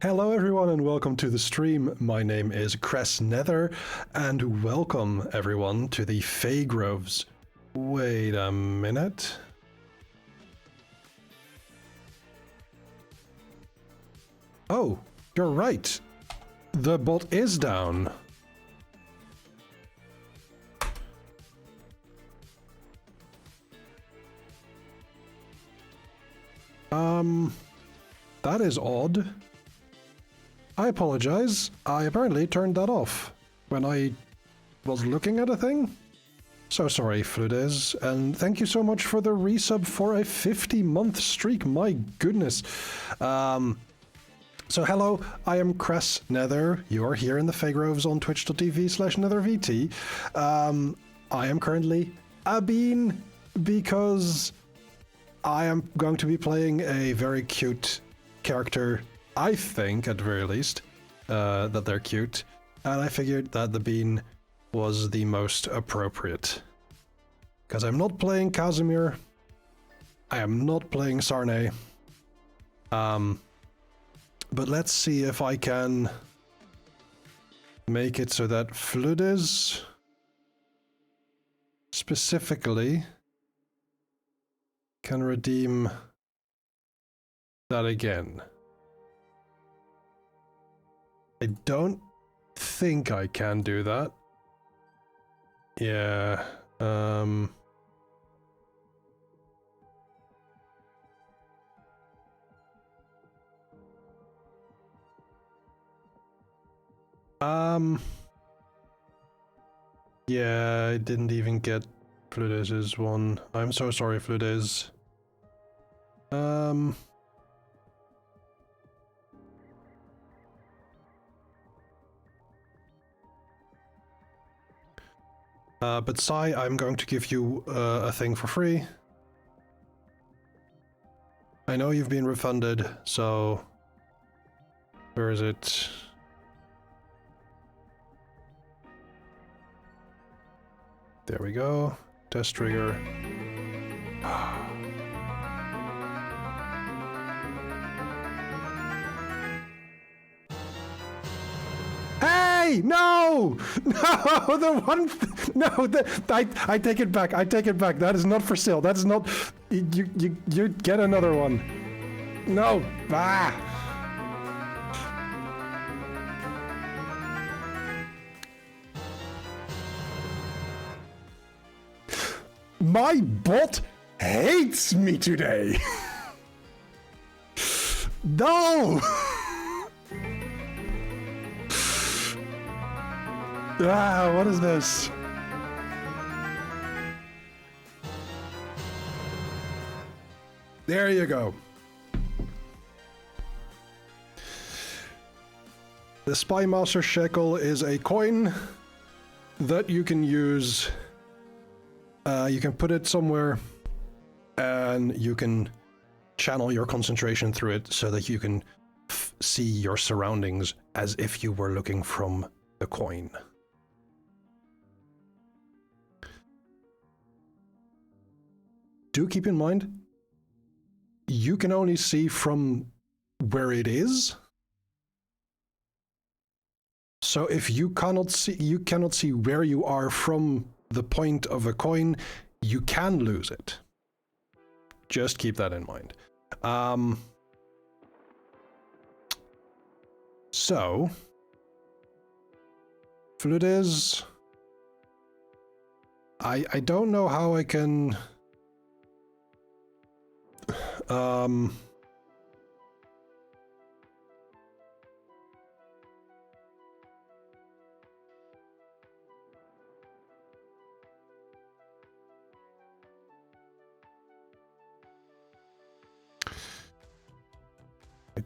Hello everyone and welcome to the stream. My name is Cress Nether and welcome everyone to the Feygroves. Wait a minute. Oh, you're right. The bot is down. That is odd. I apologize. I apparently turned that off when I was looking at a thing. So sorry, Fludes, and thank you so much for the resub for a 50-month streak. My goodness. So hello, I am Cress Nether. You are here in the Feygroves on twitch.tv/nethervt. I am currently a bean because I am going to be playing a very cute character, I think, at the very least, that they're cute, and I figured that the bean was the most appropriate. Because I'm not playing Casimir, I am not playing Sarnay, but let's see if I can make it so that Fludes specifically can redeem that again. I don't think I can do that. Yeah, yeah, I didn't even get Fludes' one. I'm so sorry, Fludes. But Sai, I'm going to give you a thing for free. I know you've been refunded, so... Where is it? There we go. Test trigger. Hey! No! No! The one... No! I take it back. I take it back. That is not for sale. That is not... You get another one. No! Ah! My bot hates me today! No! Ah, what is this? There you go. The Spy Master Shekel is a coin that you can use. You can put it somewhere and you can channel your concentration through it so that you can see your surroundings as if you were looking from the coin. Do keep in mind, you can only see from where it is. So if you cannot see where you are from the point of a coin, you can lose it. Just keep that in mind. So, Fludes, I don't know how I can... I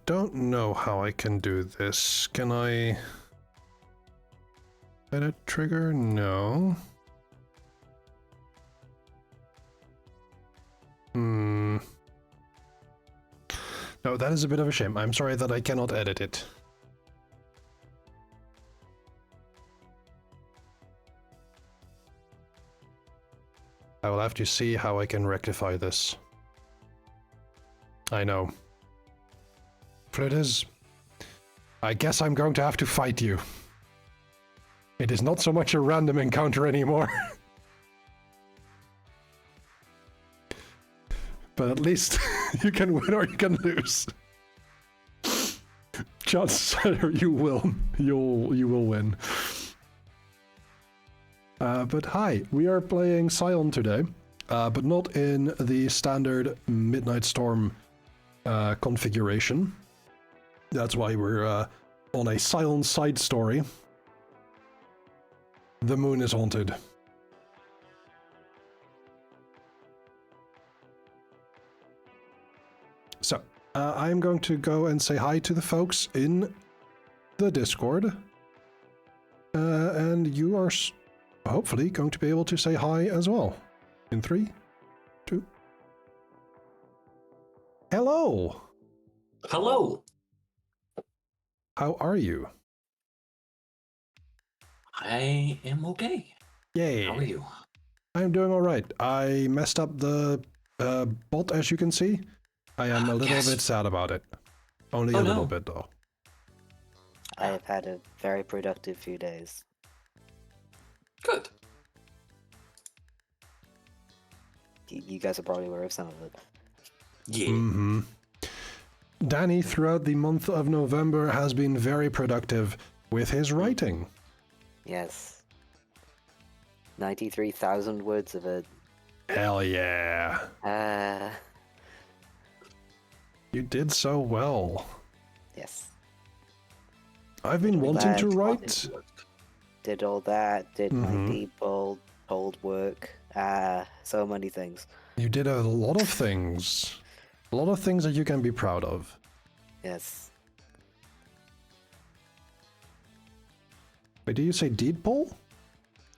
don't know how I can do this. Can I edit trigger? No. No, that is a bit of a shame. I'm sorry that I cannot edit it. I will have to see how I can rectify this. I know. Fludes, I guess I'm going to have to fight you. It is not so much a random encounter anymore. But at least you can win or you can lose. Chances are you will win. But hi, we are playing Scion today, but not in the standard Midnight Storm configuration. That's why we're on a Scion Scide-Sctory. The moon is haunted. So, I'm going to go and say hi to the folks in the Discord. And you are hopefully going to be able to say hi as well. In 3, 2... Hello! Hello! How are you? I am okay. Yay! How are you? I'm doing alright. I messed up the bot, as you can see. I am a little bit sad about it. Only a little bit, though. I have had a very productive few days. Good. You guys are probably aware of some of it. Yeah. Mm-hmm. Danny, throughout the month of November, has been very productive with his writing. Yes. 93,000 words of it. Hell yeah. You did so well. Yes. I've been wanting to write. Did all that, did my people, told work, so many things. You did a lot of things. A lot of things that you can be proud of. Yes. Wait, did you say deed poll?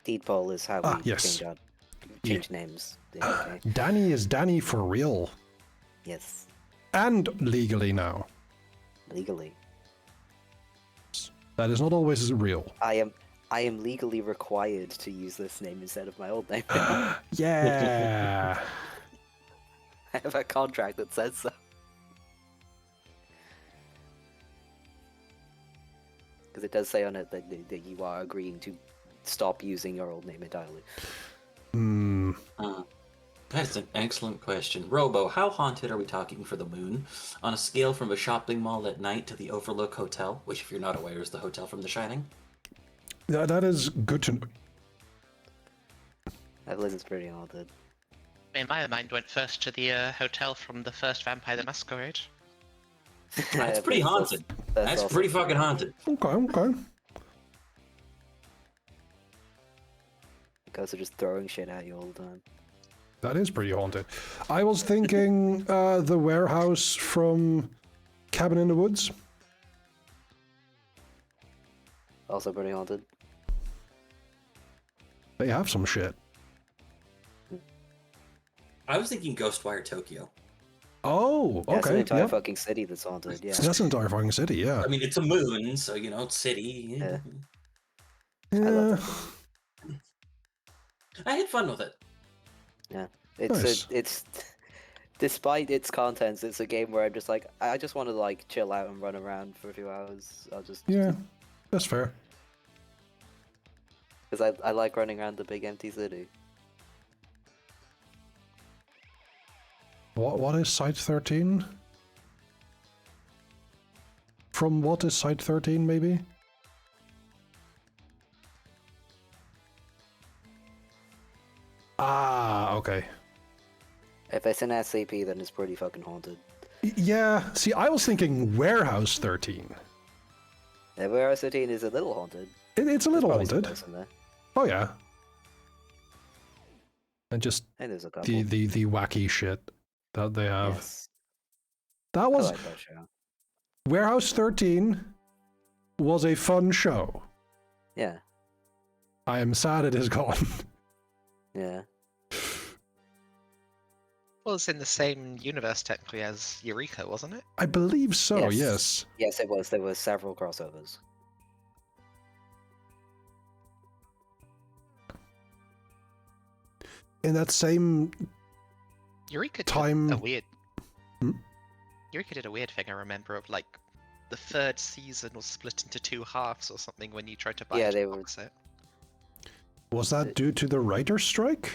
Deed poll is how we change names. Okay. Danny is Danny for real. Yes. And legally now. Legally. That is not always real. I am legally required to use this name instead of my old name. Yeah. I have a contract that says so. Because it does say on it that you are agreeing to stop using your old name entirely. Hmm. That's an excellent question. Robo, how haunted are we talking for the moon? On a scale from a shopping mall at night to the Overlook Hotel, which if you're not aware is the hotel from The Shining? That is good to know. I believe it's pretty haunted. In my mind, went first to the hotel from the first Vampire the Masquerade. That's pretty haunted. That's pretty fucking haunted. Okay. Guys are just throwing shit at you all the time. That is pretty haunted. I was thinking the warehouse from Cabin in the Woods. Also pretty haunted. They have some shit. I was thinking Ghostwire Tokyo. Oh, okay. That's an entire fucking city that's haunted, yeah. That's an entire fucking city, yeah. I mean, it's a moon, so, you know, it's city. Yeah. Yeah. I love that. I had fun with it. Yeah. It's despite its contents, it's a game where I'm just like, I just want to like chill out and run around for a few hours. I'll just That's fair. Because I like running around the big empty city. What is Site 13? From what is Site 13, maybe? Ah, okay. If it's an SCP, then it's pretty fucking haunted. Yeah, see, I was thinking Warehouse 13. Yeah, Warehouse 13 is a little haunted. It's a little There's probably haunted. some ghosts in there. Oh yeah. And just And there's a couple. the wacky shit that they have. Yes. That I was like that show. Warehouse 13 was a fun show. Yeah. I am sad it is gone. Yeah. Well, it's in the same universe technically as Eureka, wasn't it? I believe so, yes. Yes, it was. There were several crossovers. In that same Eureka did time. a weird. Hmm? Eureka did a weird thing I remember of like the third season was split into 2 halves or something when you tried to buy Yeah, it they or were- box it. Was that due to the writer's strike?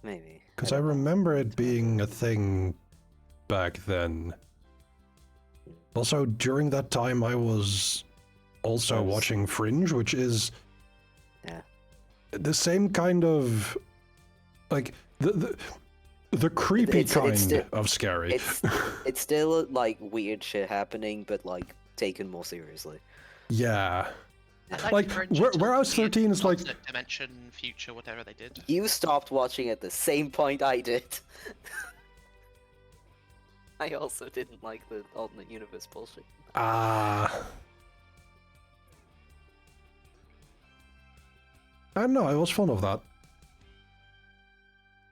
Maybe. Because I don't know. remember it being a thing back then. Also, during that time, I was also Yes. watching Fringe, which is Yeah. the same kind of like the creepy It's kind still- of scary. It's still like weird shit happening, but like taken more seriously. Yeah. I Like, Fringe where- until Warehouse the 13 is like- alternate dimension, future, whatever they did. You stopped watching at the same point I did. I also didn't like the alternate universe bullshit. I don't know, I was fond of that.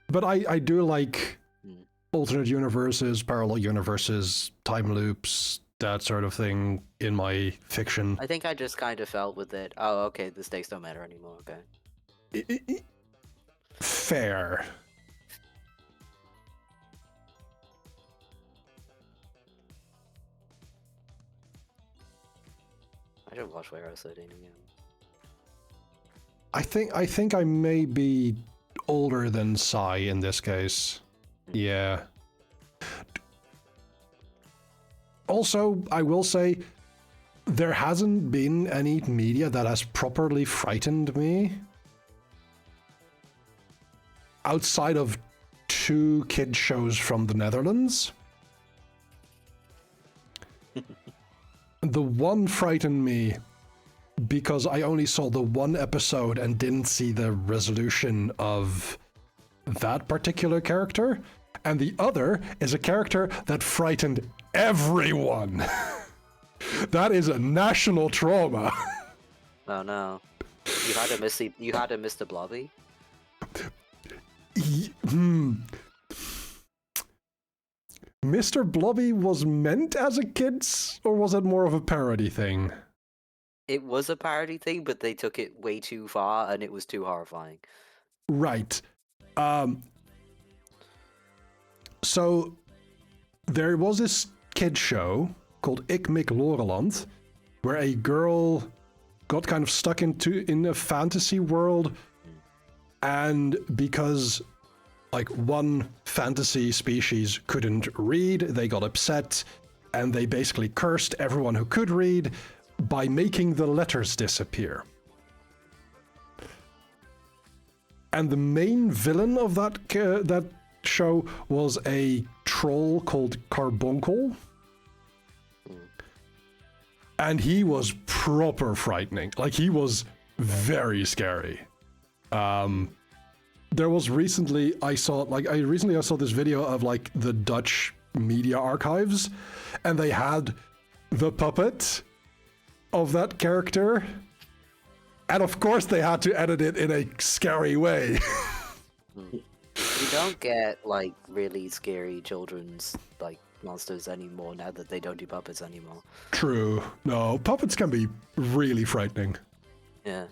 But I do like alternate universes, parallel universes, time loops, that sort of thing in my fiction. I think I just kind of felt with it. Oh, okay, the stakes don't matter anymore. Okay. Fair. I should watch Warehouse 13 again. I think I may be older than Psy in this case. Yeah. Also, I will say, there hasn't been any media that has properly frightened me. Outside of 2 kid shows from the Netherlands. The one frightened me because I only saw the 1 episode and didn't see the resolution of that particular character. And the other is a character that frightened everyone. That is a national trauma. Oh no. You had to miss the Blobby? Mr. Blobby was meant as a kid's, or was it more of a parody thing? It was a parody thing, but they took it way too far and it was too horrifying. Right. So there was this kid show called Ik Mik Loreland, where a girl got kind of stuck in a fantasy world, and because like one fantasy species couldn't read, they got upset, and they basically cursed everyone who could read by making the letters disappear. And the main villain of that show was a troll called Carbuncle. And he was proper frightening. Like, he was very scary. There was recently, I saw this video of like the Dutch media archives, and they had the puppet of that character. And of course they had to edit it in a scary way. You don't get like really scary children's like monsters anymore now that they don't do puppets anymore. True. No, puppets can be really frightening. Yeah.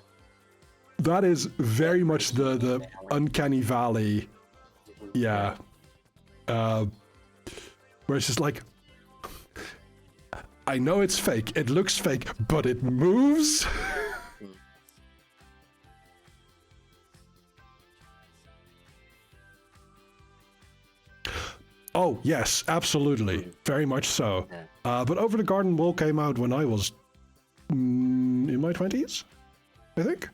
That is very much the uncanny valley. Yeah. Where it's just like, I know it's fake, it looks fake, but it moves. Oh, yes, absolutely. Very much so. Yeah. But Over the Garden Wall came out when I was in my 20s, I think.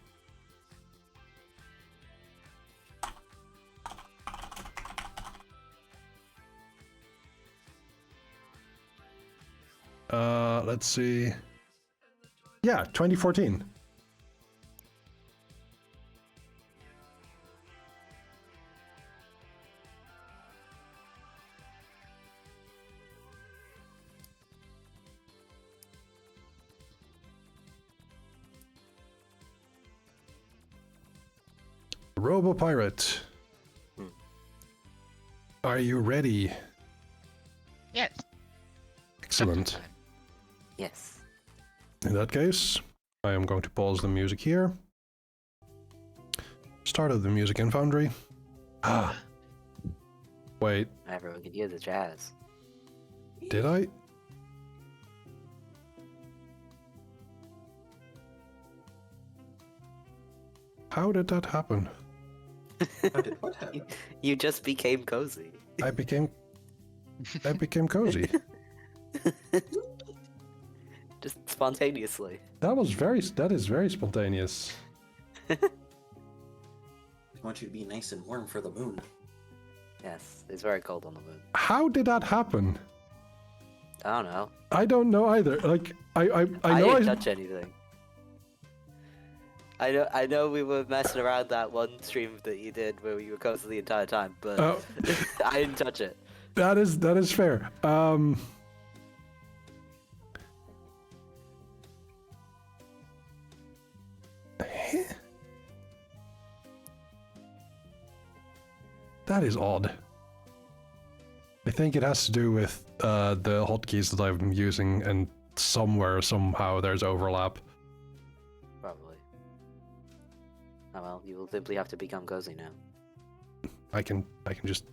Let's see. Yeah, 2014. Robo-Pirate. Are you ready? Yes. Excellent. Yes. In that case, I am going to pause the music here. Started the music in Foundry. Wait, Everyone can hear the jazz. did I? How did that happen? How did what happen? You just became cozy. I became cozy. Just spontaneously. That is very spontaneous. I want you to be nice and warm for the moon. Yes, it's very cold on the moon. How did that happen? I don't know. I don't know either. Like I know didn't touch anything. I know we were messing around that one stream that you did where you were cozy the entire time, but I didn't touch it. That is fair. That is odd. I think it has to do with the hotkeys that I'm using, and somehow there's overlap. Probably. Oh well, you will simply have to become cozy now. I can just,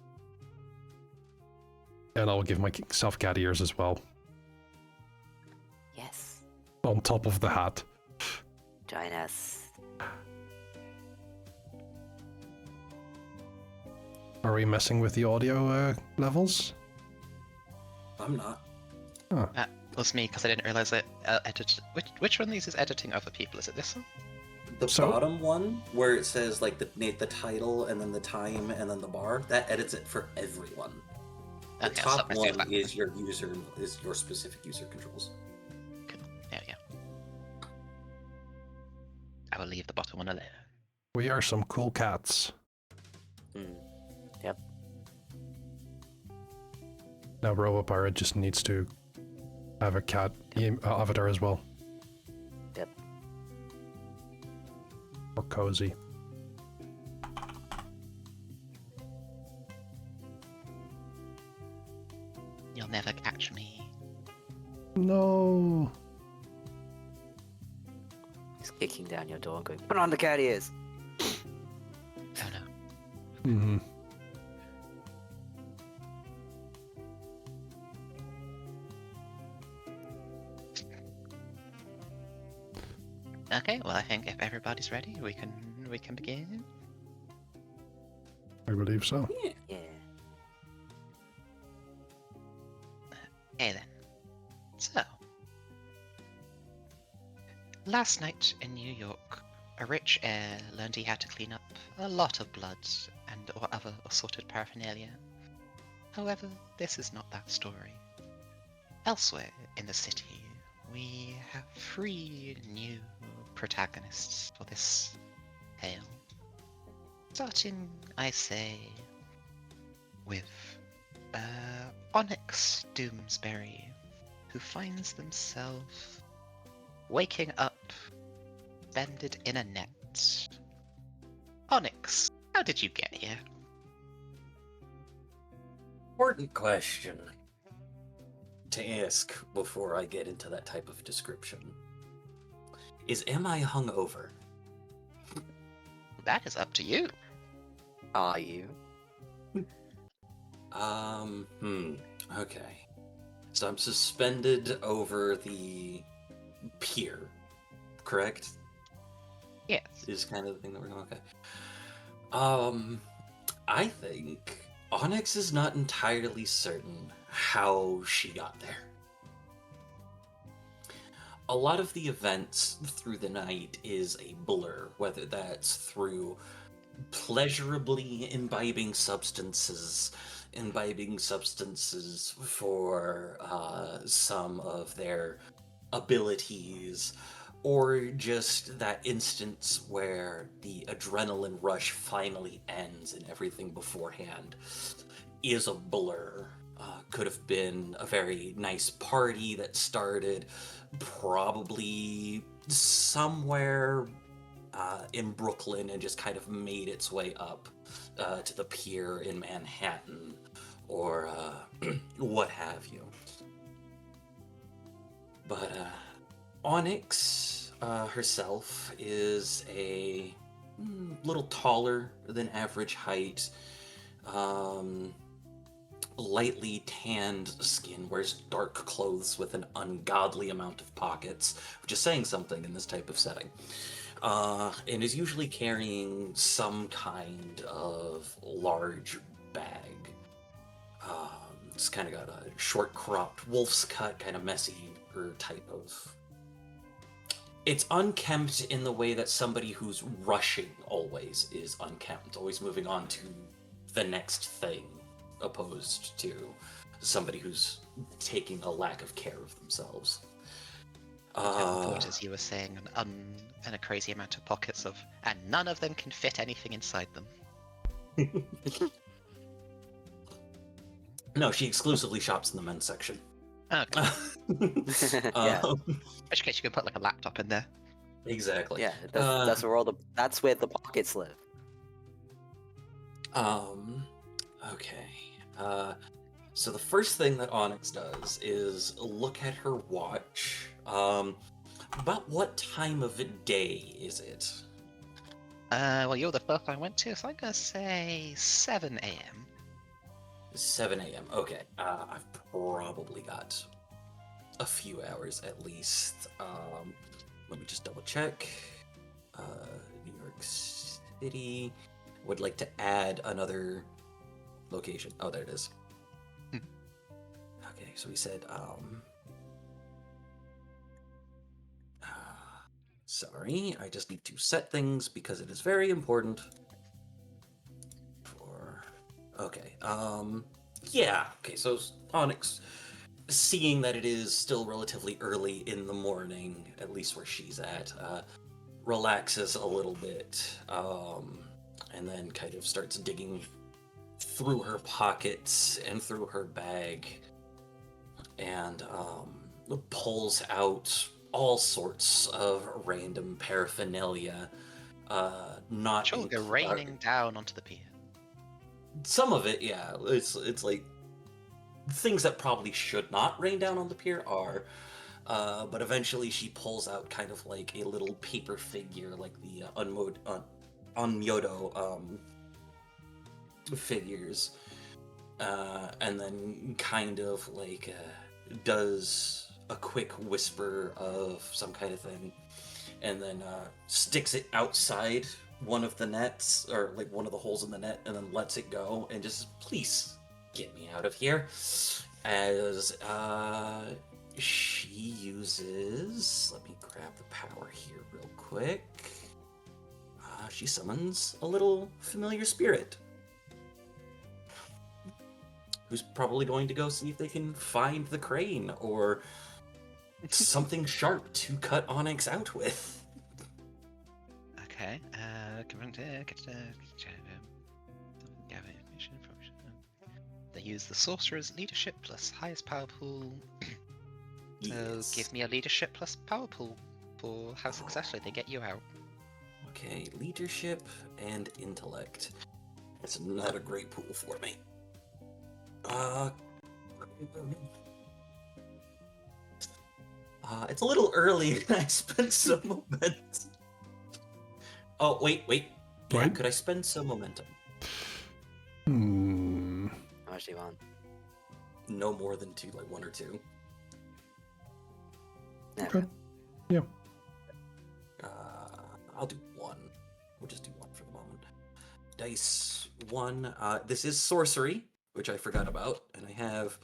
and I'll give myself cat ears as well Yes. on top of the hat. Join us. Are we messing with the audio levels? I'm not. Oh. That was me because I didn't realize it. Which one of these is editing other people? Is it this one? The bottom one, where it says like the title and then the time and then the bar, that edits it for everyone. The Okay, I'll top stop myself one back. is your specific user controls. Cool. Yeah. I will leave the bottom one alone. We are some cool cats. Yep. Now RoboPirate just needs to have a cat avatar as well. Yep. Or cozy. You'll never catch me. No. He's kicking down your door and going, put on the cat ears! Oh no. Mm-hmm. Okay, well I think if everybody's ready, we can begin. I believe so. Yeah. Okay then. So, last night in New York, a rich heir learned he had to clean up a lot of blood and or other assorted paraphernalia. However, this is not that story. Elsewhere in the city, we have 3 new protagonists for this tale. Starting, I say, with Onyx Doomsbury, who finds themselves waking up, bended in a net. Onyx, how did you get here? Important question to ask before I get into that type of description. Am I hungover? That is up to you. Are you? Okay. So I'm suspended over the pier, correct? Yes. Is kind of the thing that we're going, okay. I think Onyx is not entirely certain how she got there. A lot of the events through the night is a blur, whether that's through pleasurably imbibing substances for some of their abilities, or just that instance where the adrenaline rush finally ends and everything beforehand is a blur. Could have been a very nice party that started probably somewhere in Brooklyn and just kind of made its way up to the pier in Manhattan, or what have you. But Onyx herself is a little taller than average height, lightly tanned skin, wears dark clothes with an ungodly amount of pockets, which is saying something in this type of setting. and is usually carrying some kind of large bag. It's kind of got a short cropped wolf's cut, kind of messy or type of. It's unkempt in the way that somebody who's rushing always is unkempt, always moving on to the next thing, opposed to somebody who's taking a lack of care of themselves. I thought, as you were saying, and a crazy amount of pockets of, and none of them can fit anything inside them. No, she exclusively shops in the men's section. Okay. Yeah. In which case, you could put like a laptop in there. Exactly. Yeah, that's where the pockets live. Okay. So the first thing that Onyx does is look at her watch. About what time of day is it? Well, you're the first I went to, so I'm gonna say 7 a.m. 7 a.m. Okay. I've probably got a few hours at least. Let me just double check. New York City. Would like to add another location. Oh, there it is. Okay, so we said, sorry, I just need to set things because it is very important. Okay, yeah, okay, so Onyx, seeing that it is still relatively early in the morning, at least where she's at, relaxes a little bit, and then kind of starts digging through her pockets and through her bag, and pulls out all sorts of random paraphernalia. Not She'll go raining down onto the pier. Some of it, yeah. It's like things that probably should not rain down on the pier are. But eventually she pulls out kind of like a little paper figure, like the Onmyodo figures, and then kind of like does a quick whisper of some kind of thing, and then sticks it outside one of the nets, or like one of the holes in the net, and then lets it go and just, please get me out of here. As she uses, let me grab the power here real quick. She summons a little familiar spirit, who's probably going to go see if they can find the crane or something sharp to cut Onyx out with. Okay. They use the sorcerer's leadership plus highest power pool. So give me a leadership plus power pool for how successfully they get you out. Okay, leadership and intellect. That's not a great pool for me. It's a little early. I spent some momentum. Oh, wait. Yeah, Right. could I spend some momentum? How much do you want? No more than two, like 1 or 2. Okay. Yeah. I'll do 1. We'll just do 1 for the moment. Dice 1. This is sorcery, which I forgot about, and I have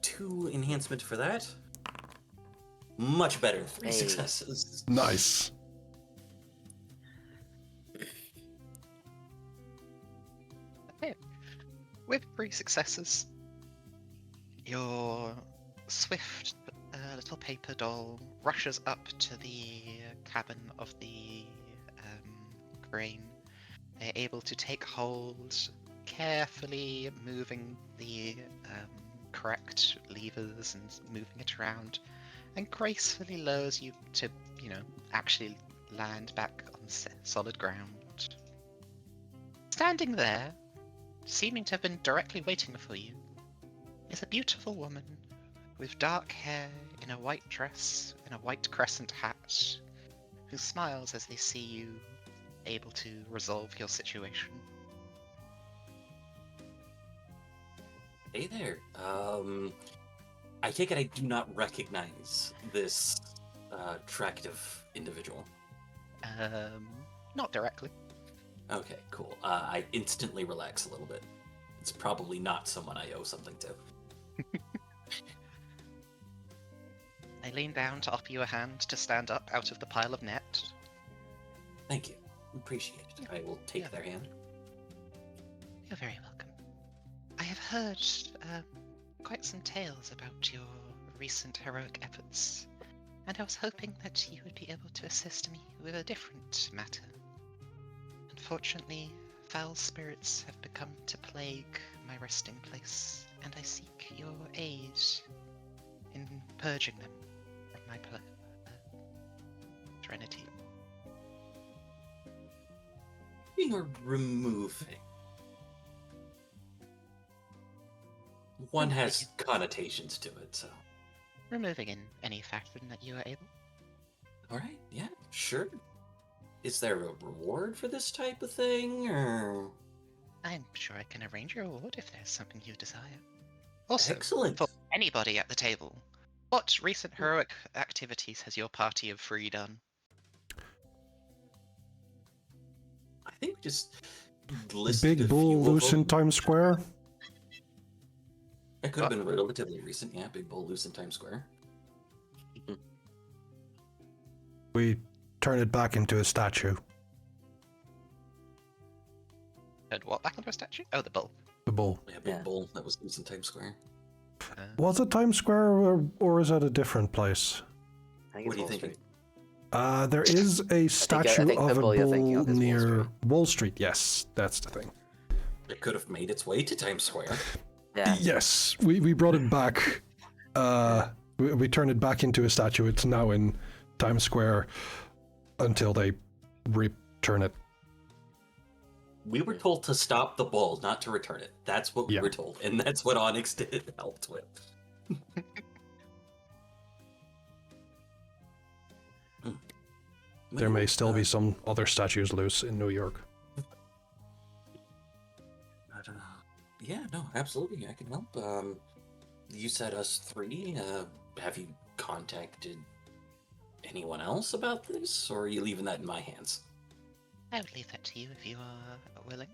2 enhancement for that. Much better. 3 Hey. successes. Nice. Okay. With 3 successes, your swift little paper doll rushes up to the cabin of the crane. They're able to take hold, carefully moving the correct levers and moving it around, and gracefully lowers you to, actually land back on solid ground. Standing there, seeming to have been directly waiting for you, is a beautiful woman with dark hair, in a white dress, in a white crescent hat, who smiles as they see you able to resolve your situation. Hey there. I take it I do not recognize this attractive individual. Not directly. Okay, cool. I instantly relax a little bit. It's probably not someone I owe something to. I lean down to offer you a hand to stand up out of the pile of net. Thank you. Appreciate it. I will take their hand. You're very welcome. I have heard quite some tales about your recent heroic efforts, and I was hoping that you would be able to assist me with a different matter. Unfortunately, foul spirits have begun to plague my resting place, and I seek your aid in purging them from my serenity. You're removing. One has connotations to it, so. Removing in any fashion that you are able. Alright, yeah, sure. Is there a reward for this type of thing, or...? I'm sure I can arrange a reward if there's something you desire. Also, Excellent. for anybody at the table, what recent heroic activities has your party of three done? I think just listed Big a bull few of loose in them. Times Square. It could have been relatively recent, yeah. Big bull loose in Times Square. We turn it back into a statue. And what back into a statue? Oh, the bull. The bull. Yeah, big bull that was loose in Times Square. Was it Times Square or is it a different place? I think What it's are you Wall thinking? Street. There is a statue think of the a bull you're bull thinking of is Wall near Street. Wall Street. Yes, that's the thing. It could have made its way to Times Square. Yeah. Yes, we brought it back. We turned it back into a statue. It's now in Times Square until they return it. We were told to stop the bull, not to return it. That's what we Yeah. were told, and that's what Onyx did helped with. There may still be some other statues loose in New York. Yeah, no, absolutely, I can help. You said us three. Have you contacted anyone else about this, or are you leaving that in my hands? I would leave that to you if you are willing.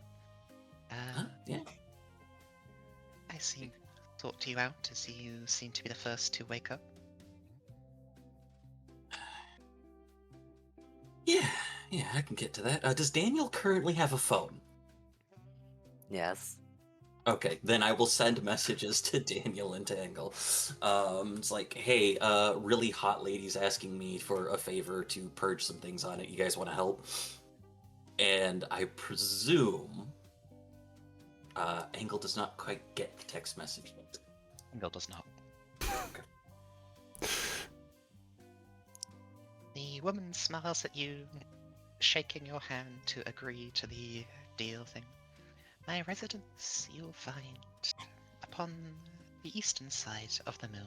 Yeah. I thought you out as you seem to be the first to wake up. Yeah, I can get to that. Does Daniel currently have a phone? Yes. Okay, then I will send messages to Daniel and to Engel. It's like, hey, really hot lady's asking me for a favor to purge some things on it. You guys want to help? And I presume Engel does not quite get the text message yet. Engel does not. Okay. The woman smiles at you, shaking your hand to agree to the deal thing. My residence you'll find upon the eastern side of the mill.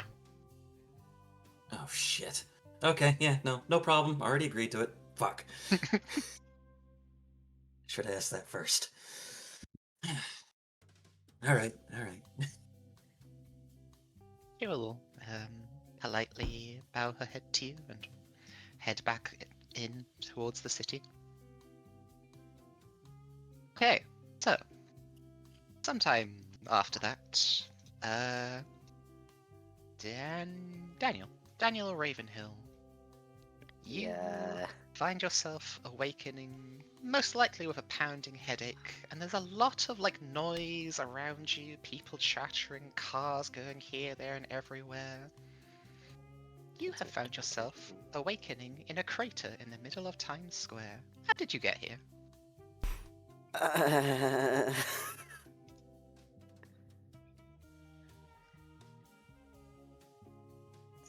Oh, shit. Okay, yeah, no problem. Already agreed to it. Fuck. Should have asked that first. Alright. She will politely bow her head to you and head back in towards the city. Okay, so sometime after that, Daniel Ravenhill, you Yeah. find yourself awakening, most likely with a pounding headache, and there's a lot of noise around you, people chattering, cars going here, there, and everywhere. You have found yourself awakening in a crater in the middle of Times Square. How did you get here?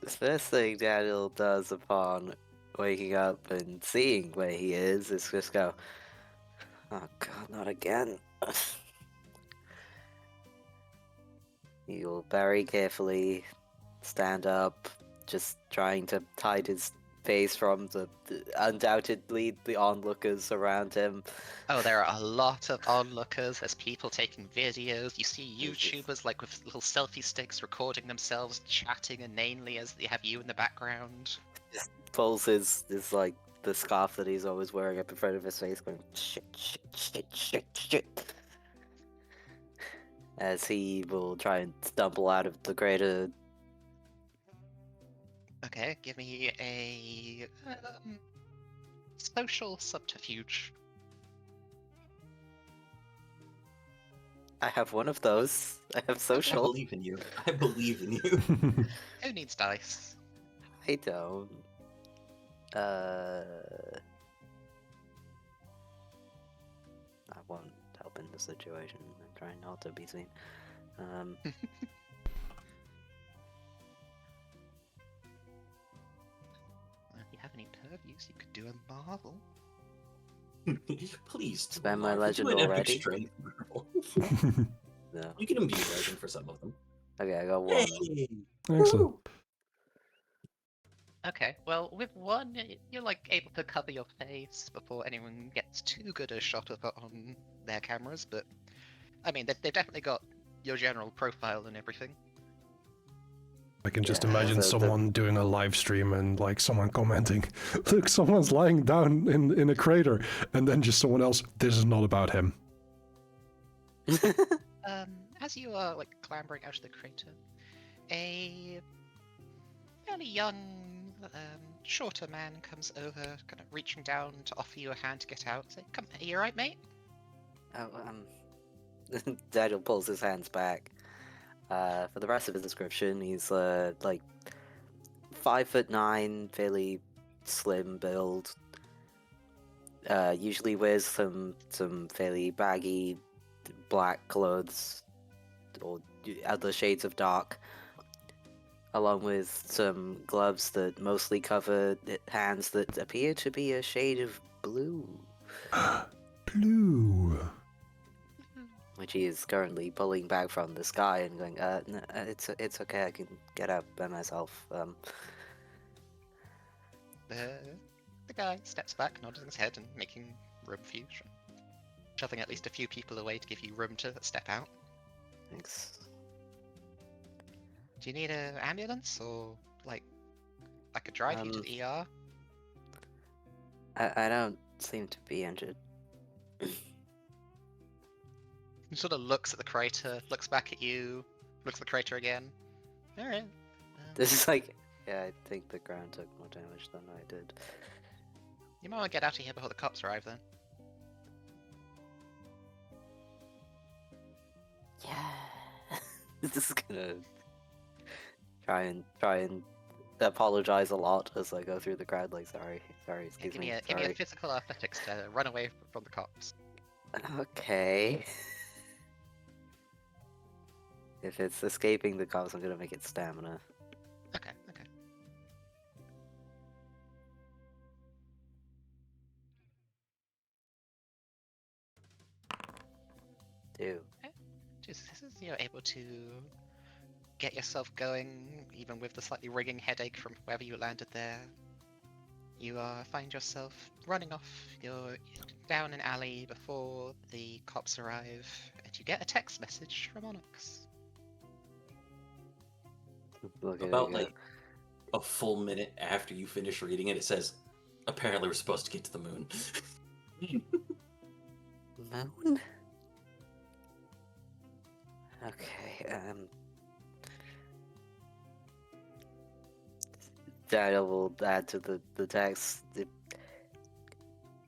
The first thing Daniel does upon waking up and seeing where he is just go, oh god, not again. He'll very carefully stand up, just trying to hide his face from the undoubtedly the onlookers around him. Oh, there are a lot of onlookers. There's people taking videos. You see YouTubers with little selfie sticks recording themselves chatting inanely as they have you in the background. Pulls his the scarf that he's always wearing up in front of his face, going shit, shit, shit, shit, shit. As he will try and stumble out of the crater. Okay, give me a social subterfuge. I have one of those. I have I social. believe in you. I believe in you. Who needs dice? I don't. I won't help in the situation. I'm trying not to be seen. If you have any purviews, you could do a marvel. Please. do Spend my not. legend Do an epic already? strength roll. No. You can imbue legend for some of them. Okay, I got one. Hey! Excellent. Woo! Okay, well, with one, you're like able to cover your face before anyone gets too good a shot of it on their cameras. But I mean, they've definitely got your general profile and everything. I can just Yeah, imagine so someone doing a live stream and like someone commenting, look, someone's lying down in a crater, and then just someone else, this is not about him. As you are like clambering out of the crater, a fairly young, shorter man comes over, kind of reaching down to offer you a hand to get out. Say, "Come, are you alright, mate?" Daniel pulls his hands back. For the rest of his description, he's like 5'9", fairly slim build. Usually wears some fairly baggy black clothes or other shades of dark, along with some gloves that mostly cover hands that appear to be a shade of blue, Blue. which he is currently pulling back from the sky and going, no, it's okay, I can get out by myself. The guy steps back, nodding his head and making room for you, shoving at least a few people away to give you room to step out. Thanks. Do you need an ambulance, or like I could drive you to the ER? I don't seem to be injured. He sort of looks at the crater, looks back at you, looks at the crater again. Alright. This is like, yeah, I think the ground took more damage than I did. You might want to get out of here before the cops arrive then. Yeah. This is gonna try and apologize a lot as I go through the crowd. Like, sorry, Yeah, excuse give me, me a sorry. physical athletics to run away from the cops. Okay. If it's escaping the cops, I'm gonna make it stamina. Okay. Do. Just this is you're able to get yourself going, even with the slightly ringing headache from wherever you landed there. You find yourself running off. You're down an alley before the cops arrive, and you get a text message from Onyx. Look at About it, like a full minute after you finish reading it, it says, apparently we're supposed to get to the moon. Moon? Okay, Daniel will add to the text.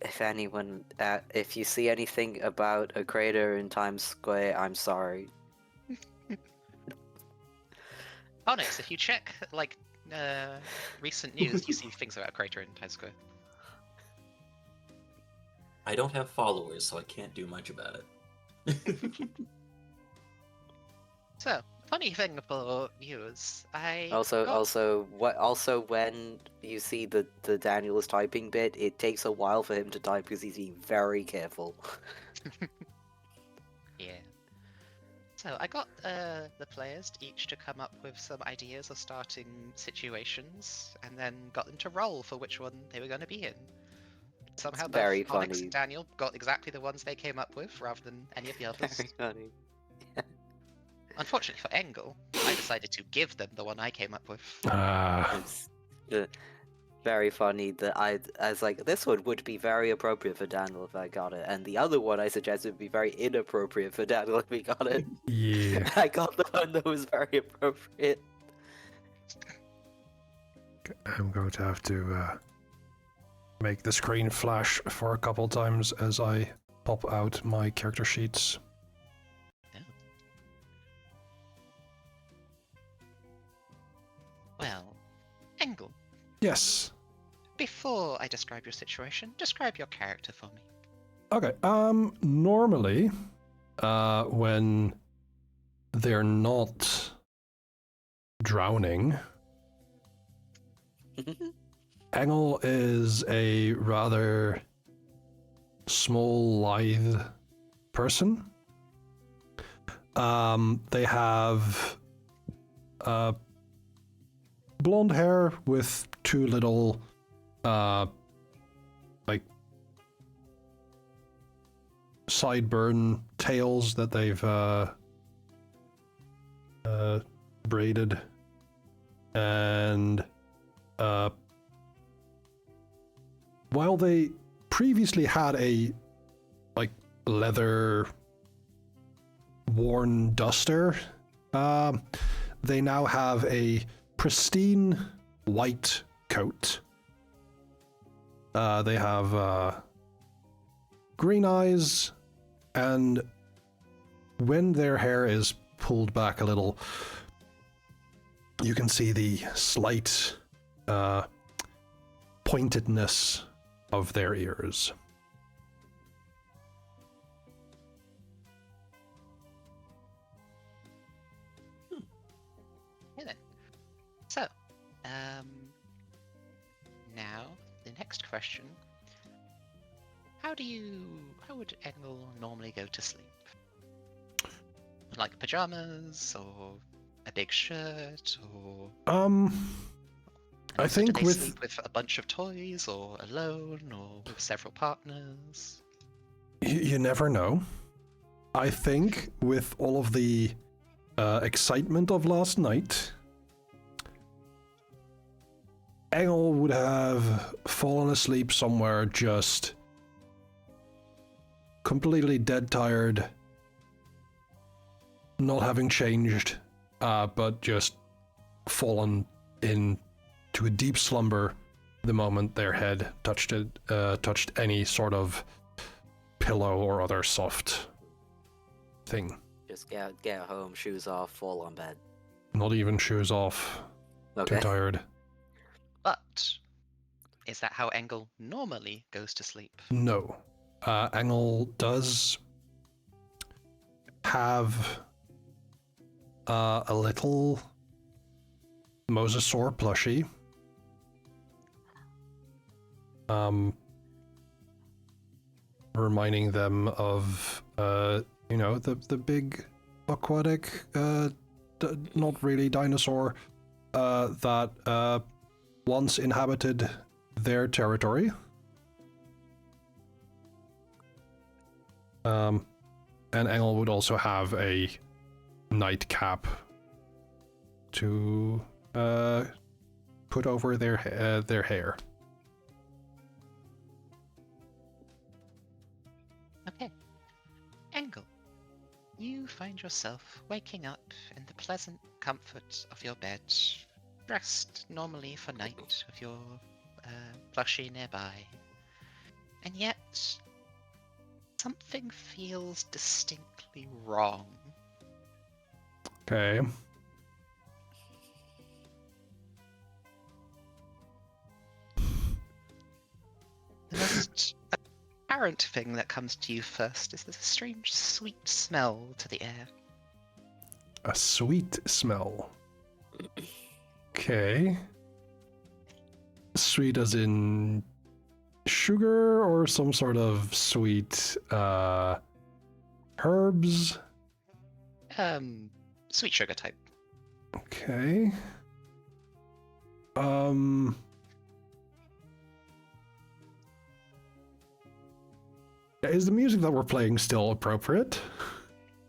If anyone, if you see anything about a crater in Times Square, I'm sorry. Onyx, if you check like recent news, you see things about a crater in Times Square. I don't have followers, so I can't do much about it. So, funny thing for viewers, Also, when you see the Daniel is typing bit, it takes a while for him to type because he's being very careful. Yeah. So I got the players each to come up with some ideas of starting situations, and then got them to roll for which one they were going to be in. Somehow both very Onyx funny. and Daniel got exactly the ones they came up with, rather than any of the others. Very funny. Unfortunately for Engel, I decided to give them the one I came up with. Ah. very funny that I was like, this one would be very appropriate for Daniel if I got it, and the other one I suggested would be very inappropriate for Daniel if he got it. Yeah. I got the one that was very appropriate. I'm going to have to make the screen flash for a couple times as I pop out my character sheets. Well, Engel, Yes. before I describe your situation, describe your character for me. Okay. Normally, when they're not drowning, Engel is a rather small, lithe person. They have blonde hair with two little, like, sideburn tails that they've braided, and while they previously had a like leather worn duster, they now have a pristine white coat. They have green eyes, and when their hair is pulled back a little, you can see the slight pointedness of their ears. Okay then. So, now the next question: How would Engel normally go to sleep? Like pajamas, or a big shirt, or I think do they with sleep with a bunch of toys, or alone, or with several partners? you never know. I think with all of the excitement of last night, Engel would have fallen asleep somewhere, just completely dead tired, not having changed, but just fallen into a deep slumber the moment their head touched any sort of pillow or other soft thing. Just get home, shoes off, fall on bed. Not even shoes off. Okay. Too tired. But is that how Engel normally goes to sleep? No. Engel does have a little mosasaur plushie. Reminding them of, the big aquatic, not really dinosaur, that once inhabited their territory. And Engel would also have a nightcap to put over their hair. Okay. Engel, you find yourself waking up in the pleasant comfort of your bed, dressed normally for night with your plushie nearby. And yet, something feels distinctly wrong. Okay. The most apparent thing that comes to you first is this strange sweet smell to the air. A sweet smell. Okay. Sweet as in sugar or some sort of sweet herbs? Sweet sugar type. Okay. Is the music that we're playing still appropriate?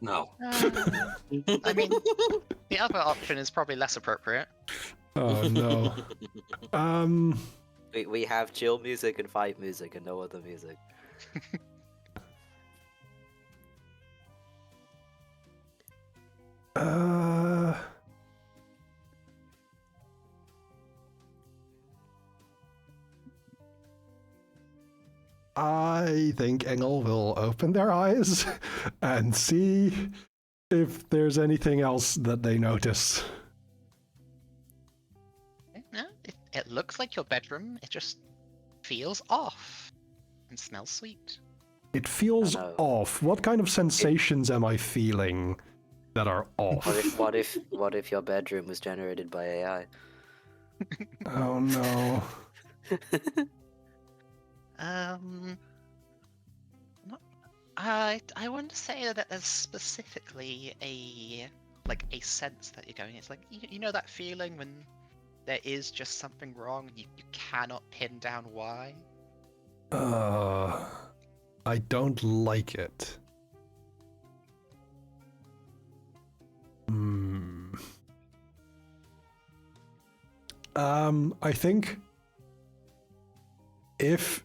No. I mean, the other option is probably less appropriate. Oh no. We have chill music and fight music and no other music. I think Engel will open their eyes and see if there's anything else that they notice. No, it looks like your bedroom. It just feels off and smells sweet. It feels Oh, no. off. What kind of sensations am I feeling that are off? What if your bedroom was generated by AI? Oh no. Not, I wouldn't say that there's specifically a sense that you're going. It's like you know that feeling when there is just something wrong and you cannot pin down why. I don't like it. I think if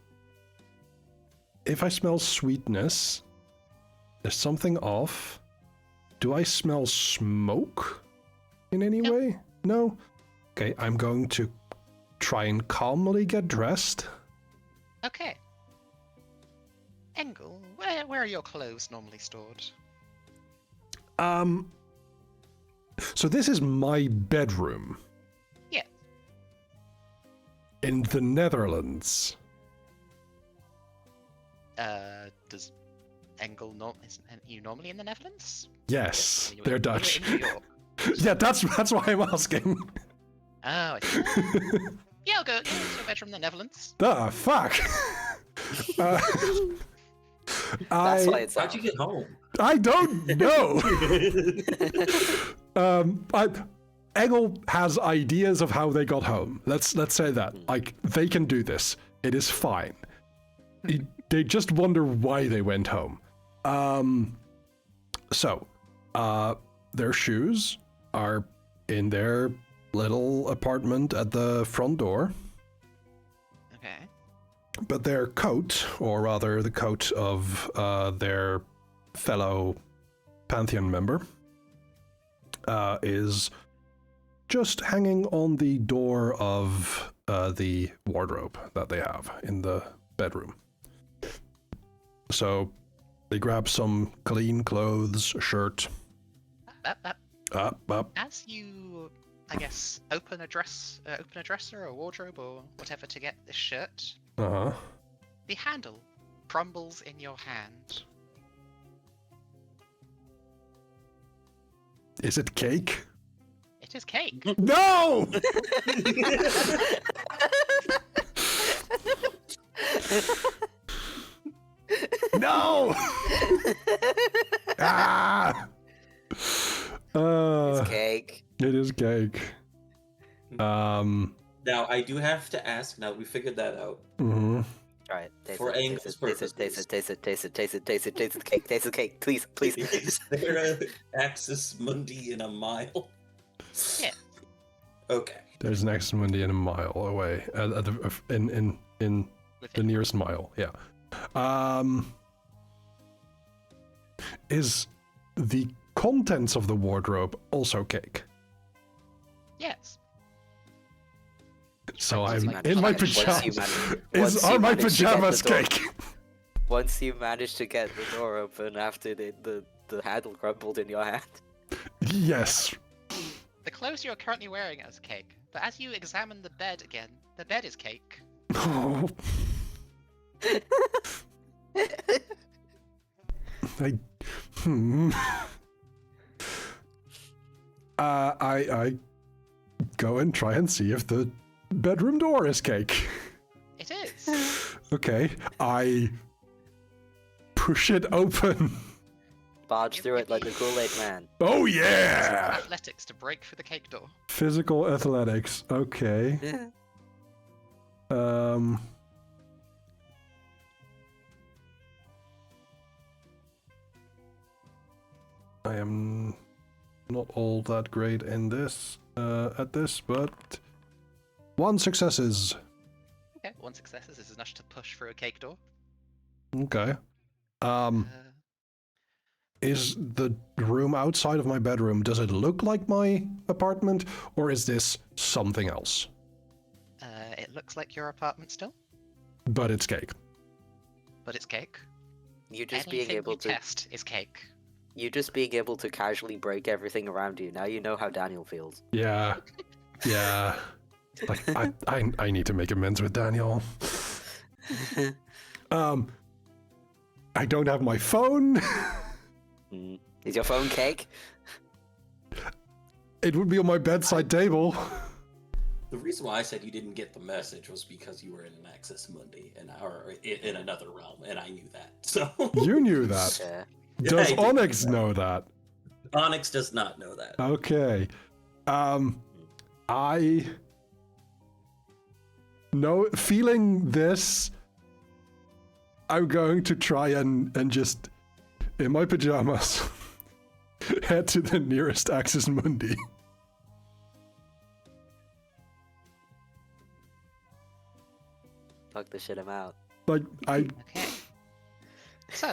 I smell sweetness, there's something off. Do I smell smoke in any No. way? No? Okay, I'm going to try and calmly get dressed. Okay. Engel, where are your clothes normally stored? So this is my bedroom. Yeah. In the Netherlands. Does Engel isn't you normally in the Netherlands? Yes, When they're when Dutch. in New York. Yeah, that's why I'm asking. Oh, I see. Yeah, I'll go. Yeah, it's your bedroom in the Netherlands. Ah, fuck. That's why it's How'd you off. get home? I don't know. Engel has ideas of how they got home. Let's say that. Like, they can do this. It is fine. They just wonder why they went home. So, their shoes are in their little apartment at the front door. Okay. But their coat, or rather the coat of their fellow Pantheon member, is just hanging on the door of the wardrobe that they have in the bedroom. So they grab some clean clothes, a shirt. Up. As you, I guess, open a dresser or wardrobe or whatever to get this shirt, Uh-huh. the handle crumbles in your hand. Is it cake? It is cake. No! No! Ah! It's cake. It is cake. Now, I do have to ask, now that we figured that out, Mhm. Try it. Taste For it. Angel's Taste it. purposes. Taste it. Taste it. Taste it. Taste it. Taste it. Taste the cake. Taste the cake. Please. Please. is there a Axis Mundi in a mile? Yeah. Okay. There's an Axis Mundi in a mile away. In the Within. nearest mile, yeah. Is the contents of the wardrobe also cake? Yes. So Once I'm you in my manage- once you pajamas. Are you my manage to get pajamas the door- cake? Once you manage to get the door open after the handle crumbled in your hand. Yes. The clothes you are currently wearing are cake, but as you examine the bed again, the bed is cake. Oh. I go and try and see if the bedroom door is cake. It is. Okay, I push it open. Barge through it like the Kool-Aid Man. Oh yeah! Athletics to break through the cake door. Physical athletics. Okay. I am not all that great in this, at this, but 1 successes. Okay, 1 success. This is enough to push through a cake door. Okay. Uh, Is the room outside of my bedroom, does it look like my apartment, or is this something else? it looks like your apartment still, But it's cake. but it's cake. You just Anything being able you to test is cake. you just being able to casually break everything around you. Now you know how Daniel feels. Yeah. Yeah. Like, I need to make amends with Daniel. I don't have my phone. Is your phone cake? It would be on my bedside table. The reason why I said you didn't get the message was because you were in an Access Mundi or in another realm, and I knew that. So You knew that. Yeah. Does I did Onyx know know that? Onyx does not know that. Okay. I know, feeling this, I'm going to try and just, in my pajamas, head to the nearest Axis Mundi. Fuck the shit him out. Like, I... Okay. So,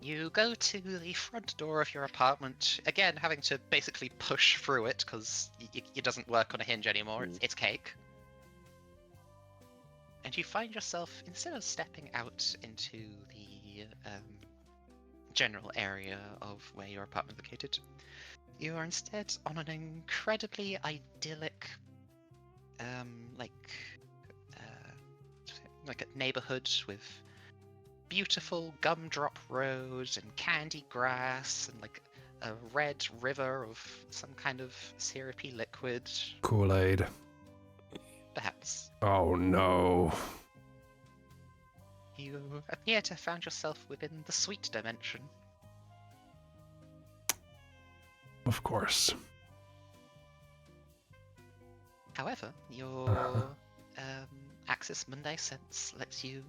you go to the front door of your apartment, again having to basically push through it because it doesn't work on a hinge anymore, it's cake. And you find yourself, instead of stepping out into the general area of where your apartment is located, you are instead on an incredibly idyllic, like a neighborhood with beautiful gumdrop roads and candy grass and like a red river of some kind of syrupy liquid, Kool-Aid. perhaps. Oh no. You appear to have found yourself within the sweet dimension. Of course. However, your Axis Mundi sense lets you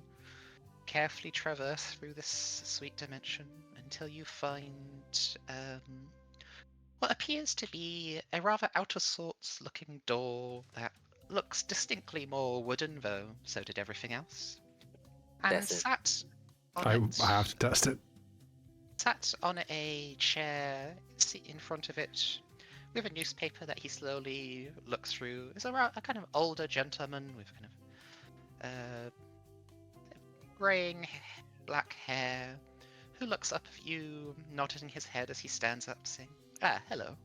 carefully traverse through this sweet dimension until you find what appears to be a rather out of sorts looking door that looks distinctly more wooden, though so did everything else. And That's it. sat on I it, have to test it. sat on a chair in front of it with a newspaper that he slowly looks through is a kind of older gentleman with kind of graying black hair who looks up at you, nodding his head as he stands up, saying, "Ah, hello."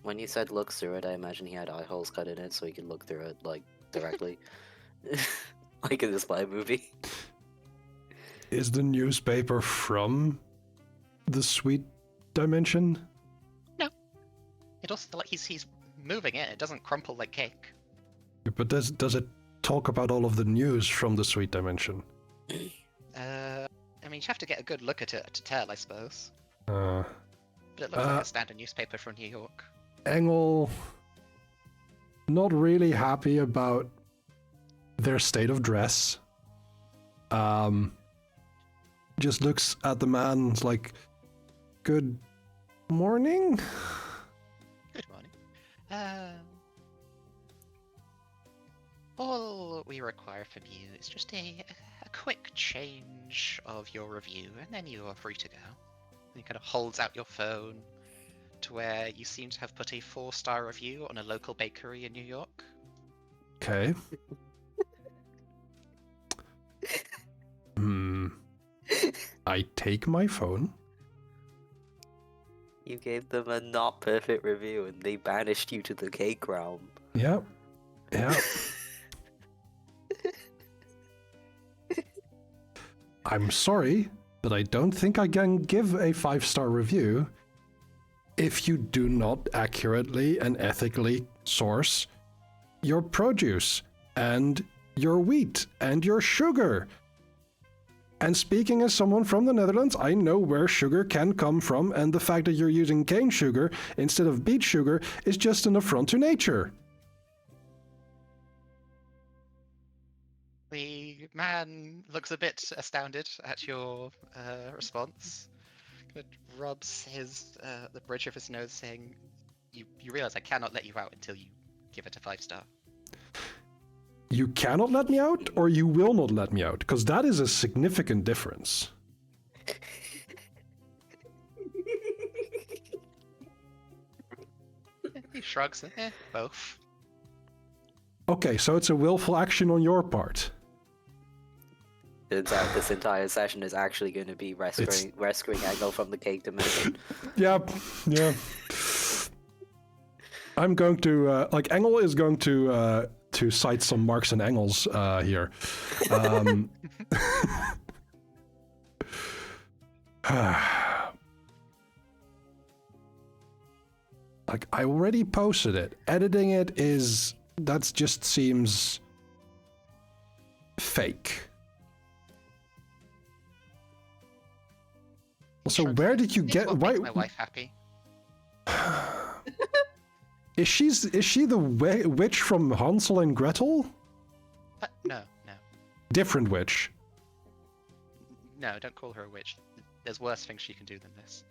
When you said looks through it, I imagine he had eye holes cut in it so he could look through it, like, directly. Like in the spy movie. Is the newspaper from the sweet dimension? No. It also, like, he's moving it. It doesn't crumple like cake. But does it talk about all of the news from the sweet dimension? I mean, you have to get a good look at it to tell, I suppose. Uh, But it looks like a standard newspaper from New York. Engel, not really happy about their state of dress. Just looks at the man like, good morning? Good morning. All we require from you is just a quick change of your review, and then you are free to go. And he kind of holds out your phone to where you seem to have put a 4-star review on a local bakery in New York. Okay. I take my phone. You gave them a not perfect review and they banished you to the cake realm. Yep. Yep. I'm sorry, but I don't think I can give a 5-star review if you do not accurately and ethically source your produce and your wheat and your sugar. And speaking as someone from the Netherlands, I know where sugar can come from, and the fact that you're using cane sugar instead of beet sugar is just an affront to nature. The man looks a bit astounded at your response. Kind of rubs the bridge of his nose, saying, "You realize I cannot let you out until you give it a 5-star." you cannot let me out, or you will not let me out? Because that is a significant difference. He shrugs. Both. Okay, so it's a willful action on your part. Turns out this entire session is actually going to be rescuing Engel from the cake dimension. Yeah. I'm going to like Engel is going to cite some Marx and Engels here. Like I already posted it. Editing it that just seems fake. Also, where did you get? What Why? makes my wife happy? Is she the witch from Hansel and Gretel? No. Different witch. No, don't call her a witch. There's worse things she can do than this.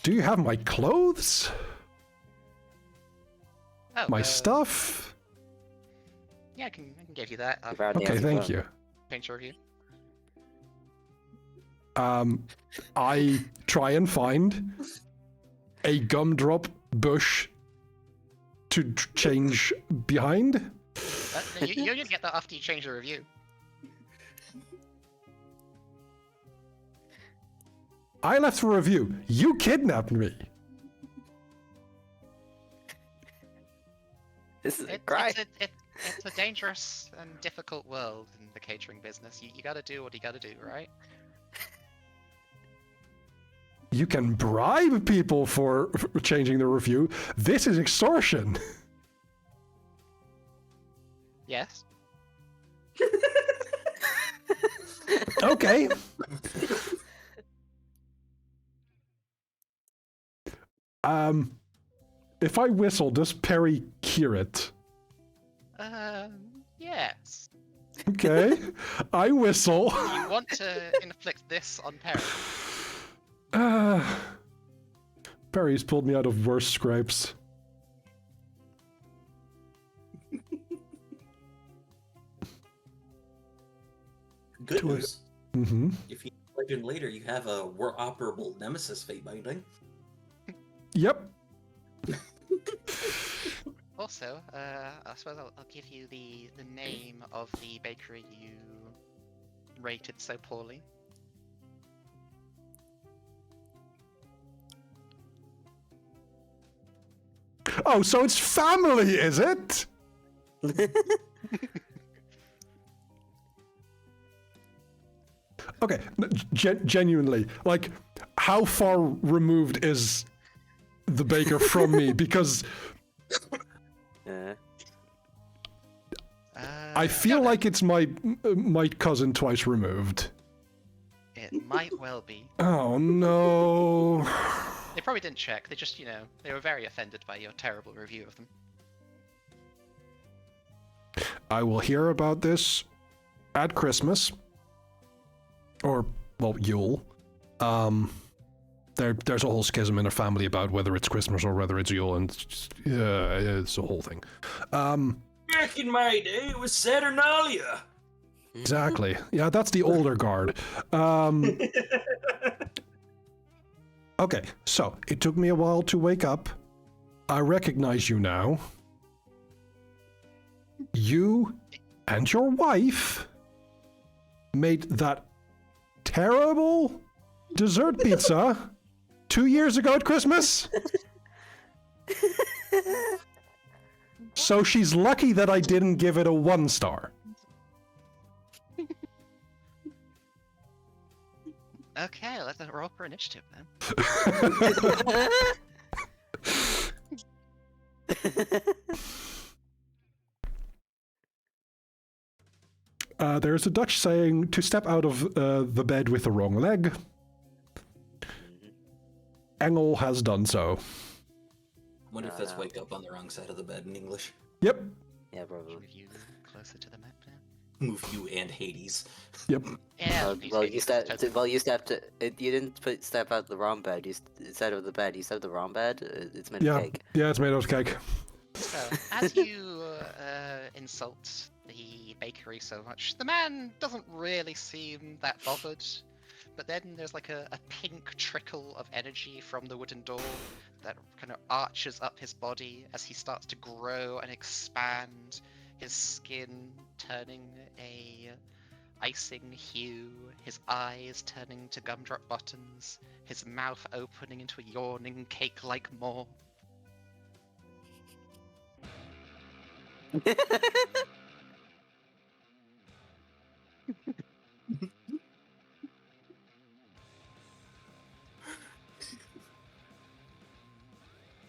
Do you have my clothes? Oh, My stuff? Yeah, I can give you that. I've Okay, thank you. changed your review. I try and find a gumdrop bush to change behind. You only get that after you change the review. I left a review. You kidnapped me. This is a cry. It's a dangerous and difficult world in the catering business. You gotta do what you gotta do, right? You can bribe people for changing the review. This is extortion. Yes. Okay. If I whistle, does Perry hear it? Yes. Okay. I whistle. You want to inflict this on Perry? Perry's pulled me out of worse scrapes. Good news. Mm-hmm. If you legend later, you have a war operable nemesis fate binding. Yep. Also, I suppose I'll give you the name of the bakery you rated so poorly. Oh, so it's family, is it? Okay, genuinely, like, how far removed is the baker from me? Because I feel don't know. like it's my cousin twice removed. It might well be. Oh no. They probably didn't check. They just, they were very offended by your terrible review of them. I will hear about this at Christmas. Or, well, Yule. There's a whole schism in our family about whether it's Christmas or whether it's Yule, and it's a whole thing. Back in my day, it was Saturnalia. Exactly. Yeah, that's the older guard. Okay, so it took me a while to wake up. I recognize you now. You and your wife made that terrible dessert pizza 2 years ago at Christmas. So she's lucky that I didn't give it a 1 star. Okay, let's roll for initiative then. There's a Dutch saying to step out of the bed with the wrong leg. Engel has done so. Wonder if that's wake up on the wrong side of the bed in English. Yep. Yeah, probably. Move you closer to the map now. Move you and Hades. Yep. Yeah. You didn't step out the wrong bed. Instead of the bed, you stepped the wrong bed. It's made of cake. Yeah, it's made out of cake. So, as you insult the bakery so much, the man doesn't really seem that bothered. But then there's like a pink trickle of energy from the wooden door that kind of arches up his body as he starts to grow and expand, his skin turning a icing hue, his eyes turning to gumdrop buttons, his mouth opening into a yawning cake-like maw.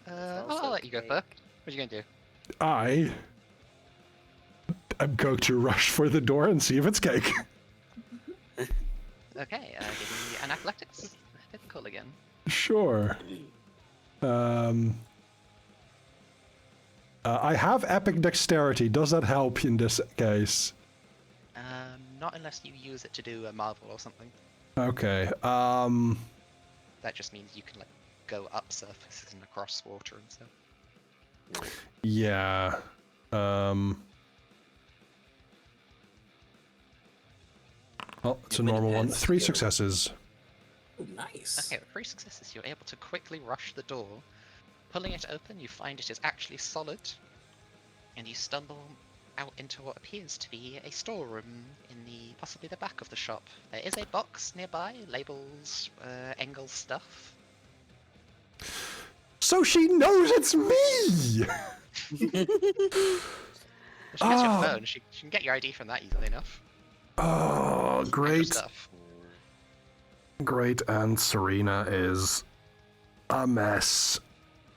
I'll let you go cake. first. What are you gonna do? I am going to rush for the door and see if it's cake. Okay, give me an athletics. Difficult again. Sure. I have epic dexterity. Does that help in this case? Not unless you use it to do a marvel or something. Okay. That just means you can like go up surfaces and across water and stuff. Yeah. Well, it's a Give me normal one. this. 3 Go. successes. Oh, nice. Okay, with 3 successes, you're able to quickly rush the door. Pulling it open, you find it is actually solid, and you stumble out into what appears to be a storeroom in possibly the back of the shop. There is a box nearby, labels Engel's stuff. So she knows it's me! If she has your Ah. phone, she can get your ID from that easily enough. Oh, And your great. stuff. Great Aunt Serena is a mess.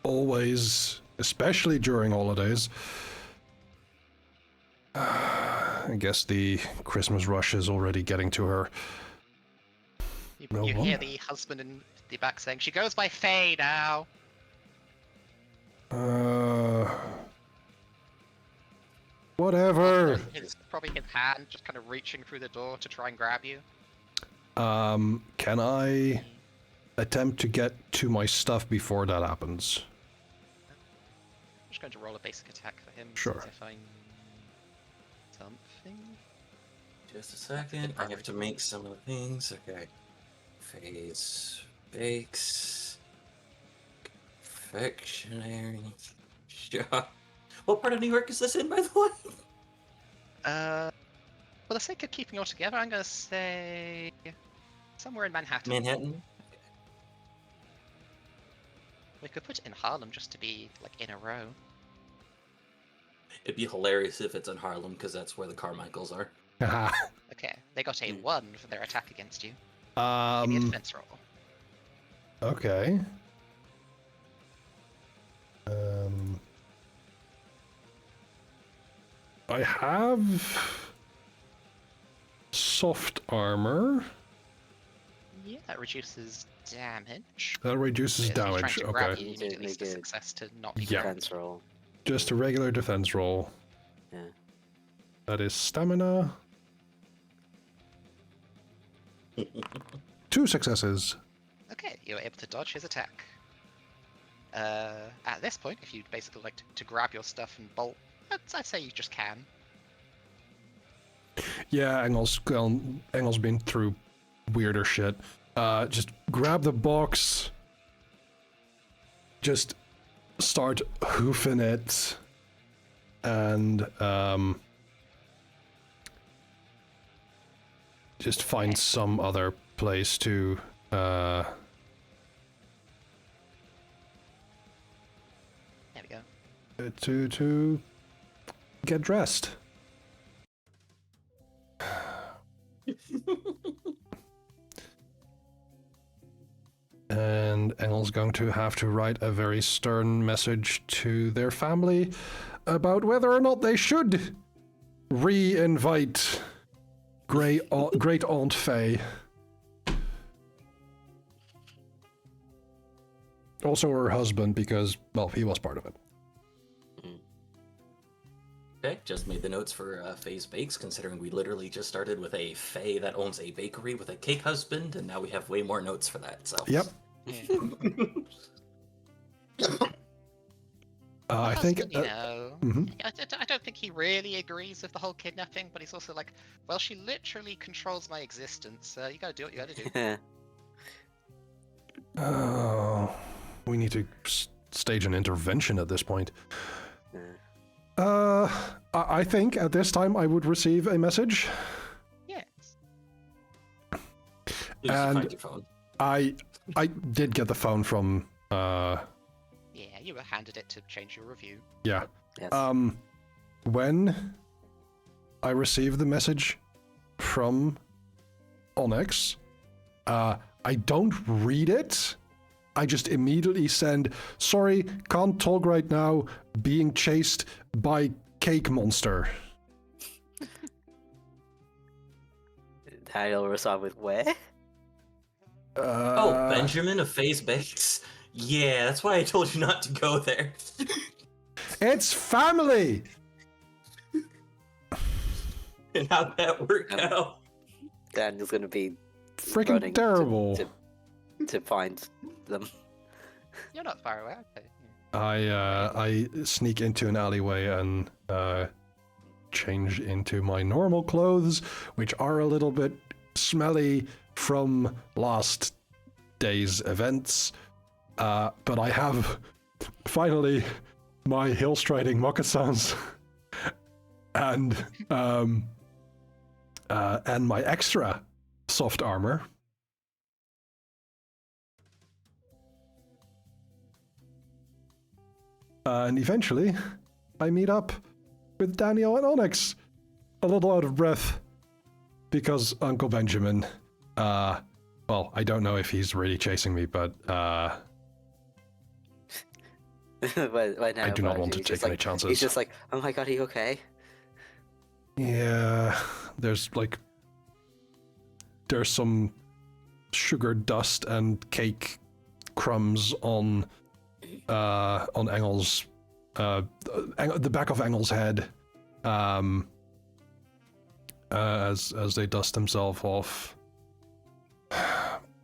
Always, especially during holidays. I guess the Christmas rush is already getting to her. You, No you hear wonder. the husband in the back saying, "She goes by Faye now." Whatever. It's probably his hand just kind of reaching through the door to try and grab you. Can I attempt to get to my stuff before that happens? I'm just going to roll a basic attack for him. Sure. See if I find something. Just a second. I have to make some of the things. Okay. Phase bakes. Confectionery. Shop. What part of New York is this in, by the way? For the sake of keeping all together, I'm going to say somewhere in Manhattan. Manhattan. We could put it in Harlem just to be like in a row. It'd be hilarious if it's in Harlem, because that's where the Carmichaels are. Haha. Okay, they got a 1 for their attack against you. Give me a defense roll. Okay. I have soft armor. Yeah, that reduces damage. That reduces If he's trying damage. to grab Okay. you, you need at least a success to not be Yeah. grabbed. Defense roll. Just a regular defense roll. Yeah. That is stamina. 2 successes. Okay, you're able to dodge his attack. At this point, if you'd basically like to grab your stuff and bolt, I'd say you just can. Yeah, Engel's been through weirder shit. Just grab the box. Just start hoofing it. And just find some other place to There we go. to get dressed. And Engel's going to have to write a very stern message to their family about whether or not they should re-invite Great Aunt Faye. Also her husband, because, well, he was part of it. Okay, just made the notes for Faye's Bakes, considering we literally just started with a Faye that owns a bakery with a cake husband, and now we have way more notes for that, so. Yep. Yeah. I My think. husband, you know, Mhm. I don't think he really agrees with the whole kidnapping, but he's also like, well, she literally controls my existence. You gotta do what you gotta do. Oh, we need to stage an intervention at this point. I think at this time I would receive a message. Yes. As soon as you And- find your phone. I did get the phone from Yeah, you were handed it to change your review. yeah. Yes. When I received the message from Onyx, I don't read it. I just immediately send, sorry, can't talk right now, being chased by cake monster. Daniel respond with where? Oh, Benjamin of Phase Bakes? Yeah, that's why I told you not to go there. It's family! And how'd that work out? Daniel's gonna be Freaking running terrible. to find them. You're not far away. Okay. I sneak into an alleyway and change into my normal clothes, which are a little bit smelly from last day's events. But I have finally my hill striding moccasins and my extra soft armor. And eventually, I meet up with Daniel and Onyx, a little out of breath, because Uncle Benjamin, well, I don't know if he's really chasing me, but But I do not want to take any chances. He's just like, oh my god, are you okay? Yeah, there's some sugar dust and cake crumbs on Engel's, the back of Engel's head, as they dust themselves off.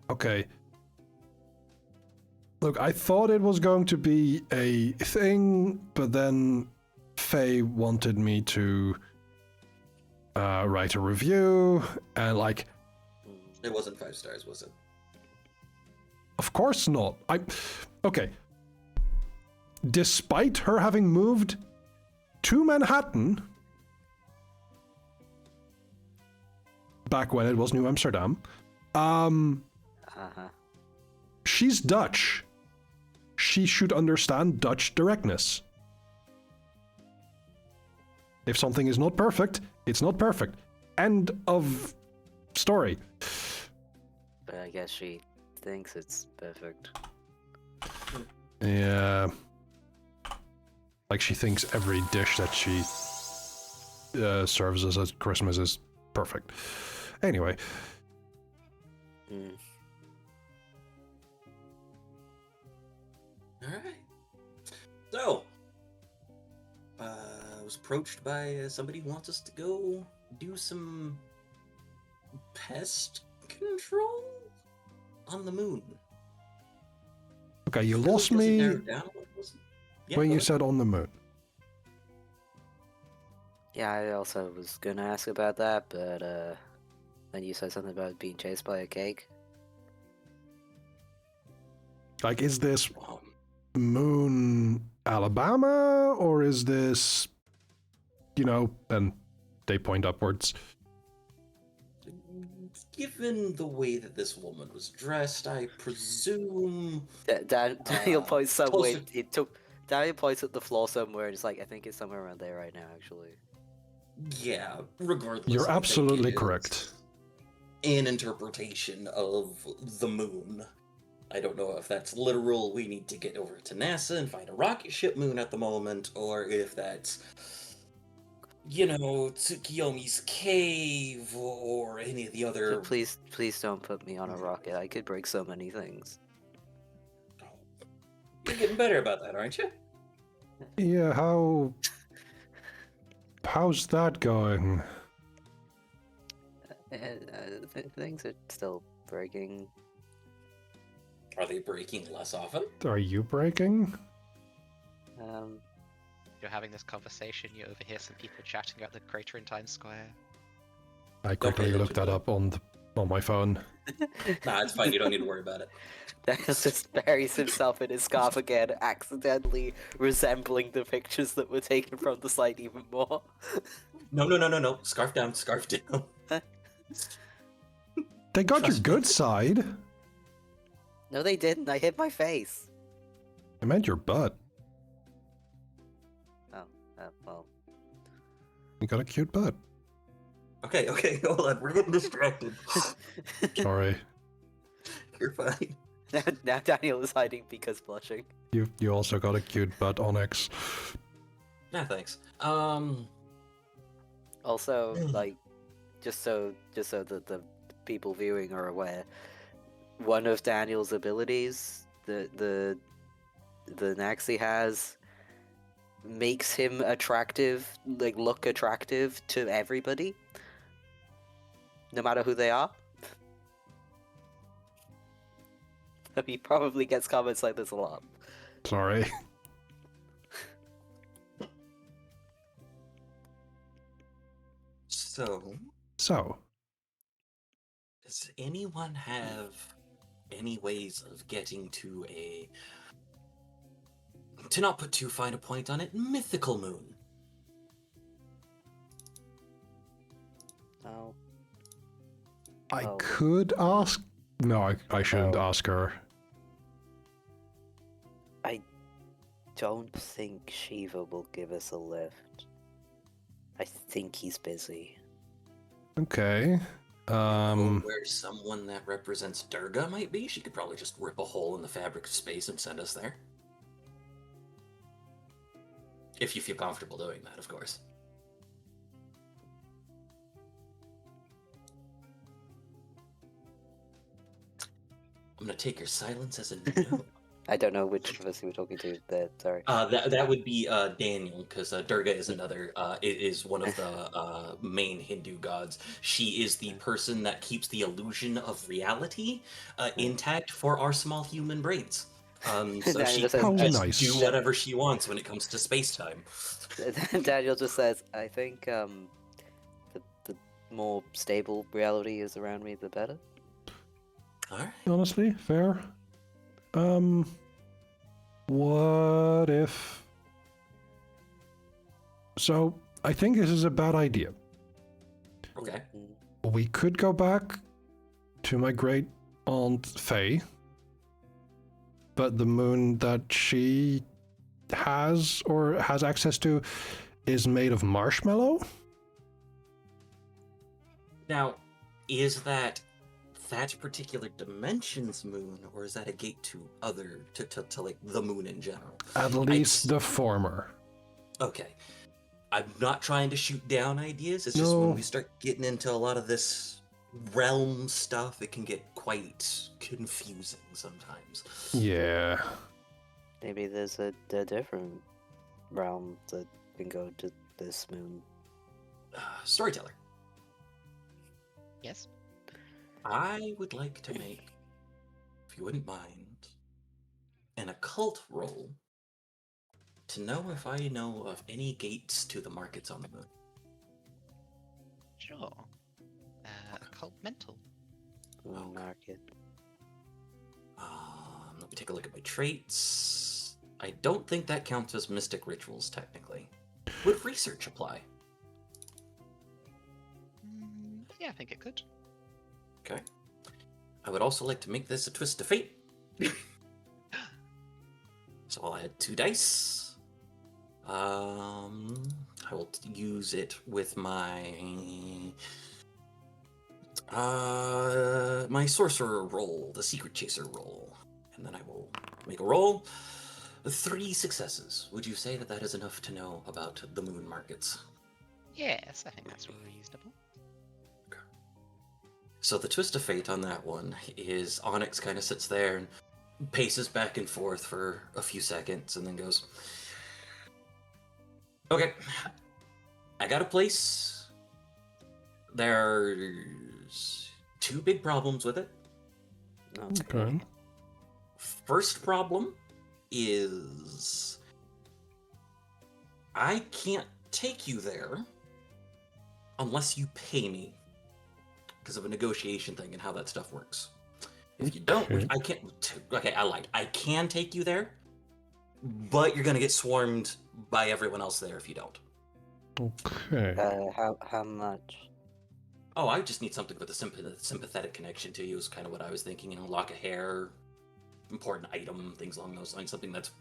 Okay. Look, I thought it was going to be a thing, but then Faye wanted me to write a review, and It wasn't 5 stars, was it? of course not. Okay. Despite her having moved to Manhattan back when it was New Amsterdam, she's Dutch. She should understand Dutch directness. If something is not perfect, it's not perfect. End of story. But I guess she thinks it's perfect. Yeah. Like she thinks every dish that she serves us at Christmas is perfect. Anyway. Alright. So, I was approached by somebody who wants us to go do some pest control on the moon. Okay, you Really lost doesn't me narrow down what it was. Yeah, when go you ahead. said on the moon. Yeah, I also was gonna ask about that, but then you said something about being chased by a cake. Like, is this Um, moon Alabama, or is this, and they point upwards. Given the way that this woman was dressed, I presume. Daniel points somewhere. closer- Daniel points at the floor somewhere, and it's like, I think it's somewhere around there right now, actually. Yeah, regardless. You're I think absolutely it is correct. An interpretation of the moon. I don't know if that's literal, we need to get over to NASA and find a rocket ship moon at the moment, or if that's, Tsukiyomi's cave or any of the other. Please don't put me on a rocket. I could break so many things. You're getting better about that, aren't you? Yeah, how's that going? Things are still breaking. Are they breaking less often? Are you breaking? You're having this conversation, you overhear some people chatting about the crater in Times Square. I Don't pay quickly looked attention that to up on my phone. Nah, it's fine. You don't need to worry about it. Daniel just buries himself in his scarf again, accidentally resembling the pictures that were taken from the site even more. No. Scarf down, scarf down. They got your Trust me. good side. No, they didn't. I hit my face. I meant your butt. Oh, well. You got a cute butt. Okay, hold on. We're getting distracted. Sorry. You're fine. Now Daniel is hiding because blushing. You also got a cute butt, Onyx. Nah, thanks. Also, like, just so that the people viewing are aware, one of Daniel's abilities, the Naxi has, makes him attractive, like look attractive to everybody, no matter who they are. He probably gets comments like this a lot. Sorry. So, So, does anyone have any ways of getting to not put too fine a point on it, mythical moon? Oh. I Oh. could ask... No, I shouldn't Oh. ask her. I don't think Shiva will give us a lift. I think he's busy. Okay. Where someone that represents Durga might be? She could probably just rip a hole in the fabric of space and send us there. If you feel comfortable doing that, of course. I'm gonna take your silence as a no. I don't know which of us you were talking to there, sorry. That would be Daniel, because Durga is is one of the main Hindu gods. She is the person that keeps the illusion of reality intact for our small human brains. So Daniel she just can says- just Oh, nice. do whatever she wants when it comes to space time. Daniel just says, I think the more stable reality is around me, the better. All right. Honestly, fair. What if... So, I think this is a bad idea. Okay. We could go back to my great aunt Faye, but the moon that she has or has access to is made of marshmallow. Now, is that particular dimension's moon, or is that a gate to like the moon in general? At least the former. Okay. I'm not trying to shoot down ideas. It's just No. when we start getting into a lot of this realm stuff, it can get quite confusing sometimes. Yeah. Maybe there's a different realm that can go to this moon. Storyteller, Yes? I would like to make, if you wouldn't mind, an occult roll to know if I know of any gates to the markets on the moon. Sure. Occult mental. Moon Okay. market. Let me take a look at my traits. I don't think that counts as mystic rituals, technically. Would research apply? Yeah, I think it could. Okay. I would also like to make this a twist of fate. So I'll add 2 dice. I will use it with my my sorcerer roll, the secret chaser roll, and then I will make a roll. 3 successes. Would you say that that is enough to know about the moon markets? Yes, I think that's reasonable. So the twist of fate on that one is Onyx kind of sits there and paces back and forth for a few seconds and then goes, okay, I got a place. There's 2 big problems with it. Okay. First problem is I can't take you there unless you pay me because of a negotiation thing and how that stuff works. If you don't, Okay. I can't. Okay, I lied. I can take you there, but you're gonna get swarmed by everyone else there if you don't. Okay. How much? Oh, I just need something with a sympathetic connection to you is kind of what I was thinking. You know, lock of hair, important item, things along those lines. Something that's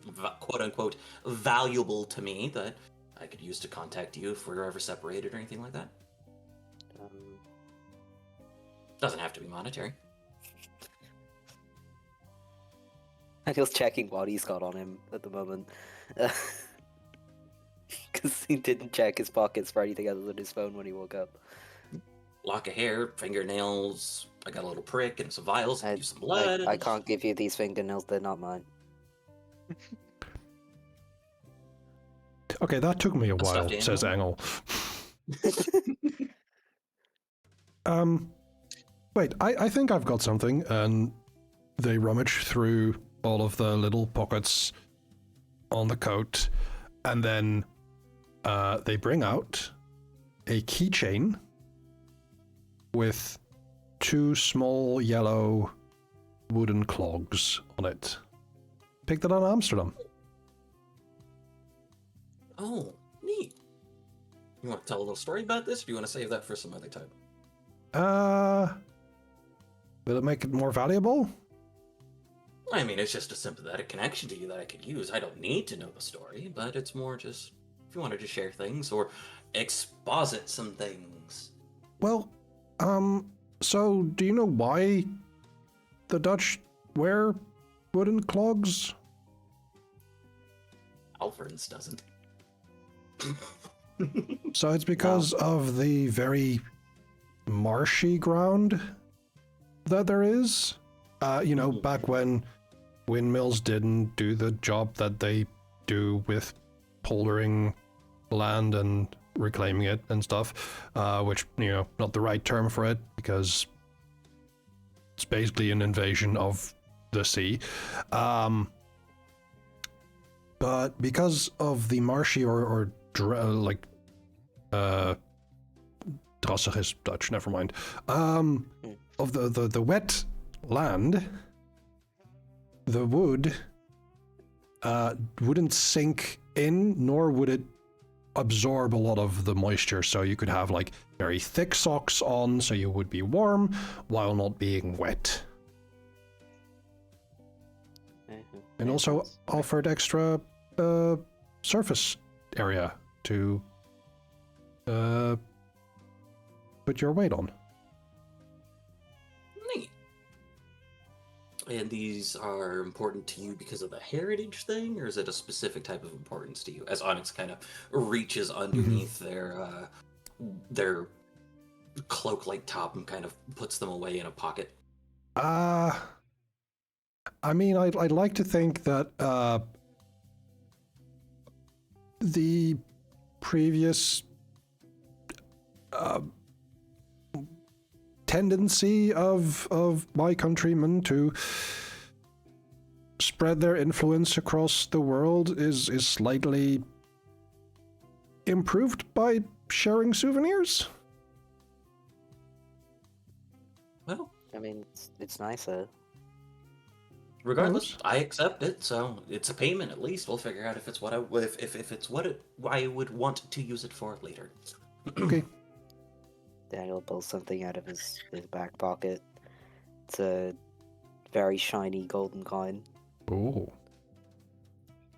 quote unquote valuable to me that I could use to contact you if we're ever separated or anything like that. Doesn't have to be monetary. Daniel's checking what he's got on him at the moment. Because he didn't check his pockets for anything other than his phone when he woke up. Lock of hair, fingernails. I got a little prick and some vials. I use some blood. I can't give you these fingernails, they're not mine. Okay, that took me a A while, stuffed says animal? Engel. Wait, I think I've got something, and they rummage through all of the little pockets on the coat, and then they bring out a keychain with 2 small yellow wooden clogs on it. Picked it out of Amsterdam. Oh, neat. You want to tell a little story about this, or do you want to save that for some other time? Will it make it more valuable? I mean, it's just a sympathetic connection to you that I could use. I don't need to know the story, but it's more just if you wanted to share things or exposit some things. Well, so do you know why the Dutch wear wooden clogs? Alferns doesn't. So it's because of the very marshy ground that there is. Back when windmills didn't do the job that they do with poldering land and reclaiming it and stuff, which, not the right term for it because it's basically an invasion of the sea. But because of the marshy or drassig is Dutch, never mind. Of the wet land, the wood wouldn't sink in, nor would it absorb a lot of the moisture. So you could have like very thick socks on, so you would be warm while not being wet. And also offered extra surface area to put your weight on. Neat. And these are important to you because of the heritage thing, or is it a specific type of importance to you? As Onyx kind of reaches underneath their cloak-like top and kind of puts them away in a pocket. I mean, I'd like to think that the previous tendency of my countrymen to spread their influence across the world is slightly improved by sharing souvenirs. Well, I mean, it's nicer. regardless, I accept it, so it's a payment at least. We'll figure out if it's what I would want to use it for later. Okay. Daniel pulls something out of his back pocket. It's a very shiny golden coin. Oh.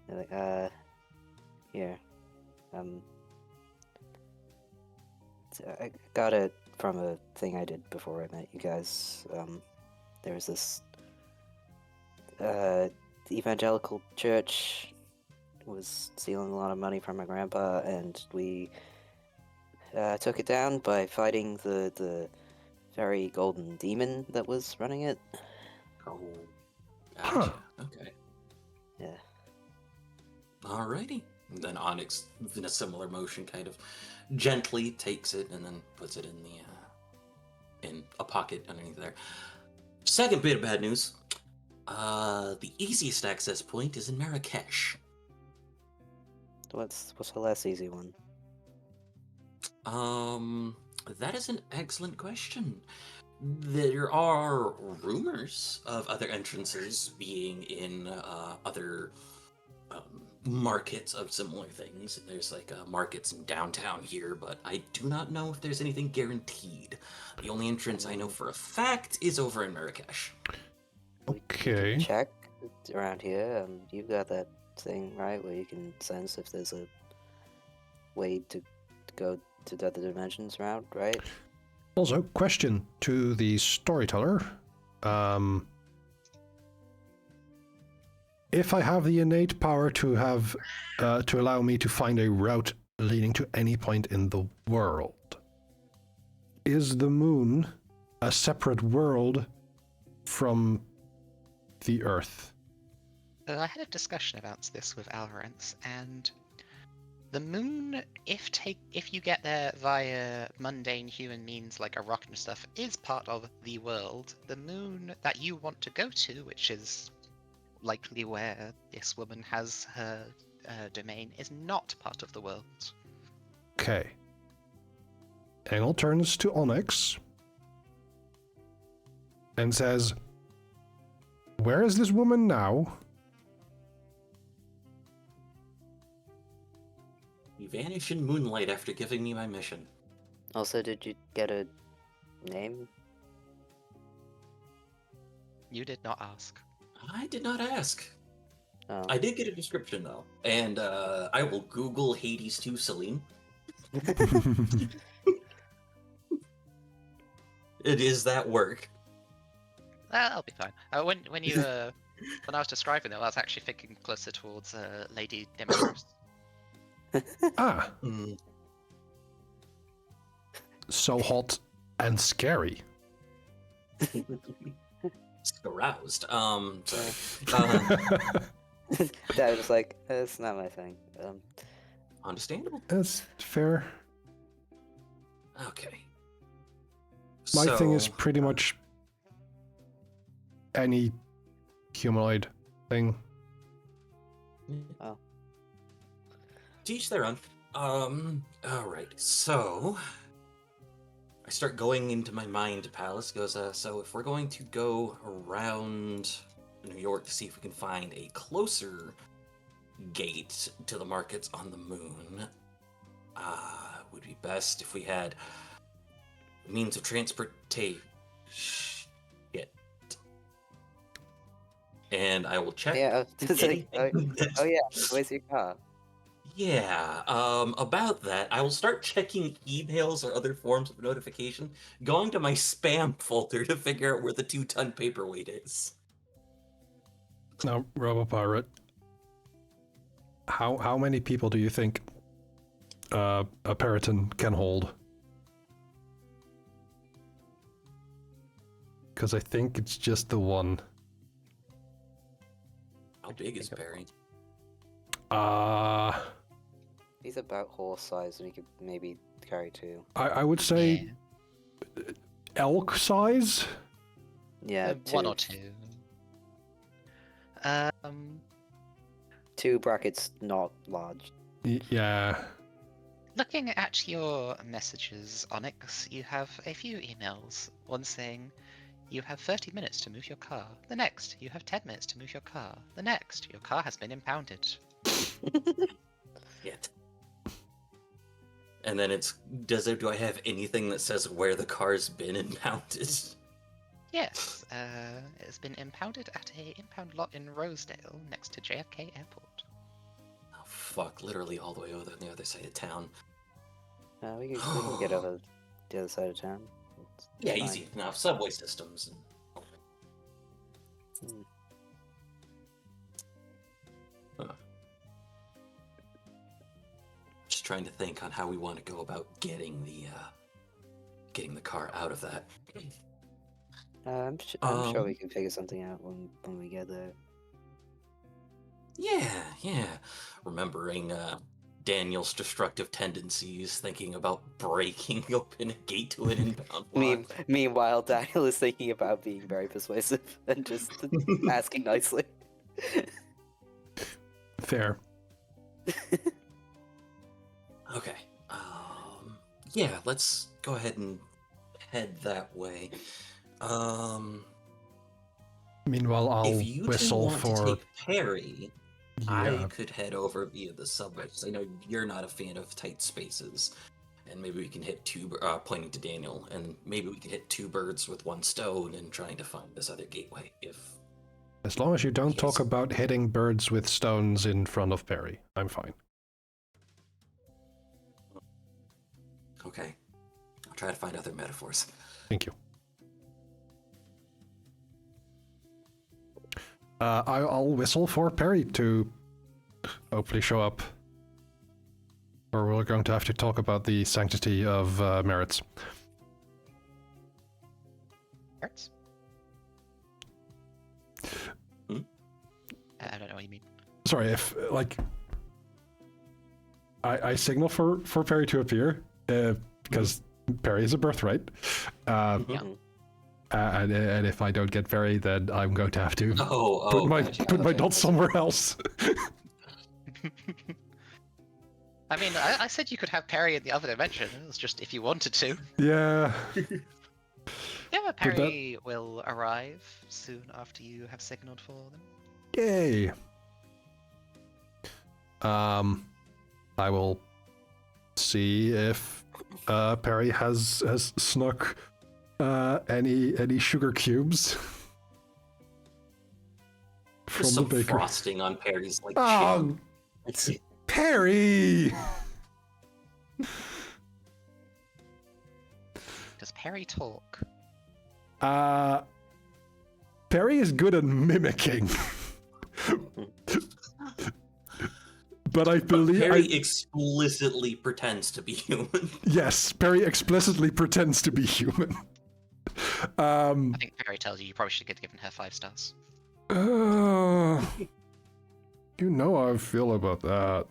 They're like, here. I got it from a thing I did before I met you guys. There was this the evangelical church was stealing a lot of money from my grandpa, and we took it down by fighting the very golden demon that was running it. Oh, Huh. gotcha. Okay. Yeah. Alrighty. And then Onyx, in a similar motion, kind of gently takes it and then puts it in in a pocket underneath there. Second bit of bad news. The easiest access point is in Marrakesh. What's a less easy one? That is an excellent question. There are rumors of other entrances being in other markets of similar things. There's like markets in downtown here, but I do not know if there's anything guaranteed. The only entrance I know for a fact is over in Marrakesh. We Okay. can check around here. You've got that thing, right, where you can sense if there's a way to go to the other dimensions around, right? Also, question to the storyteller. If I have the innate power to have to allow me to find a route leading to any point in the world, is the moon a separate world from the Earth? I had a discussion about this with Alvarez, and the moon, if you get there via mundane human means like a rocket and stuff, is part of the world. The moon that you want to go to, which is likely where this woman has her domain, is not part of the world. Okay. Engel turns to Onyx and says, "Where is this woman now?" You vanish in moonlight after giving me my mission. Also, did you get a name? You did not ask. I did not ask. Oh. I did get a description though, and I will Google Hades 2 Celine. It is that work. That'll be fine. When you when I was describing it, I was actually thinking closer towards Lady Demetrius. Ah, Mm. so hot and scary. Aroused. Sorry. Dad was like, it's not my thing. Understandable. That's fair. Okay. My thing is So, pretty much any humanoid thing. Oh. Teach their own. Alright, so I start going into my mind palace. Goes, so if we're going to go around New York to see if we can find a closer gate to the markets on the moon, would be best if we had means of transportation. Shit. And I will check. Yeah, it's like, oh yeah, where's your car? Yeah, about that, I will start checking emails or other forms of notification, going to my spam folder to figure out where the 2-ton paperweight is. Now, RoboPirate, how many people do you think a Periton can hold? Because I think it's just the one. How big is Barry? He's about horse size, and he could maybe carry 2. I would say elk size. Yeah, 1 or 2. 2 brackets, not large. Yeah. Looking at your messages, Onyx, you have a few emails. One saying, you have 30 minutes to move your car. The next, you have 10 minutes to move your car. The next, your car has been impounded. Yet. And then do I have anything that says where the car's been impounded? Yes, it has been impounded at a impound lot in Rosedale next to JFK Airport. Oh, fuck, literally all the way over on the other side of town. We can get over the other side of town. It's Yeah, fine. easy enough. Subway systems. Just trying to think on how we want to go about getting the car out of that. I'm sure we can figure something out when we get there. Yeah. Remembering Daniel's destructive tendencies, thinking about breaking open a gate to an inbound block. Meanwhile, Daniel is thinking about being very persuasive and just asking nicely. Fair. Okay. Yeah, let's go ahead and head that way. Meanwhile, If I'll you two whistle want to for. take Perry, I Yeah. could head over via the subway. 'Cause I know you're not a fan of tight spaces, and maybe we can hit pointing to Daniel, and maybe we can hit two birds with one stone and trying to find this other gateway. If As long as you don't talk Yes. about hitting birds with stones in front of Perry, I'm fine. okay, I'll try to find other metaphors. Thank you. I'll whistle for Perry to hopefully show up. Or we're going to have to talk about the sanctity of merits. Hurts? Hmm? I don't know what you mean. Sorry, if, like... I signal for Perry to appear, because Perry is a birthright. Yeah. And if I don't get Perry, then I'm going to have to put my gotcha. put my Okay. dots somewhere else. I mean, I said you could have Perry in the other dimension. It was just if you wanted to. Yeah. Yeah, Perry will arrive soon after you have signaled for them. Yay. I will see if Perry has snuck any sugar cubes from Just the some bakery. frosting on Perry's like Oh, chin. Perry! Does Perry talk? Perry is good at mimicking. But I believe Perry explicitly pretends to be human. yes, Perry explicitly pretends to be human. I think Perry tells you probably should get given her 5 stars. You know how I feel about that.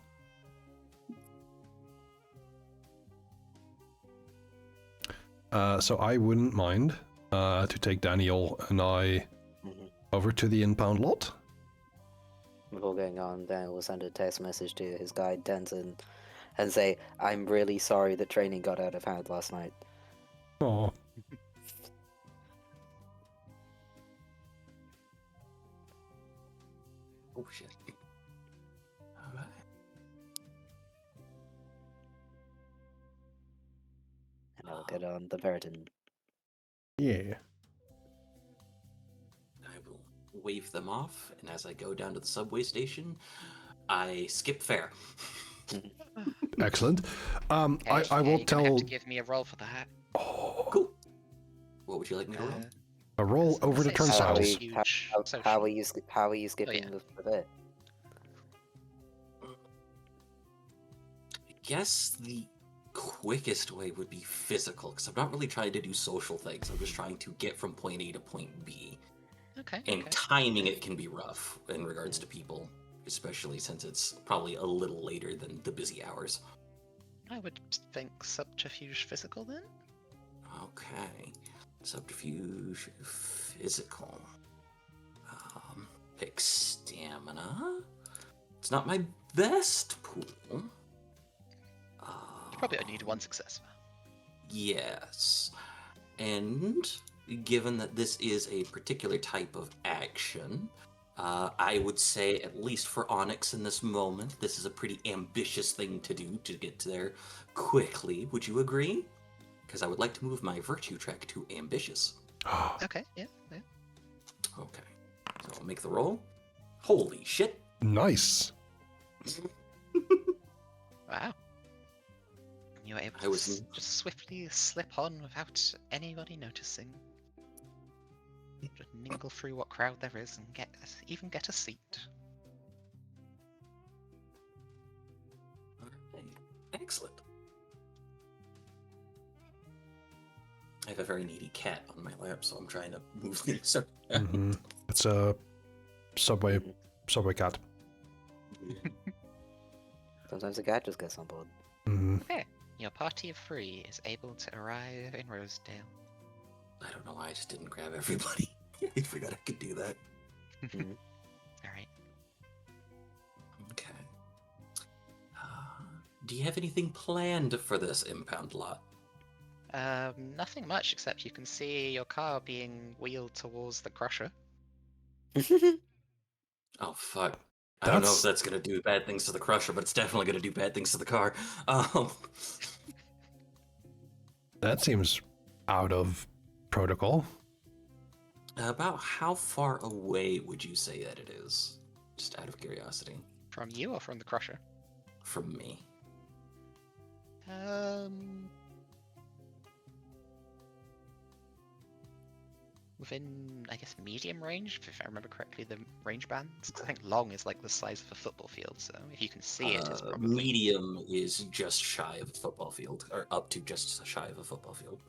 So I wouldn't mind to take Daniel and I over to the impound lot. Before going on, Daniel will send a text message to his guide Denson and say, "I'm really sorry that training got out of hand last night." Oh, Oh shit. Alright. And I'll get on the Verdant. yeah. I will wave them off, and as I go down to the subway station, I skip fare. Excellent. I will You're gonna have tell to give me a roll for that. Cool. What would you like me to roll? a roll I was over the gonna say How are turnstiles. you- huge How social. are you? How are you skipping yeah. the bit? I guess the quickest way would be physical, because I'm not really trying to do social things. I'm just trying to get from point A to point B. Okay. And okay. timing it can be rough in regards to people, especially since it's probably a little later than the busy hours. I would think subterfuge physical then. Okay. Subterfuge physical. Pick stamina. It's not my best pool. You probably only need 1 success. Yes. And given that this is a particular type of action, I would say, at least for Onyx in this moment, this is a pretty ambitious thing to do to get there quickly. Would you agree? Because I would like to move my virtue track to ambitious. Okay, yeah. Okay. So I'll make the roll. Holy shit. Nice. Wow. You were able I to was- just swiftly slip on without anybody noticing. Just mingle through what crowd there is and even get a seat. Alright. Excellent. I have a very needy cat on my lap, so I'm trying to move things around. Mhm. It's a subway cat. Sometimes a guy just gets on board. Hmm. Okay. Your party of 3 is able to arrive in Rosedale. I don't know why I just didn't grab everybody. I forgot I could do that. Alright. Okay. Do you have anything planned for this impound lot? Nothing much except you can see your car being wheeled towards the crusher. Oh, fuck. I don't know if That's that's gonna do bad things to the crusher, but it's definitely gonna do bad things to the car. Um, that seems out of protocol. about how far away would you say that it is? Just out of curiosity. From you or from the crusher? From me. Within, I guess, medium range, if I remember correctly, the range bands. 'Cause I think long is like the size of a football field, so if you can see it, it's probably. Medium is just shy of a football field, or up to just shy of a football field.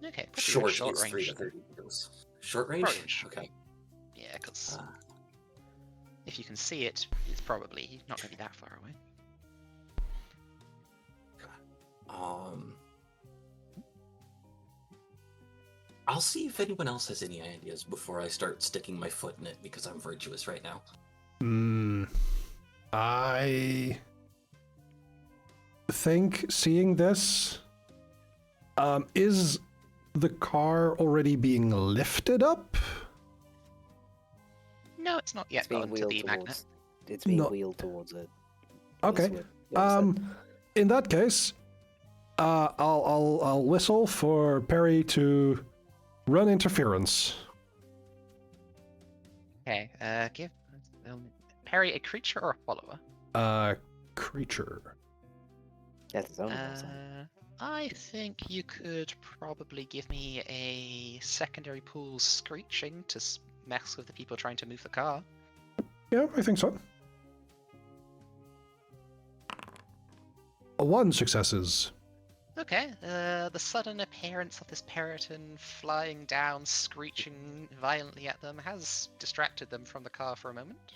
Okay, probably Short, short is 3 range. to 30 meters. Short range? Probably short. Okay. Yeah, because Uh, if you can see it, it's probably not going to be that far away. I'll see if anyone else has any ideas before I start sticking my foot in it because I'm virtuous right now. I think seeing this, is the car already being lifted up? No, it's not yet It's being gotten to wheeled the magnet. towards. It's being No. wheeled towards it. Okay. That's what it said. In that case, I'll whistle for Perry to run interference. Okay, give Perry a creature or a follower? Creature. That's his own name. I think you could probably give me a secondary pool screeching to mess with the people trying to move the car. Yeah, I think so. 1 successes. Okay, the sudden appearance of this peloton flying down, screeching violently at them, has distracted them from the car for a moment.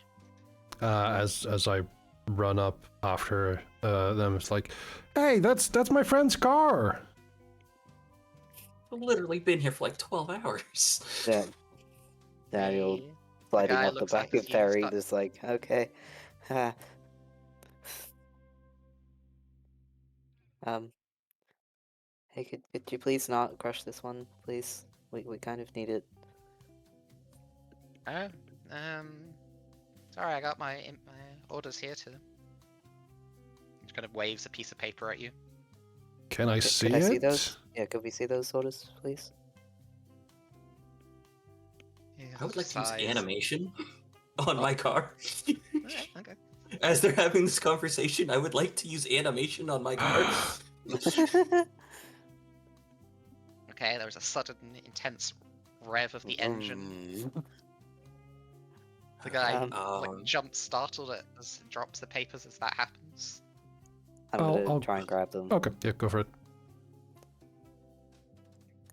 As I run up after them, it's like, hey, that's my friend's car. I've literally been here for like 12 hours. Yeah. Daniel The sliding guy up the looks back up at of you, Perry, start- just like, okay. Um, hey, could you please not crush this one, please? We kind of need it. Oh, sorry, I got my orders here to. Just kind of waves a piece of paper at you. Can I see Could I see it? those? Yeah, could we see those orders, please? I would like to use Size. animation on my car. Okay, okay. As they're having this conversation, I would like to use animation on my car. Okay, there was a sudden, intense rev of the engine. The guy like jumps startled as it drops the papers as that happens. I'm gonna I'll- try and grab them. Okay, yeah, go for it.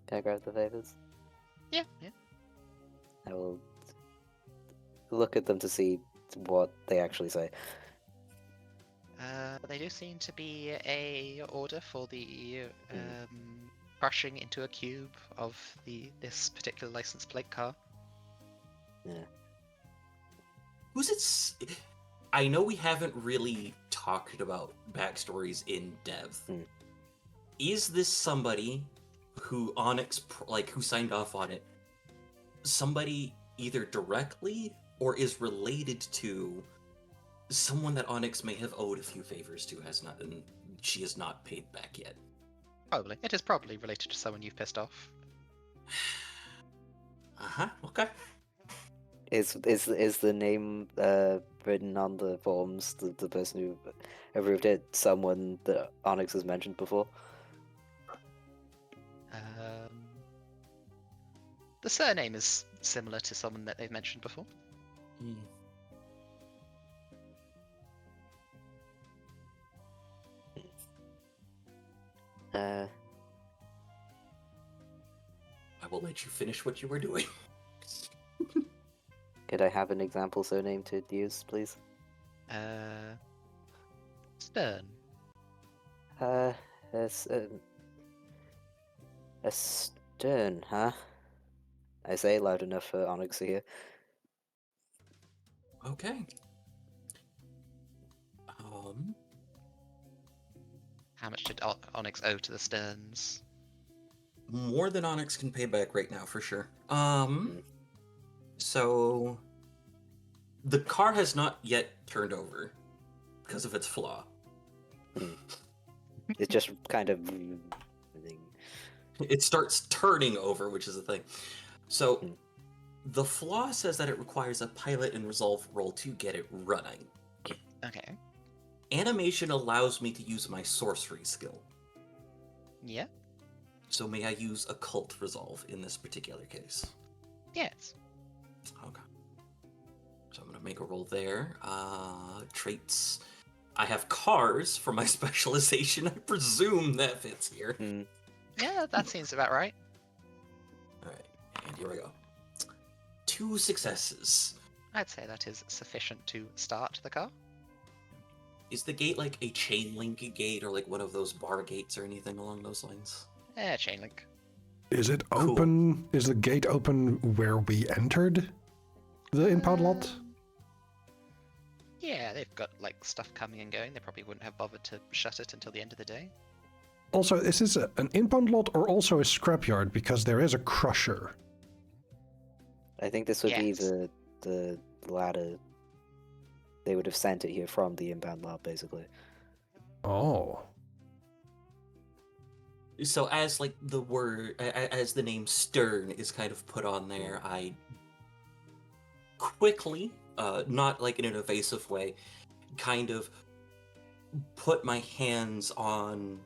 Can I grab the papers? Yeah, yeah. I will look at them to see what they actually say. They do seem to be a order for the crushing into a cube of this particular license plate car. Yeah. Who's it? I know we haven't really talked about backstories in depth. Is this somebody who Onyx, who signed off on it? Somebody either directly or is related to someone that Onyx may have owed a few favors to, and she has not paid back yet. Probably. It is probably related to someone you've pissed off. Okay. Is the name written on the forms, the person who approved it, someone that Onyx has mentioned before? The surname is similar to someone that they've mentioned before. I will let you finish what you were doing. Could I have an example surname to use, please? Stern. A Stern, huh? I say loud enough for Onyx to hear. Okay. How much did Onyx owe to the Sterns? More than Onyx can pay back right now, for sure. Hmm. So the car has not yet turned over because of its flaw. It's just kind of. It starts turning over, which is the thing. So Hmm. the flaw says that it requires a pilot and resolve roll to get it running. Okay. Animation allows me to use my sorcery skill. Yeah. So may I use occult resolve in this particular case? Yes. Okay. So I'm gonna make a roll there. Traits. I have cars for my specialization. I presume that fits here. Hmm. Yeah, that seems about right. Alright, and here we go. 2 successes. I'd say that is sufficient to start the car. Is the gate like a chain link gate or like one of those bar gates or anything along those lines? Chain link. Is it Cool. open? Is the gate open where we entered the impound lot? Yeah, they've got like stuff coming and going. They probably wouldn't have bothered to shut it until the end of the day. Also, is this an impound lot or also a scrapyard? Because there is a crusher. I think this would be Yes. the latter. They would have sent it here from the inbound lab, basically. Oh. So as like the word, as the name Stern is kind of put on there, I quickly, not like in an evasive way, kind of put my hands on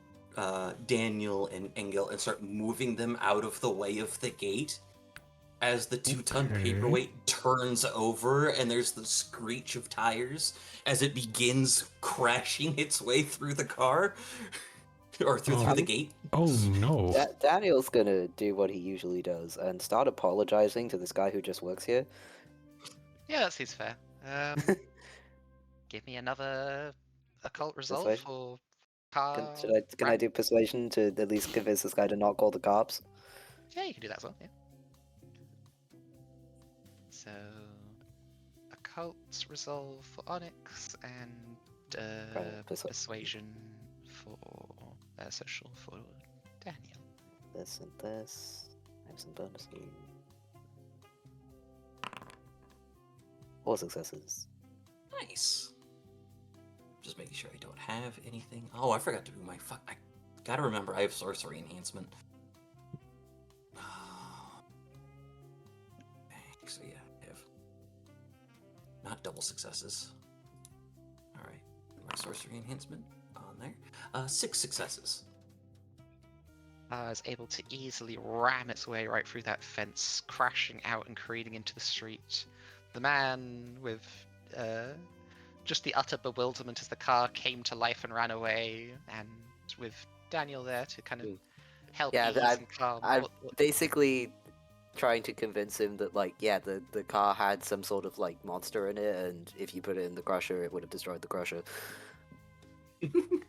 Daniel and Engel and start moving them out of the way of the gate as the 2-ton Okay. paperweight turns over and there's the screech of tires as it begins crashing its way through the car or through the gate. Oh no. Daniel's gonna do what he usually does and start apologizing to this guy who just works here. Yeah, that seems fair. Give me another occult resolve Persuasion? for car. Can I do persuasion to at least convince this guy to not call the cops? Yeah, you can do that as well. Yeah. So, occult resolve for Onyx and persuasion for social for Daniel. This and this. I have some bonuses. 4 successes. Nice. Just making sure I don't have anything. Oh, I forgot to do my I gotta remember I have sorcery enhancement. So yeah, I have not double successes. All right, my sorcery enhancement on there. 6 successes. Is able to easily ram its way right through that fence, crashing out and careening into the street. The man with just the utter bewilderment as the car came to life and ran away, and with Daniel there to kind of help ease and calm. I'm basically trying to convince him that, like, yeah, the car had some sort of, like, monster in it, and if you put it in the crusher, it would have destroyed the crusher.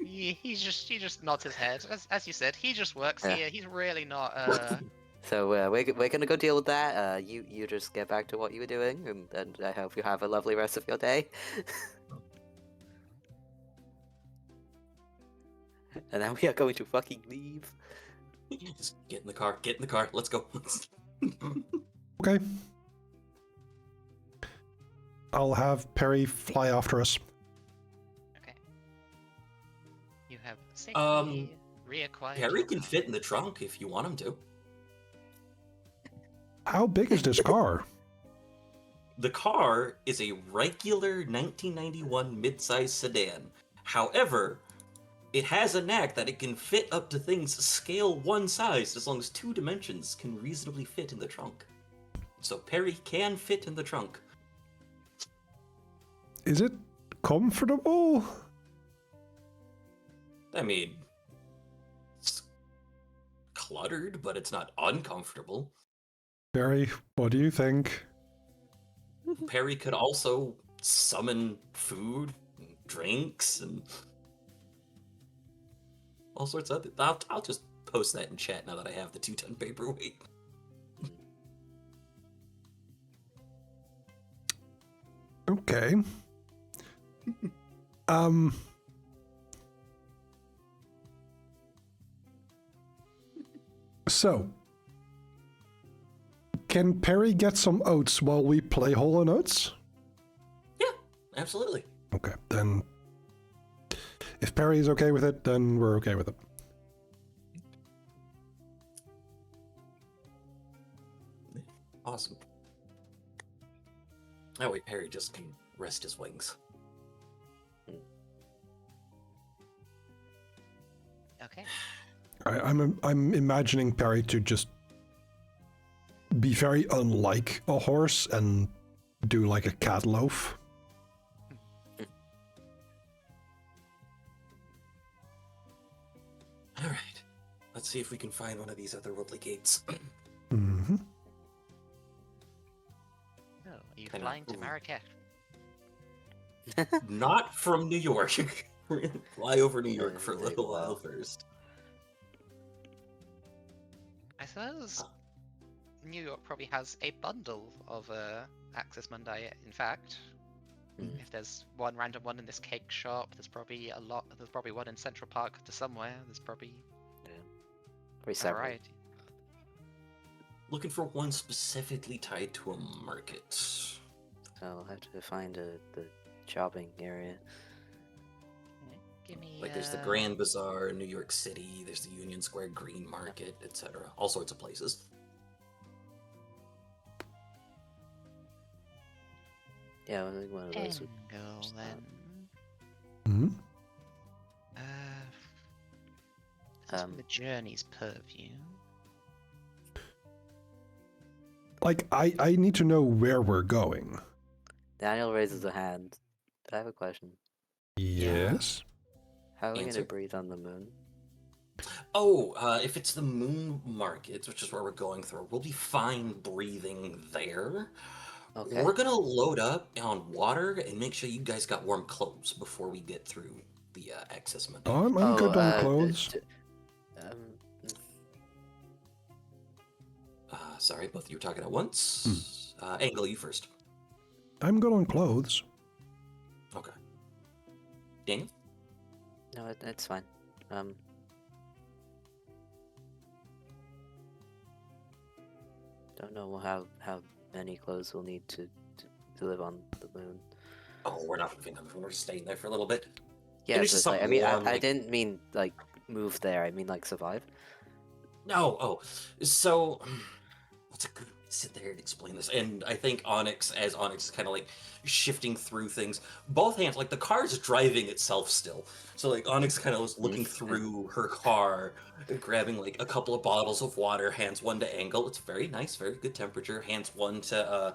He just nods his head. As you said, he just works here. He's really not. So we're gonna go deal with that. You just get back to what you were doing, and I hope you have a lovely rest of your day. And now we are going to fucking leave. Just get in the car. Get in the car. Let's go. Okay. I'll have Perry fly after us. Okay. You have safely reacquired. Perry your can car. fit in the trunk if you want him to. How big is this car? The car is a regular 1991 midsize sedan. However, it has a knack that it can fit up to things scale 1 size as long as 2 dimensions can reasonably fit in the trunk. So Perry can fit in the trunk. Is it comfortable? I mean, it's cluttered, but it's not uncomfortable. Perry, what do you think? Perry could also summon food, and drinks, and all sorts of other. I'll just post that in chat now that I have the 2-ton paperweight. Okay. So, can Perry get some oats while we play Hall and Oats? Yeah, absolutely. Okay, then if Perry is okay with it, then we're okay with it. Awesome. Oh wait, Perry just can rest his wings. Okay. I'm imagining Perry to just be very unlike a horse and do like a cat loaf. All right, let's see if we can find one of these otherworldly gates. Mm-hmm. Oh, are you Hang on. flying to Marrakech? Not from New York. We're gonna fly over New York for a Very little while well. first. I suppose New York probably has a bundle of Access Mundi. In fact, Mm. if there's one random one in this cake shop, there's probably a lot. There's probably one in Central Park to somewhere. There's probably Very a separate. variety. Looking for one specifically tied to a market. So I'll have to find the shopping area. Give me Like there's the Grand Bazaar in New York City, there's the Union Square Green Market, etc. All sorts of places. Yeah, I think one of those would Angle start. then. Mm-hmm. This is from the journey's purview. Like, I need to know where we're going. Daniel raises a hand. I have a question. Yes. How are we Answer. gonna breathe on the moon? Oh, if it's the moon market, which is where we're going through, we'll be fine breathing there. Okay. We're gonna load up on water and make sure you guys got warm clothes before we get through the access menu. I'm good on clothes. Sorry, both of you were talking at once. Angle, you first. I'm good on clothes. Okay. Daniel? No, it's fine. Don't know how many clothes we'll need to live on the moon. Oh, we're not moving on. We're staying there for a little bit. Yeah, Finish this but like, up I mean, warm, I like- didn't mean like move there. I mean like survive. No, so what's a good way to sit there and explain this? And I think Onyx is kind of like shifting through things. Both hands, like the car's driving itself still. So like Onyx kind of was looking through her car, grabbing like a couple of bottles of water, hands one to Angle. It's very nice, very good temperature. Hands one to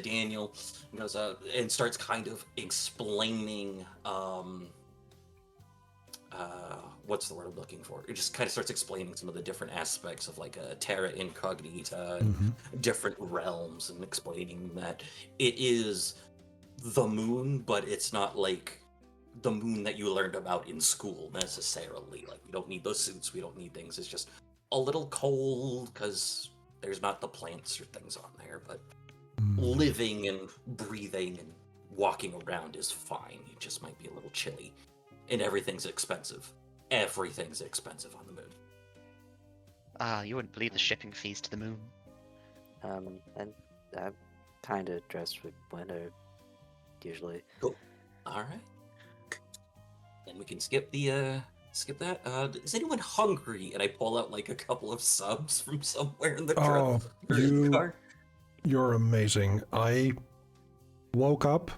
Daniel, and goes and starts kind of explaining what's the word I'm looking for? It just kind of starts explaining some of the different aspects of like a terra incognita and different realms, and explaining that it is the moon, but it's not like the moon that you learned about in school necessarily. Like, we don't need those suits, we don't need things. It's just a little cold because there's not the plants or things on there, but living and breathing and walking around is fine. It just might be a little chilly. And everything's expensive. Everything's expensive on the moon. You wouldn't believe the shipping fees to the moon. And I'm kind of dressed for winter usually. Cool. All right. And we can skip that. Is anyone hungry? And I pull out like a couple of subs from somewhere in the Oh, truck. Or in the car. You're amazing. I woke up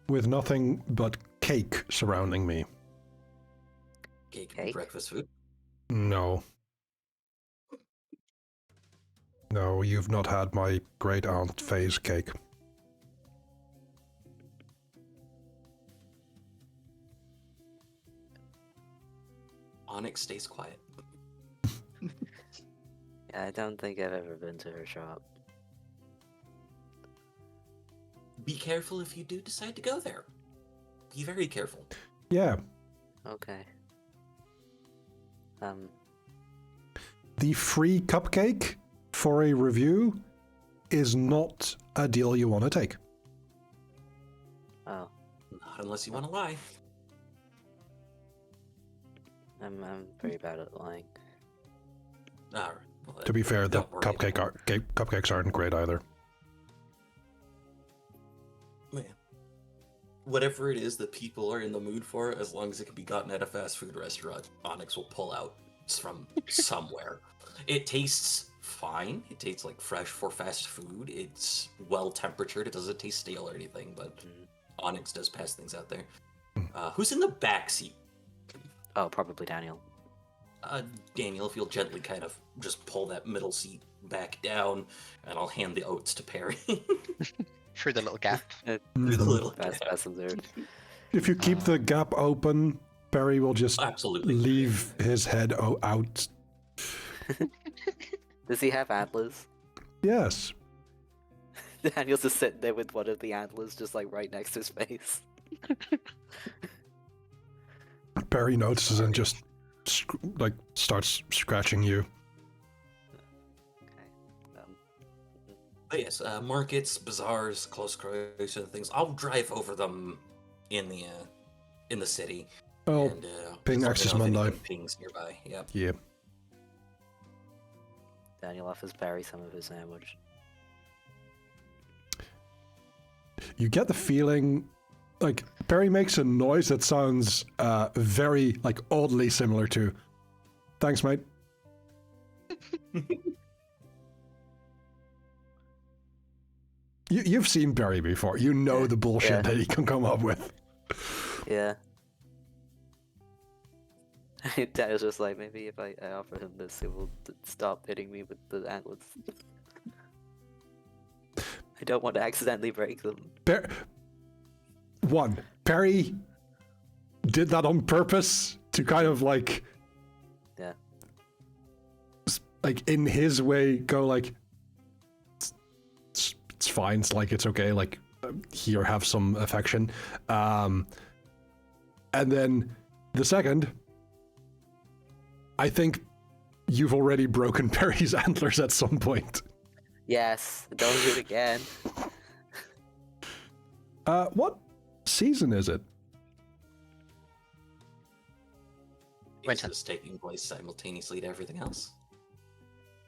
with nothing but cake surrounding me. Cake, Cake? breakfast food. No. No, you've not had my great aunt Faye's cake. Onyx stays quiet. Yeah, I don't think I've ever been to her shop. Be careful if you do decide to go there. Be very careful. Yeah, Okay. the free cupcake for a review is not a deal you want to take. Oh, Not unless you want to lie. I'm very bad at lying. All right. Well, but To be fair, the don't worry about it. cupcakes aren't great either. Man. Whatever it is that people are in the mood for, as long as it can be gotten at a fast food restaurant, Onyx will pull out from somewhere. It tastes fine. It tastes like fresh for fast food. It's well temperatured. It doesn't taste stale or anything, but Onyx does pass things out there. Who's in the back seat? Oh, probably Daniel. Daniel, if you'll gently kind of just pull that middle seat back down, and I'll hand the oats to Perry. Through the little gap. Through the little That's absurd. If you keep the gap open, Barry will just Absolutely. leave his head out. Does he have antlers? Yes. Daniel's just sitting there with one of the antlers just like right next to his face. Barry notices and just starts scratching you. Okay. But yes, markets, bazaars, close quarters, and things. I'll drive over them in the city. Oh, and, ping let me Axis know if Monday. anything pings nearby. Yep. Yeah. Daniel offers Barry some of his sandwich. You get the feeling, like, Barry makes a noise that sounds very, oddly similar to, "Thanks, mate." You've seen Barry before. You know the bullshit that he can come up with. Yeah. Daniel's just like, maybe if I offer him this, it will stop hitting me with the antlers. I don't want to accidentally break them. Barry did that on purpose to kind of Yeah. in his way go it's fine, it's okay, here, have some affection. And then the second, I think you've already broken Barry's antlers at some point. Yes, don't do it again. What season is it? Is this taking place simultaneously to everything else?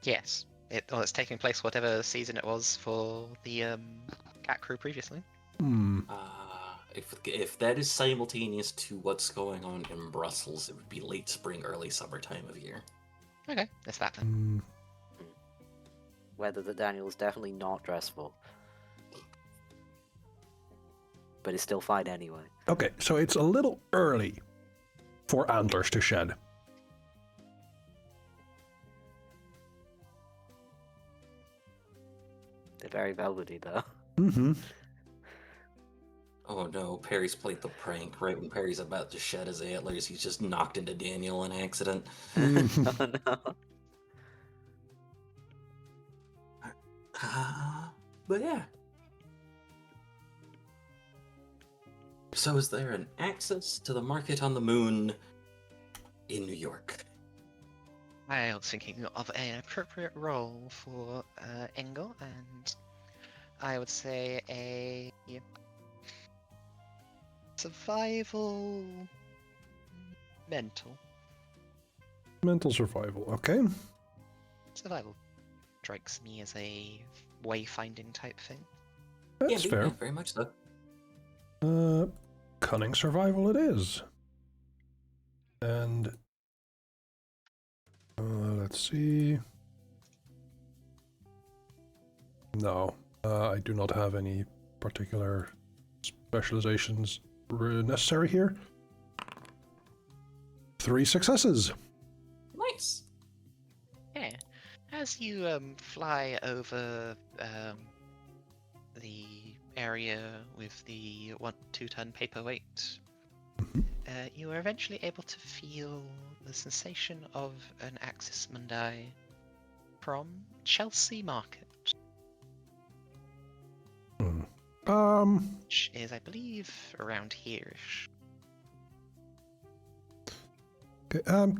Yes. It's taking place whatever season it was for the Cat Crew previously. If that is simultaneous to what's going on in Brussels, it would be late spring, early summer time of year. Okay, that's that then. Weather that Daniel is definitely not dressed for. But it's still fine anyway. Okay, so it's a little early for antlers to shed. They're very velvety though. Mm-hmm. Oh no, Perry's played the prank. Right when Perry's about to shed his antlers, he's just knocked into Daniel in accident. Oh no. But yeah. So is there an access to the market on the moon in New York? I was thinking of an appropriate role for Engel, and I would say a survival mental. Mental survival, okay. Survival strikes me as a wayfinding type thing. That's fair. Yeah, very much so. Cunning survival it is. And let's see. No, I do not have any particular specializations necessary here. 3 successes. Nice. Yeah. As you fly over the area with the 2-ton paperweight, you are eventually able to feel the sensation of an Axis Mundi from Chelsea Market, which is, I believe, around here-ish. Okay,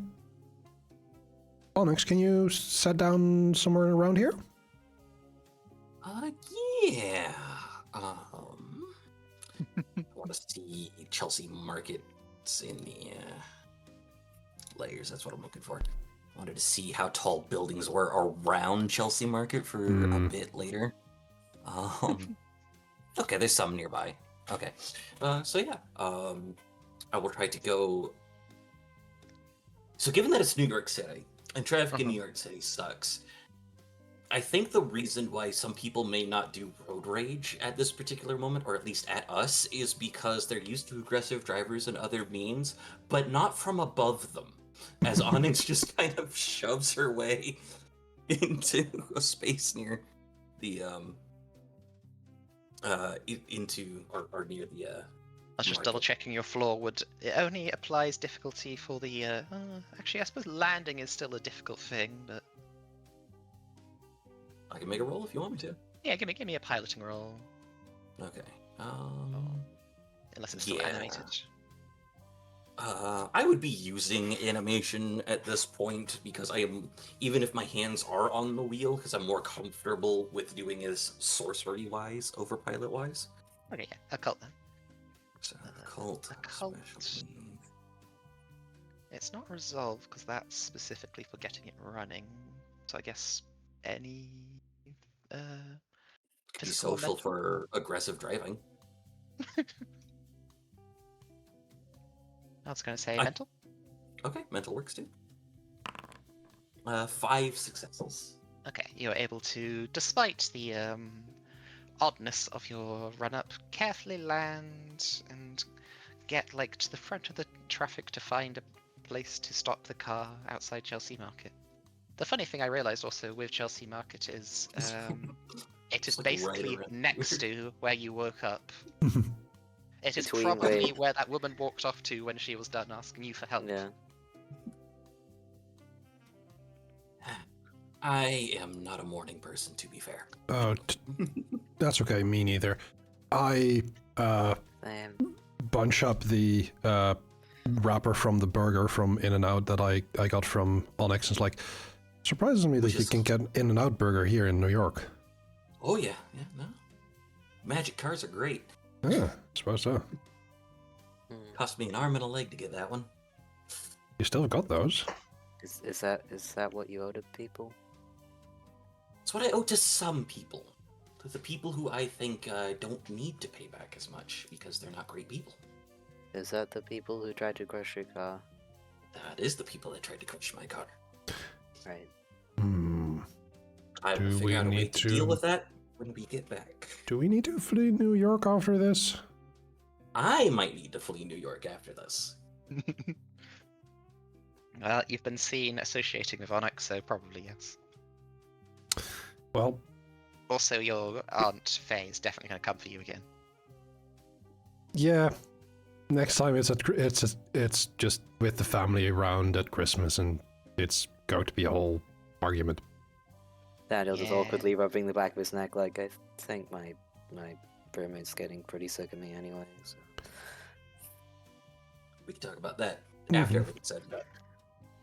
Onyx, can you set down somewhere around here? Yeah. I want to see Chelsea markets in the layers. That's what I'm looking for. Wanted to see how tall buildings were around Chelsea Market for a bit later. Okay, there's some nearby. Okay, so yeah, I will try to go. So given that it's New York City and traffic in New York City sucks, I think the reason why some people may not do road rage at this particular moment, or at least at us, is because they're used to aggressive drivers and other means, but not from above them. As Onyx just kind of shoves her way into a space near the into or near the I was just market. double checking your floor would. It only applies difficulty for the. Actually, I suppose landing is still a difficult thing, but I can make a roll if you want me to. yeah, give me a piloting roll. Okay. Unless it's still yeah. animated. I would be using animation at this point because I am, even if my hands are on the wheel, because I'm more comfortable with doing it sorcery wise over pilot wise. Okay, yeah, occult then. So occult. Occult. Specialty. It's not resolved because that's specifically for getting it running. So I guess any Could be physical or social mental? for aggressive driving. I was going to say I- mental. Okay, mental works too. 5 successes. Okay, you're able to, despite the oddness of your run-up, carefully land and get like to the front of the traffic to find a place to stop the car outside Chelsea Market. The funny thing I realised also with Chelsea Market is it is It's like right basically around next to where you woke up. It is Between probably where- where that woman walked off to when she was done asking you for help. Yeah. I am not a morning person, to be fair. Oh, that's okay. Me neither. I Same. bunch up the wrapper from the burger from In-N-Out that I got from Onyx. It's like, surprises me that Which you is- can get In-N-Out burger here in New York. Oh yeah, no. Magic cars are great. Yeah, I suppose so. Cost me an arm and a leg to get that one. You still got those. Is that what you owe to people? It's what I owe to some people. To the people who I think don't need to pay back as much because they're not great people. Is that the people who tried to crush your car? That is the people that tried to crush my car. Right. I will Do we figure out a way need to deal to- with that when we get back. Do we need to flee New York after this? I might need to flee New York after this. Well, you've been seen associating with Onyx, so probably yes. Well, Also, your Aunt Faye is definitely going to come for you again. yeah. Next time it's just with the family around at Christmas, and it's going to be a whole argument. Daniel just Yeah. awkwardly rubbing the back of his neck like, I think my roommate's getting pretty sick of me anyway, so... We can talk about that after everything's said and done.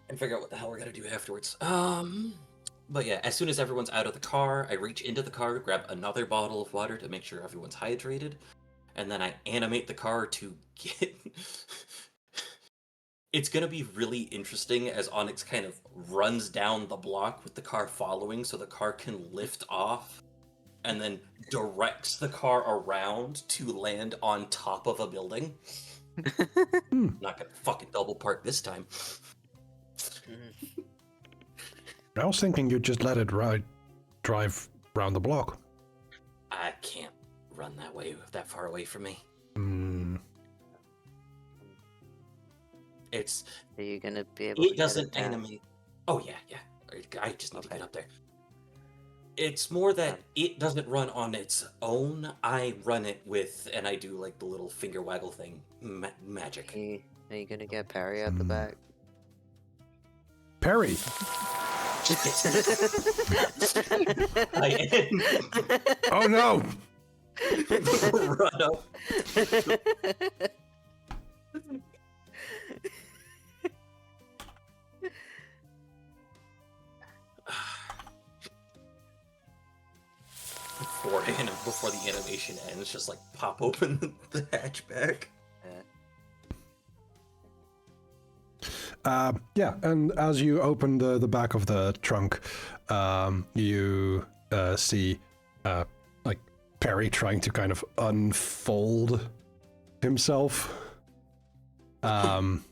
And figure out what the hell we're gonna do afterwards. But yeah, as soon as everyone's out of the car, I reach into the car, grab another bottle of water to make sure everyone's hydrated, and then I animate the car to get... It's gonna be really interesting as Onyx kind of runs down the block with the car following so the car can lift off and then directs the car around to land on top of a building. Not gonna fucking double park this time. I was thinking you'd just let it drive round the block. I can't run that far away from me. It's Are you gonna be able to it get doesn't down? animate. Oh yeah. I just need to get up there. It's more that it doesn't run on its own. I run it with, and I do like the little finger waggle thing. Magic. Are you gonna get Perry at the back? Perry! I am. Oh no! Run up. Before the animation ends, just like pop open the hatchback. Yeah, and as you open the back of the trunk, you see like Perry trying to kind of unfold himself. And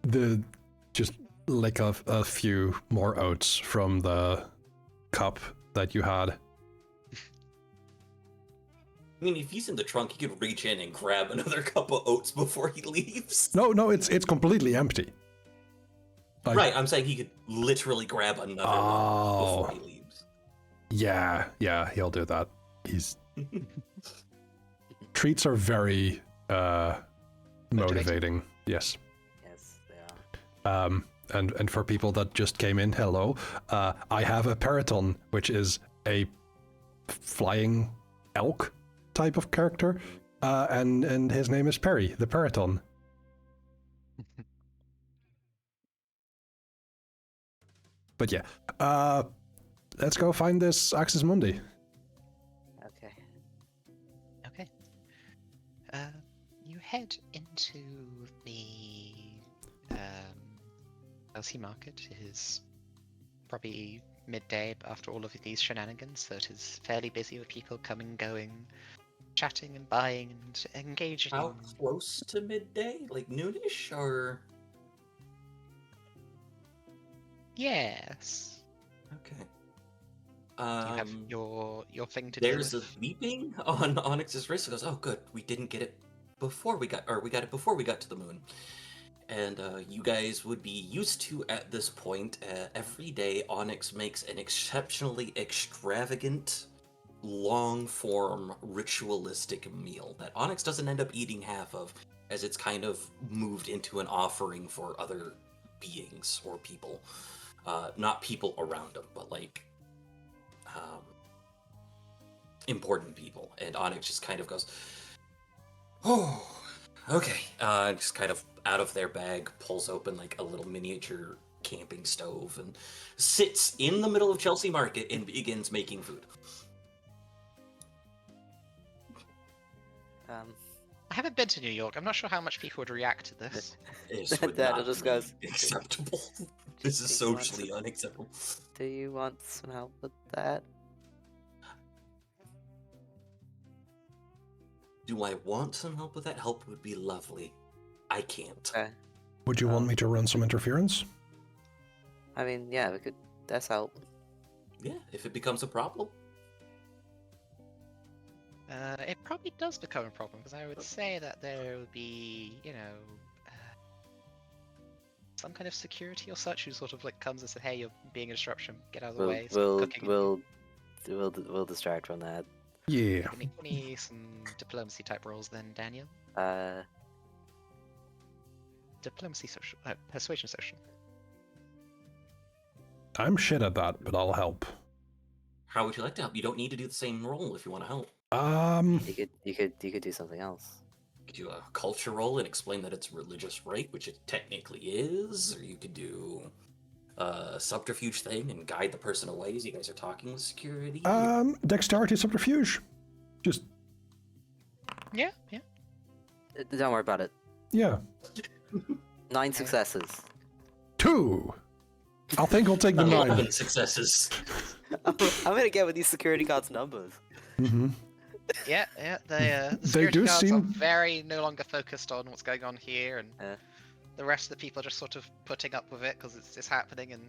the just like a few more oats from the cup that you had. I mean, if he's in the trunk, he could reach in and grab another cup of oats before he leaves. No, it's completely empty. Like, Right, I'm saying he could literally grab another one before he leaves. Yeah, he'll do that. He's treats are very motivating. Yes. Yes, they are. And for people that just came in, hello. I have a Periton, which is a flying elk type of character, and his name is Perry, the Periton. But yeah, let's go find this Axis Mundi. Okay. Okay. You head into the LC market. It is probably midday after all of these shenanigans, so it is fairly busy with people coming, going, chatting and buying and engaging. How close to midday? Like noonish, or? Yes. Okay. You have your thing to do. There's a beeping on Onyx's wrist. It goes, oh, good. We didn't get it before we got it before we got to the moon. And you guys would be used to at this point. Every day, Onyx makes an exceptionally extravagant, long-form, ritualistic meal that Onyx doesn't end up eating half of, as it's kind of moved into an offering for other beings or people. Not people around him, but like important people. And Onyx just kind of goes, oh, okay. Just kind of out of their bag pulls open like a little miniature camping stove and sits in the middle of Chelsea Market and begins making food. I haven't been to New York. I'm not sure how much people would react to this. This would Dad not just be goes, acceptable. This is Do you want socially some- unacceptable. Do you want some help with that? Do I want some help with that? Help would be lovely. I can't. Okay. Would you want me to run some interference? I mean, yeah, we could. That's help. Yeah, if it becomes a problem. It probably does become a problem, because I would say that there would be, some kind of security or such who sort of like comes and says, "Hey, you're being a disruption. Get out of the way." Stop cooking." We'll distract from that. Yeah. Give me some diplomacy type roles then, Daniel. Diplomacy social, persuasion social. I'm shit at that, but I'll help. How would you like to help? You don't need to do the same role if you want to help. You could do something else. You could do a culture roll and explain that it's religious right, which it technically is, or you could do a subterfuge thing and guide the person away as you guys are talking with security. Dexterity subterfuge. Just Yeah. Don't worry about it. yeah. 9 successes. 2. I think I'll take the 9. 11 successes. I'm gonna get with these security guards' numbers. Mm-hmm. Yeah. The They security do guards seem- are very no longer focused on what's going on here, and Yeah. the rest of the people are just sort of putting up with it because it's just happening, and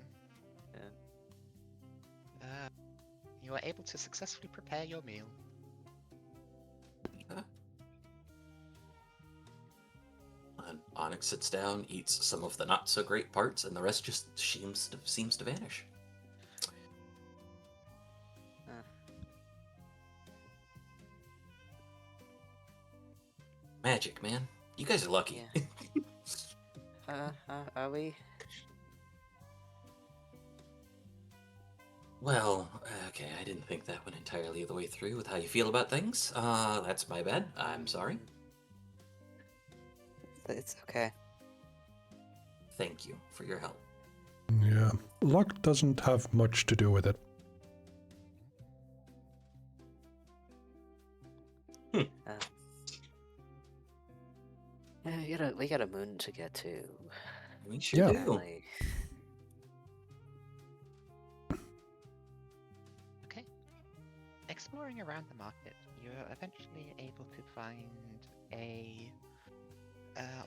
you are able to successfully prepare your meal. And Onyx sits down, eats some of the not so great parts, and the rest just seems to vanish. Magic, man. You guys are lucky. Are we? Well, okay, I didn't think that went entirely the way through with how you feel about things. That's my bad. I'm sorry. It's okay. Thank you for your help. Yeah. Luck doesn't have much to do with it. to get to. We sure Yeah. do. Apparently. Okay. Exploring around the market, you're eventually able to find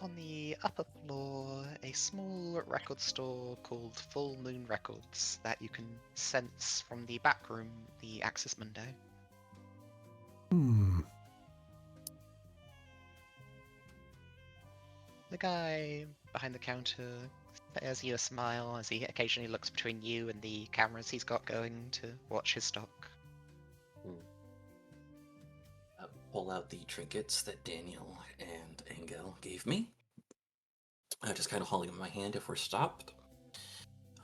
on the upper floor, a small record store called Full Moon Records that you can sense from the back room, the Axis Mundo. The guy behind the counter spares you a smile as he occasionally looks between you and the cameras he's got going to watch his stock. Pull out the trinkets that Daniel and Engel gave me. Just kind of holding in my hand if we're stopped.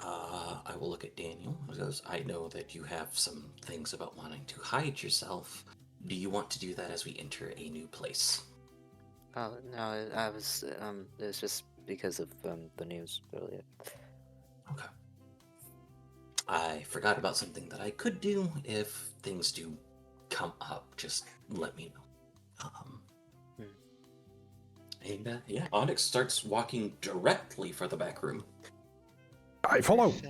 I will look at Daniel. He goes, I know that you have some things about wanting to hide yourself. Do you want to do that as we enter a new place? Oh no, it was just because of the news earlier. Okay. I forgot about something that I could do if things do come up. Just let me know. And yeah, Onyx starts walking directly for the back room. I follow. If,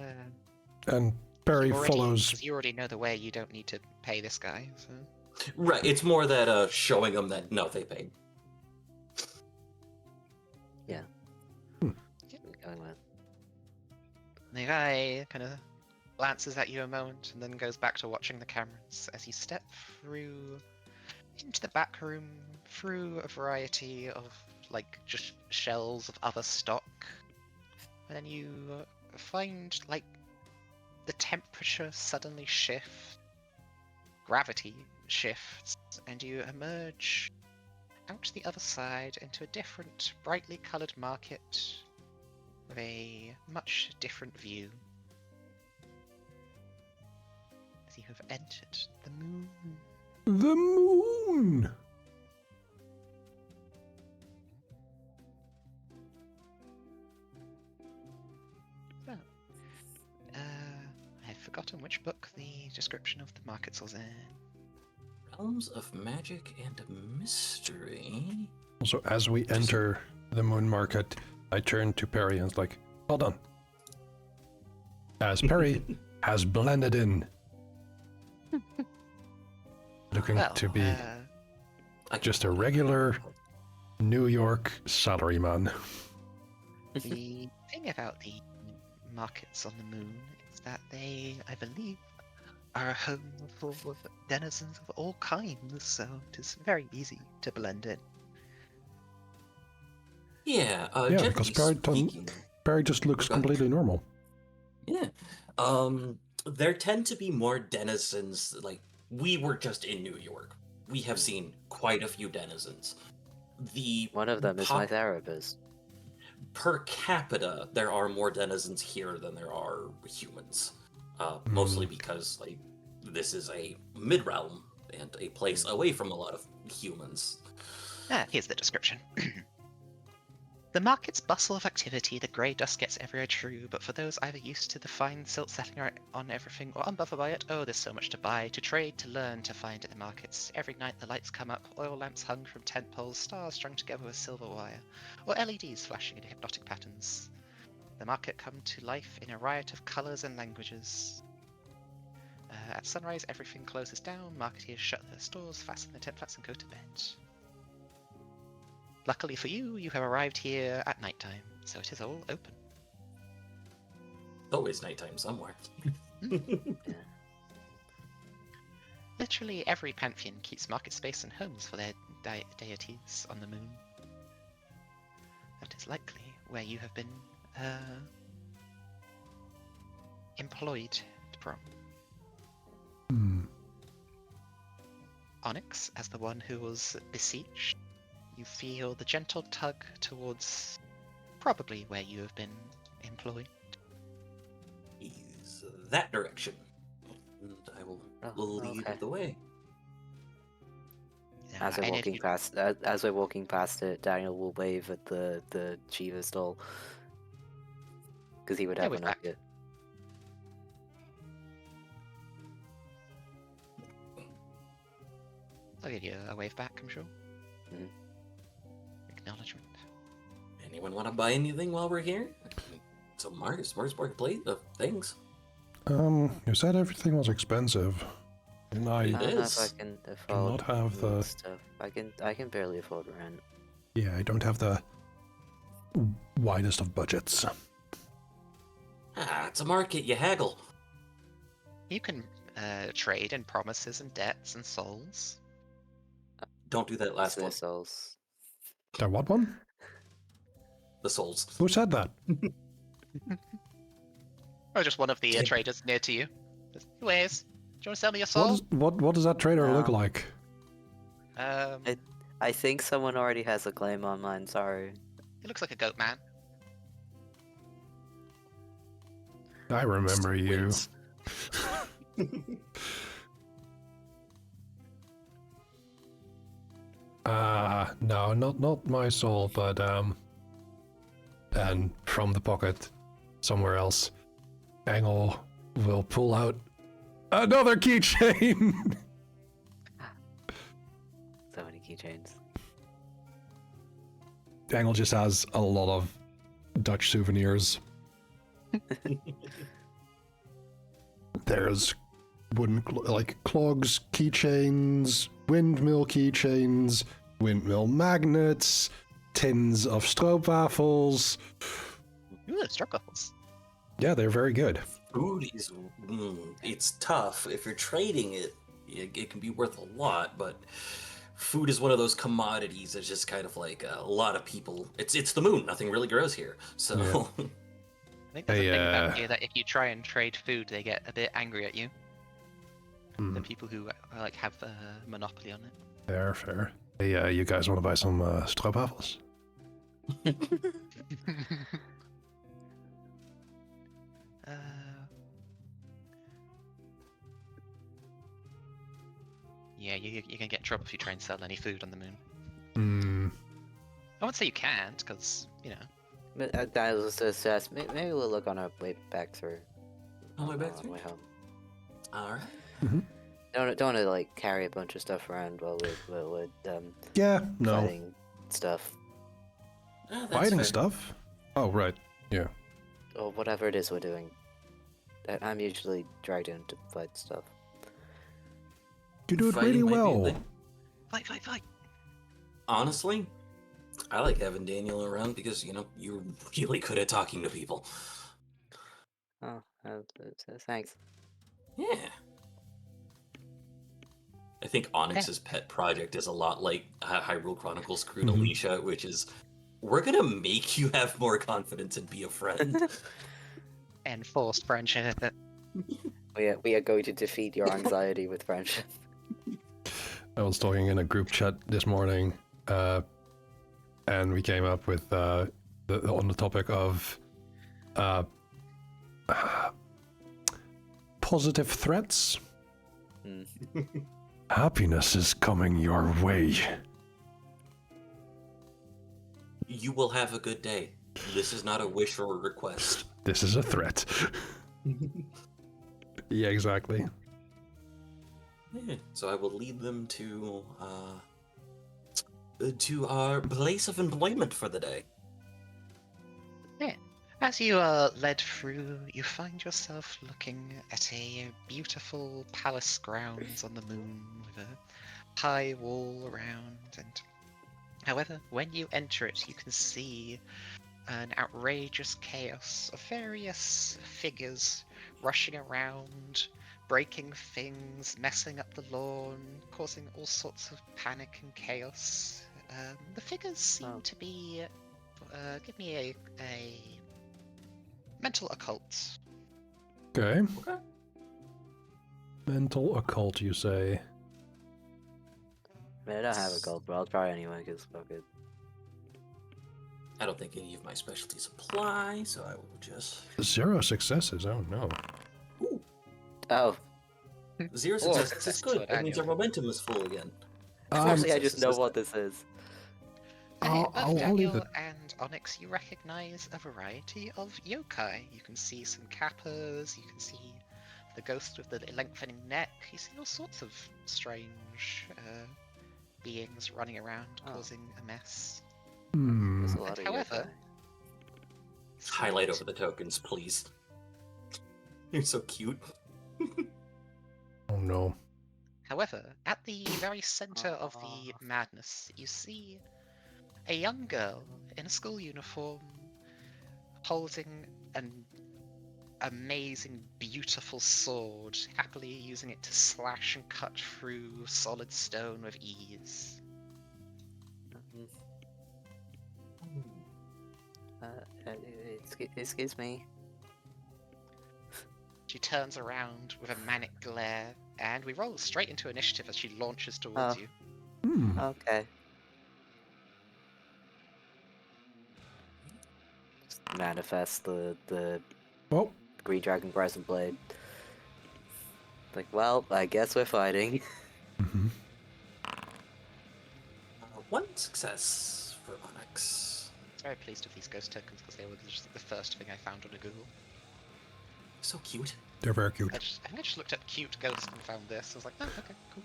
And Perry you already- follows. 'cause you already know the way, you don't need to pay this guy. So. Right, it's more that showing them that no, they paid. Yeah. Hmm. Going with. The guy kind of glances at you a moment and then goes back to watching the cameras as you step through into the back room, through a variety of like just shelves of other stock, and then you find like the temperature suddenly shifts, gravity shifts, and you emerge out the other side into a different, brightly coloured market with a much different view. As you have entered the moon. The moon! Well, I've forgotten which book the description of the markets was in. Realms of Magic and Mystery. So as we enter the moon market, I turn to Perry and it's like, hold on. As Perry has blended in. Looking Well, to be I just a regular New York salaryman. the thing about the markets on the moon is that they, I believe, are a home for denizens of all kinds, so it is very easy to blend in. Yeah, Yeah, because speaking, Perry just looks Okay. completely normal. yeah. There tend to be more denizens. Like we were just in New York. We have seen quite a few denizens. One of them is my therapist. Per capita, there are more denizens here than there are humans. Mostly because like this is a mid-realm and a place away from a lot of humans. Here's the description. The market's bustle of activity, the grey dust gets everywhere true, but for those either used to the fine silt setting on everything or unbothered by it, oh, there's so much to buy, to trade, to learn, to find at the markets. Every night the lights come up, oil lamps hung from tent poles, stars strung together with silver wire, or LEDs flashing in hypnotic patterns. The market come to life in a riot of colours and languages. At sunrise, everything closes down, marketeers shut their stores, fasten their tent flaps and go to bed. Luckily for you, you have arrived here at night time, so it is all open. Always nighttime somewhere. Literally every pantheon keeps market space and homes for their deities on the moon. That is likely where you have been employed from. Onyx, as the one who was beseeched, you feel the gentle tug towards probably where you have been employed. Is that direction. And I will lead the way. As we're walking past it, Daniel will wave at the Chiva stall because he would have one up here. I'll give you a wave back, I'm sure. Mhm. Acknowledgement. Anyone want to buy anything while we're here? It's a smorgasbord plate of things. You said everything was expensive. And I I don't know if I is. can afford not have food the- stuff. I can barely afford rent. yeah, I don't have the widest of budgets. It's a market. You haggle. You can trade in promises and debts and souls. Don't do that last one. Souls. The what one? The souls. Who said that? Or just one of the Damn. traders near to you. Just, anyways, do you want to sell me your soul? What does that trader look Um, like? I think someone already has a claim on mine. Sorry. He looks like a goat man. I remember you. Wins. No, not my soul, but and from the pocket somewhere else, Engel will pull out another keychain. So many keychains. Engel just has a lot of Dutch souvenirs. There's wooden clogs, keychains, windmill keychains, windmill magnets, tins of stroopwafels. Ooh, stroopwafels. Yeah, they're very good. Food is. It's tough. If you're trading it, it can be worth a lot, but food is one of those commodities that's just kind of like a lot of people. It's the moon. Nothing really grows here. So. Yeah. I think there's a Hey, thing about here that if you try and trade food, they get a bit angry at you. Hmm, The people who like have a monopoly on it. fair. Hey, you guys want to buy some stroopwafels? Yeah, you're gonna get in trouble if you try and sell any food on the moon. Hmm. I won't say you can't, because, you know. But I was to suggest maybe we'll look on our way back through. On the way back on through? way home. All right. Don't want to like carry a bunch of stuff around while we're Yeah, no. fighting stuff That's Fighting fair. stuff? Oh, right. Yeah. or whatever it is we're doing. I'm usually dragged in to fight stuff. You do it Fighting really might be a well. thing. Fight! Honestly, I like having Daniel around because you're really good at talking to people. Oh, thanks. Yeah. I think Onyx's pet project is a lot like Hyrule Chronicles Crew Mhm. Alicia, which is we're gonna make you have more confidence and be a friend. Enforced friendship. We are going to defeat your anxiety with friendship. I was talking in a group chat this morning, and we came up with on the topic of positive threats. Hmm. Happiness is coming your way. You will have a good day. This is not a wish or a request. This is a threat. Yeah, exactly. Yeah, so I will lead them to our place of employment for the day. As you are led through, you find yourself looking at a beautiful palace grounds on the moon with a high wall around. And however, when you enter it, you can see an outrageous chaos of various figures rushing around, breaking things, messing up the lawn, causing all sorts of panic and chaos. The figures seem to be. Give me a mental occult. Okay. Okay. Mental occult, you say? I mean, I don't have a gold, but I'll try anyway because fuck it. I don't think any of my specialties apply, so I will just 0 successes. Oh no. Oh, 0 Or success. success That's to good. an That means our annual. momentum is full again. actually, I just know successes. what this is. I'll leave Daniel it. and Onyx, you recognize a variety of yokai. You can see some kappas, you can see the ghost with the lengthening neck, you see all sorts of strange beings running around Oh. causing a mess. Hmm. There's a lot And of however, yokai. Highlight over the tokens, please. You're so cute. Oh no. However, at the very center of the madness, you see a young girl in a school uniform holding an amazing, beautiful sword, happily using it to slash and cut through solid stone with ease. Excuse me. She turns around with a manic glare, and we roll straight into initiative as she launches towards Oh. you. Hmm. Okay. Just manifest the Oh, Green Dragon Bryson Blade. Like, well, I guess we're fighting. mhm. One success for Onyx. Very pleased with these ghost tokens because they were just the first thing I found on a Google. So cute. They're very cute. I think I just looked at cute ghost and found this. I was like, oh, okay, cool.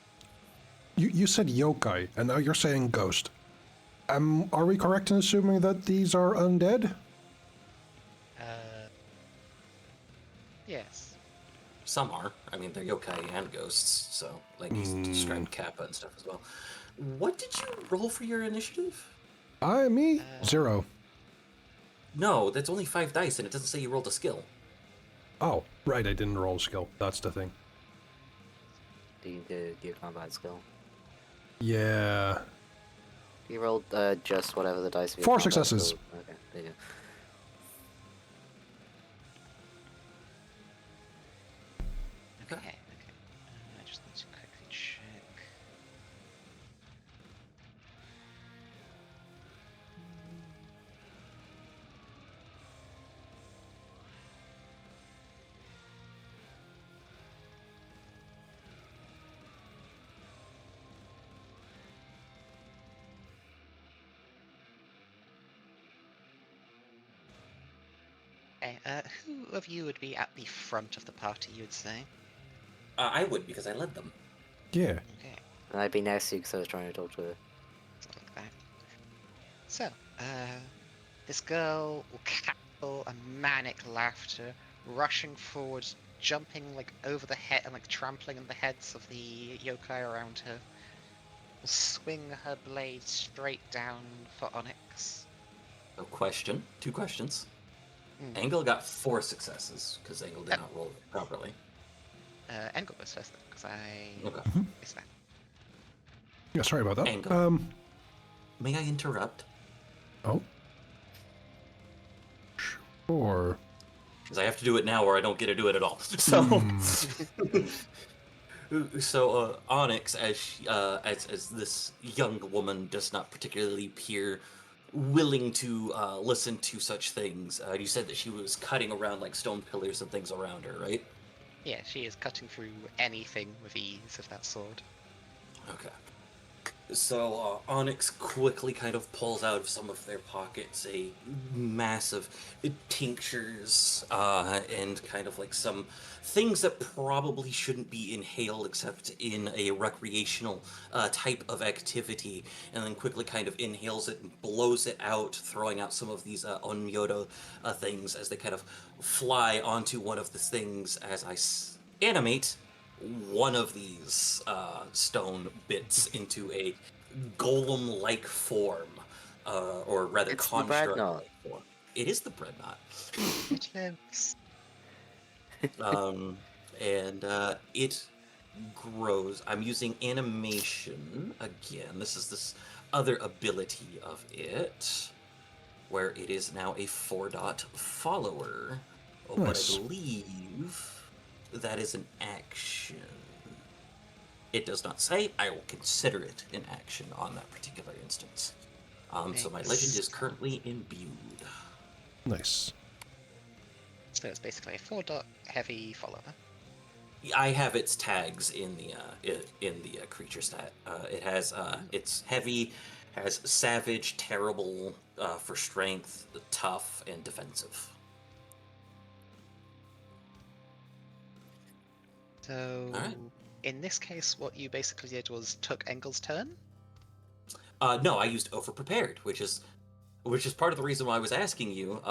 You said yokai, and now you're saying ghost. Are we correct in assuming that these are undead? Yes. Some are. I mean, they're yokai and ghosts, so like he's described Kappa and stuff as well. What did you roll for your initiative? Me? 0. No, that's only 5 dice, and it doesn't say you rolled a skill. Oh, right, I didn't roll skill. That's the thing. Do you do your combat skill? Yeah. You rolled just whatever the dice. of your 4 combat successes. skill- Okay, there you go. Okay. I just need to quickly check. Okay, who of you would be at the front of the party, you would say? I would, because I led them. Yeah. Okay, And I'd be next to you because I was trying to talk to her. something like that. So, this girl will cackle a manic laughter, rushing forward, jumping like over the head and like trampling on the heads of the yokai around her. Will swing her blade straight down for Onyx. So question, 2 questions. Mm. Engel got 4 successes, because Engel did not roll properly. Engel goes first then, because I Okay. missed that. Yeah, sorry about that. Angle. May I interrupt? Oh. Sure. Because I have to do it now or I don't get to do it at all. So, Onyx, as this young woman does not particularly appear willing to listen to such things. You said that she was cutting around like stone pillars and things around her, right? Yeah, she is cutting through anything with ease of that sword. Okay. So Onyx quickly kind of pulls out of some of their pockets a massive tinctures and kind of like some things that probably shouldn't be inhaled except in a recreational type of activity, and then quickly kind of inhales it and blows it out, throwing out some of these onmyoto things as they kind of fly onto one of the things as I animate one of these stone bits into a golem-like form, or rather It's the breadnought. construct-like form. It is the breadnought. It lives. And it grows. I'm using animation again. This is this other ability of it, where it is now a 4-dot follower. Nice. But I believe that is an action. It does not say. I will consider it an action on that particular instance. So my legend is currently imbued. Nice. So it's basically a 4-dot heavy follower. I have its tags in the creature stat. It has it's heavy, has savage, terrible for strength, tough, and defensive. So Alright. in this case, what you basically did was took Engel's turn. No, I used overprepared, which which is part of the reason why I was asking you,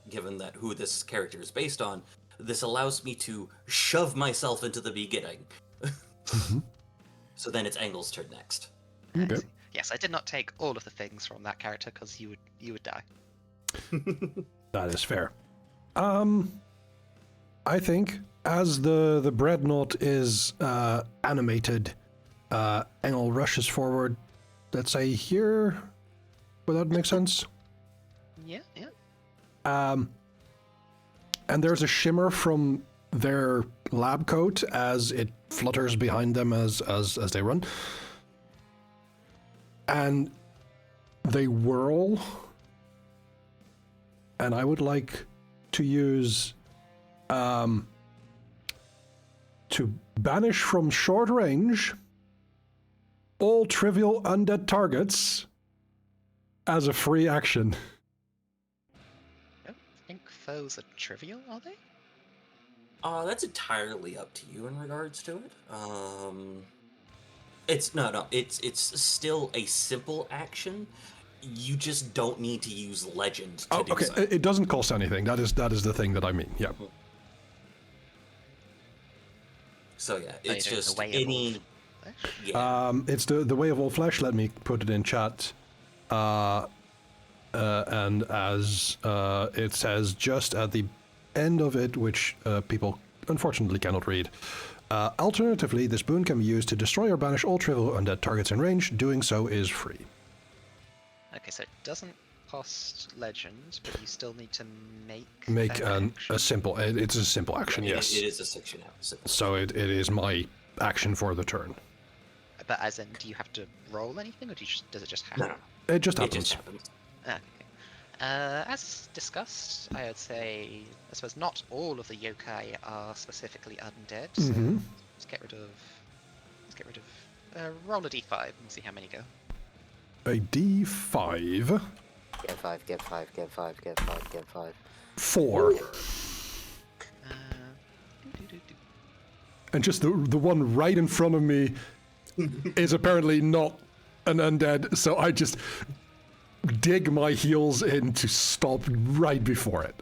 given that who this character is based on. This allows me to shove myself into the beginning. So then it's Engel's turn next. I Okay. see. Yes, I did not take all of the things from that character because you would die. That is fair. I think as the Dreadnought is animated, Engel rushes forward. Let's say here. Would that make sense? Yeah. And there's a shimmer from their lab coat as it flutters behind them as they run. And they whirl. And I would like to use to banish from short range all trivial undead targets as a free action. I don't think foes are trivial, are they? That's entirely up to you in regards to it. It's still a simple action. You just don't need to use legend to do Okay. so. It doesn't cost anything. That is the thing that I mean. Yeah. So yeah, Oh, you it's don't just weigh any. them all. Yeah. It's the way of all flesh. Let me put it in chat. And as it says just at the end of it, which people unfortunately cannot read. Alternatively, this boon can be used to destroy or banish all trivial undead targets in range. Doing so is free. Okay, so it doesn't cost legend, but you still need to make Make action. a simple. It's a simple action. Yes. It is a section out. Simple. So it is my action for the turn. But as in, do you have to roll anything, or does it just happen? No. It just It happens. just happens. Okay. As discussed, I would say, I suppose not all of the yokai are specifically undead. So let's get rid of. Roll a d5 and see how many go. A D5. Get 5, get 5, get 5, get 5, get 5. 4. Doo-doo-doo-doo. And just the one right in front of me is apparently not an undead, so I just dig my heels in to stop right before it.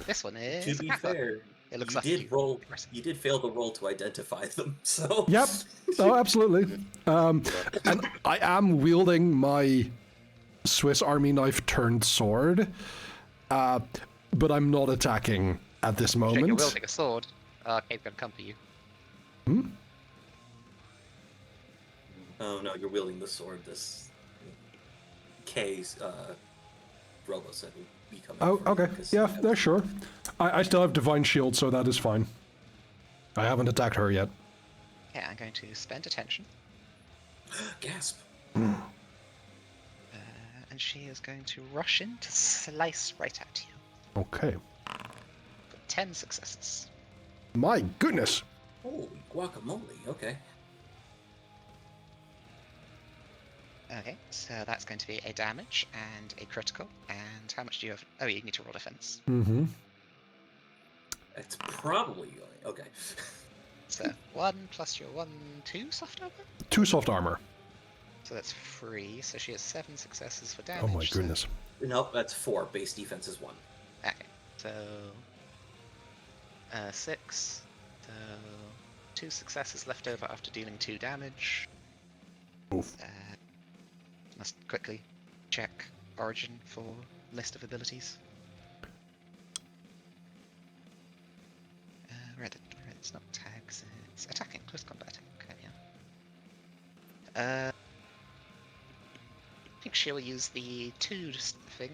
This one is. To be a cat. fair, It looks you like did you. roll. You did fail the roll to identify them. So. Yep. Oh, absolutely. And I am wielding my Swiss Army knife turned sword, but I'm not attacking at this Jake, you're moment. wielding a sword. Kate's gonna come for you. Oh no, you're wielding the sword. This K's Robo said will be coming. Oh, for you, okay. 'cause Yeah, he no, has- sure. I still have Divine Shield, so that is fine. I haven't attacked her yet. Okay, I'm going to spend attention, Gasp. and she is going to rush in to slice right at you. Okay. For 10 successes. My goodness. Holy guacamole. Okay. Okay, so that's going to be a damage and a critical. And how much do you have? Oh, you need to roll defense. Mm-hmm. It's probably going. Okay. So 1 plus your 1, 2 soft armor? 2 soft armor. So that's 3. So she has 7 successes for damage. Oh my so- goodness. Nope, that's 4. Base defense is 1. Okay, so 6. So 2 successes left over after dealing 2 damage. Oof. Must quickly check origin for list of abilities. Where it's not tags, it's attacking, close combat. Okay, yeah. I think she'll use the 2 thing,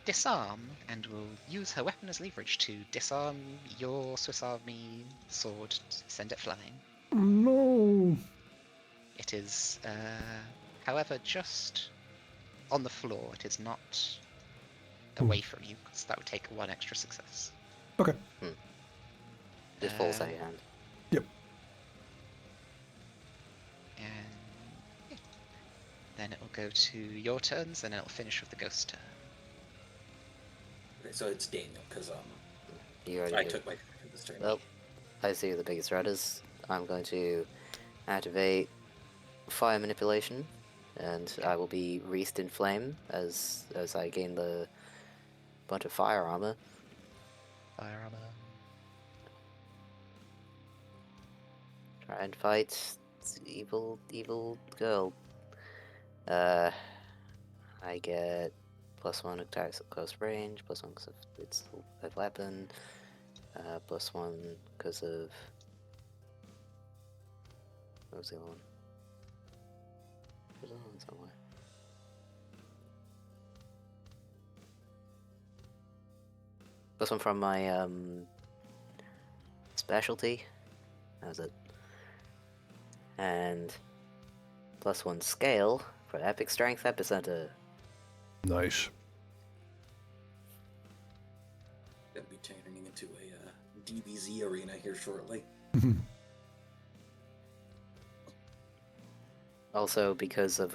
disarm, and will use her weapon as leverage to disarm your Swiss Army sword, send it flying. No. It is, however, just on the floor. It is not away from you, because that would take 1 extra success. Okay. Just falls out of your hand. Yep. And yeah. Then it will go to your turns, and then it'll finish with the ghost turn. Okay, so it's Daniel, because You already I did. took my turn for this turn. Well, I see who the biggest threat is. I'm going to activate fire manipulation and I will be wreathed in flame as I gain the bunch of fire armor. Fire armor. Try and fight evil girl. I get +1 attacks at close range, +1 because of it's a weapon, +1 because of what was the other one? There's another one somewhere. +1 from my specialty. That was it. And +1 scale for epic strength epicenter. Nice. Gonna be turning into a DBZ arena here shortly. Also because of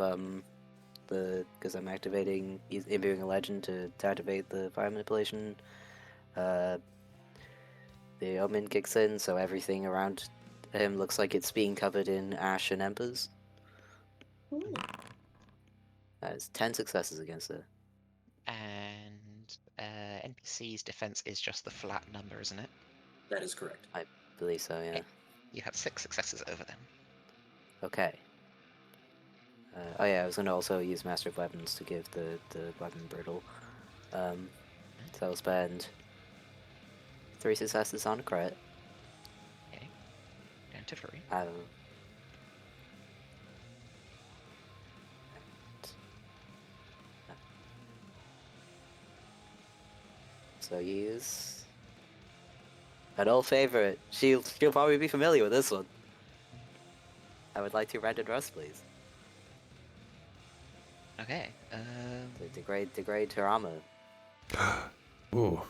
because I'm activating imbuing a legend to activate the fire manipulation, the omen kicks in, so everything around him looks like it's being covered in ash and embers. That is 10 successes against it. And NPC's defense is just the flat number, isn't it? That is correct. I believe so, yeah. Okay. You have 6 successes over them. Okay. Oh yeah, I was gonna also use Master of Weapons to give the weapon brittle. So I'll spend 3 successes on a crit. Okay. Down to 3. So use an old favorite. She'll probably be familiar with this one. I would like to render Rust, please. Okay. Degrade her armor. Ooh.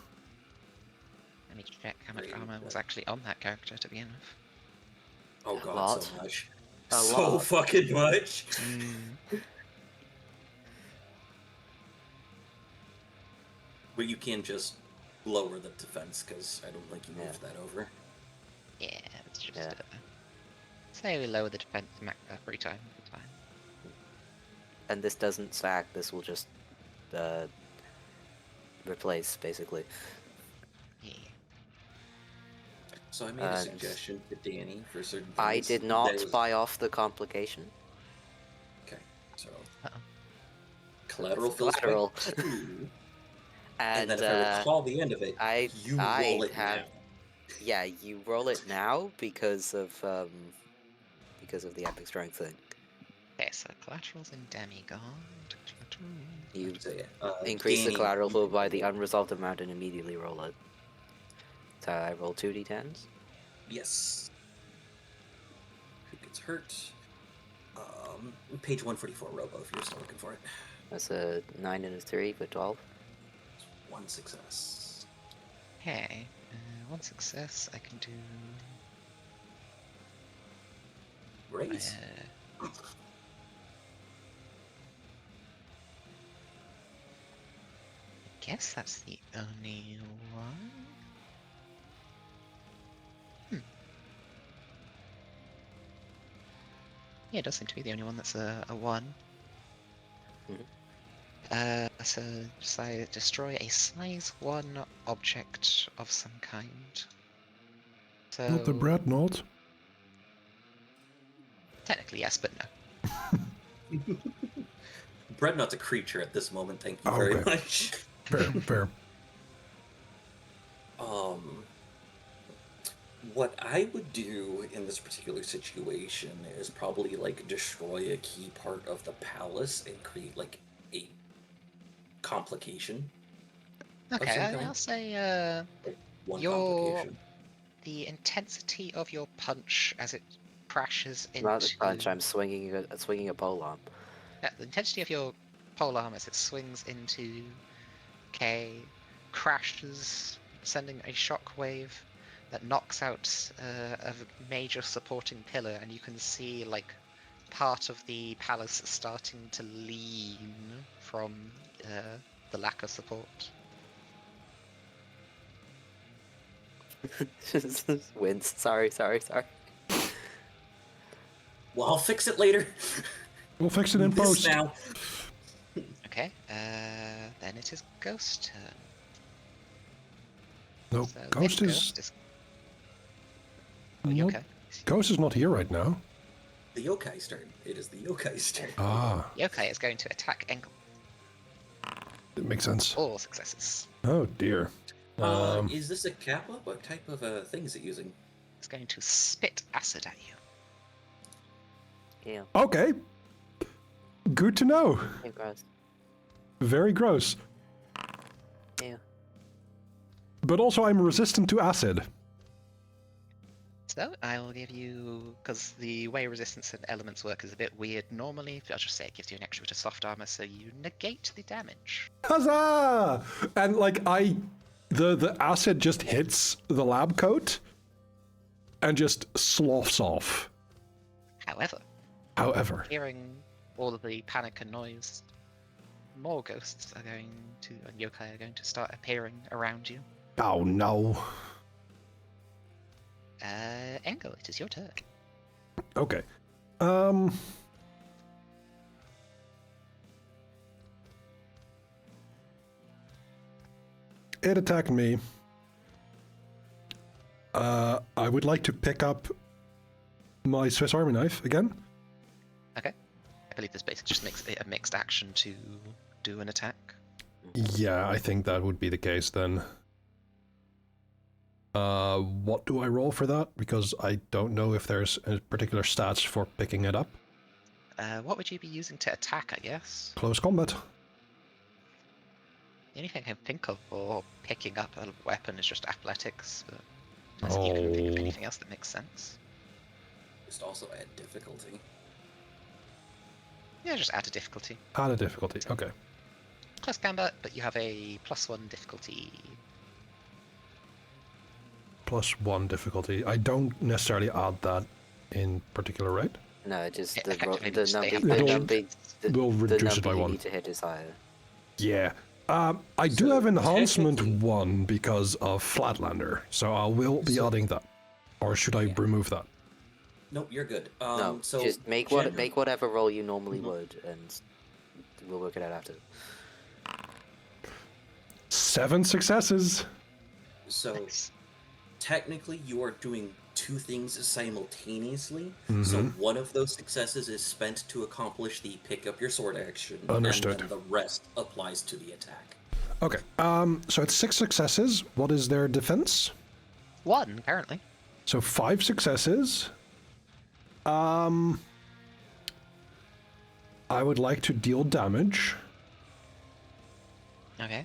Let me check how much Great. armor was actually on that character to begin with. Oh A god, lot. so much. A So lot. fucking much. But you can just lower the defense, because I don't think you moved that over. Yeah, it's just Yeah. say we lower the defense every time. And this doesn't stack. This will just replace, basically. Yeah. So I made a suggestion to Danny for certain things. I did not buy off the complication. Okay, so Uh-oh. collateral fills by Collateral. 2. And then if I recall the end of it, you roll it now. Yeah, you roll it now because of the epic strength thing. Okay, so collaterals and demigod. You So, increase the Danny, collateral you pool can by roll the it. unresolved amount and immediately roll it. So I roll 2d10s. Yes. Who gets hurt? Page 144, Robo, if you're still looking for it. That's a 9 and a 3 for 12. It's 1 success. Okay, 1 success. I can do. Great. I guess that's the only one. Yeah, it does seem to be the only one that's a 1. So destroy a size 1 object of some kind. So Not the Dreadnought. technically yes, but no. Dreadnought's a creature at this moment, thank you Oh, very okay. much. Fair. What I would do in this particular situation is probably like destroy a key part of the palace and create like a complication. Okay, some kind? I'll say One Your- complication. the intensity of your punch as it crashes into. Not the punch. I'm swinging a polearm. Yeah, the intensity of your polearm as it swings into K crashes, sending a shockwave that knocks out a major supporting pillar, and you can see like part of the palace starting to lean from the lack of support. Wins. Sorry. Well, I'll fix it later. We'll fix it in This post. now. Okay, then it is Ghost turn. No, So then Ghost is... Oh, Nope. yokai. Ghost is not here right now. The yokai's turn. It is the yokai's turn. Ah, Yokai is going to attack Engel. it makes sense. All successes. Oh dear. Is this a Kappa? What type of thing is it using? It's going to spit acid at you. Yeah. Okay. Good to know. Hey, gross. Very gross. Yeah. But also I'm resistant to acid. So I will give you, because the way resistance and elements work is a bit weird normally, I'll just say it gives you an extra bit of soft armor, so you negate the damage. Huzzah! And like the acid just hits the lab coat and just sloughs off. However, hearing all of the panic and noise, more ghosts are going to, and yokai are going to start appearing around you. Oh no. Engel, it is your turn. Okay. It attacked me. I would like to pick up my Swiss Army knife again. Okay. I believe this basically just makes it a mixed action to do an attack. Yeah, I think that would be the case then. What do I roll for that? Because I don't know if there's a particular stats for picking it up. What would you be using to attack, I guess? Close combat. The only thing I can think of for picking up a weapon is just athletics, but unless you can think of anything else that makes sense. Just also add difficulty. Yeah, just add a difficulty. Add a difficulty, okay. Close combat, but you have a +1 difficulty. +1 difficulty. I don't necessarily add that in particular, right? No, just Yeah, the effectively the just they number, have the to- number, We'll the reduce it number by you 1. need to hit is higher. Yeah. I do So have enhancement technically- 1 because of Flatlander, so I will be adding that. Or should I remove that? Nope, you're good. No, So just make whatever roll you normally would, and we'll work it out after. 7 successes. So Nice. technically, you are doing two things simultaneously. Mm-hmm. So one of those successes is spent to accomplish the pick up your sword action, Understood. and then the rest applies to the attack. Okay. So it's 6 successes. What is their defense? 1, currently. So 5 successes. I would like to deal damage. Okay.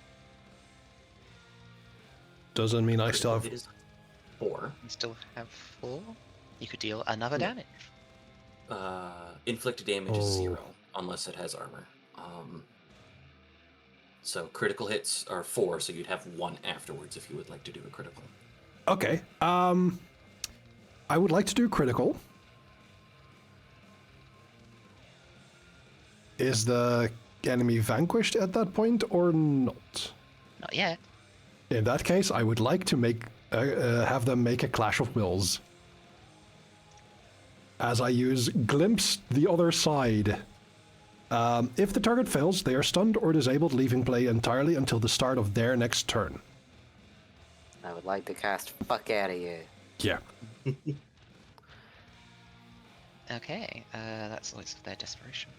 Doesn't mean I still have... It is 4. You still have 4. You could deal another damage. Inflicted damage is Oh. 0 unless it has armor. So critical hits are 4, so you'd have 1 afterwards if you would like to do a critical. Okay. I would like to do critical. Is the enemy vanquished at that point or not? Not yet. In that case, I would like to make have them make a clash of wills. As I use glimpse the other side. If the target fails, they are stunned or disabled, leaving play entirely until the start of their next turn. I would like to cast fuck out of here. Yeah. Okay, that's always their desperation.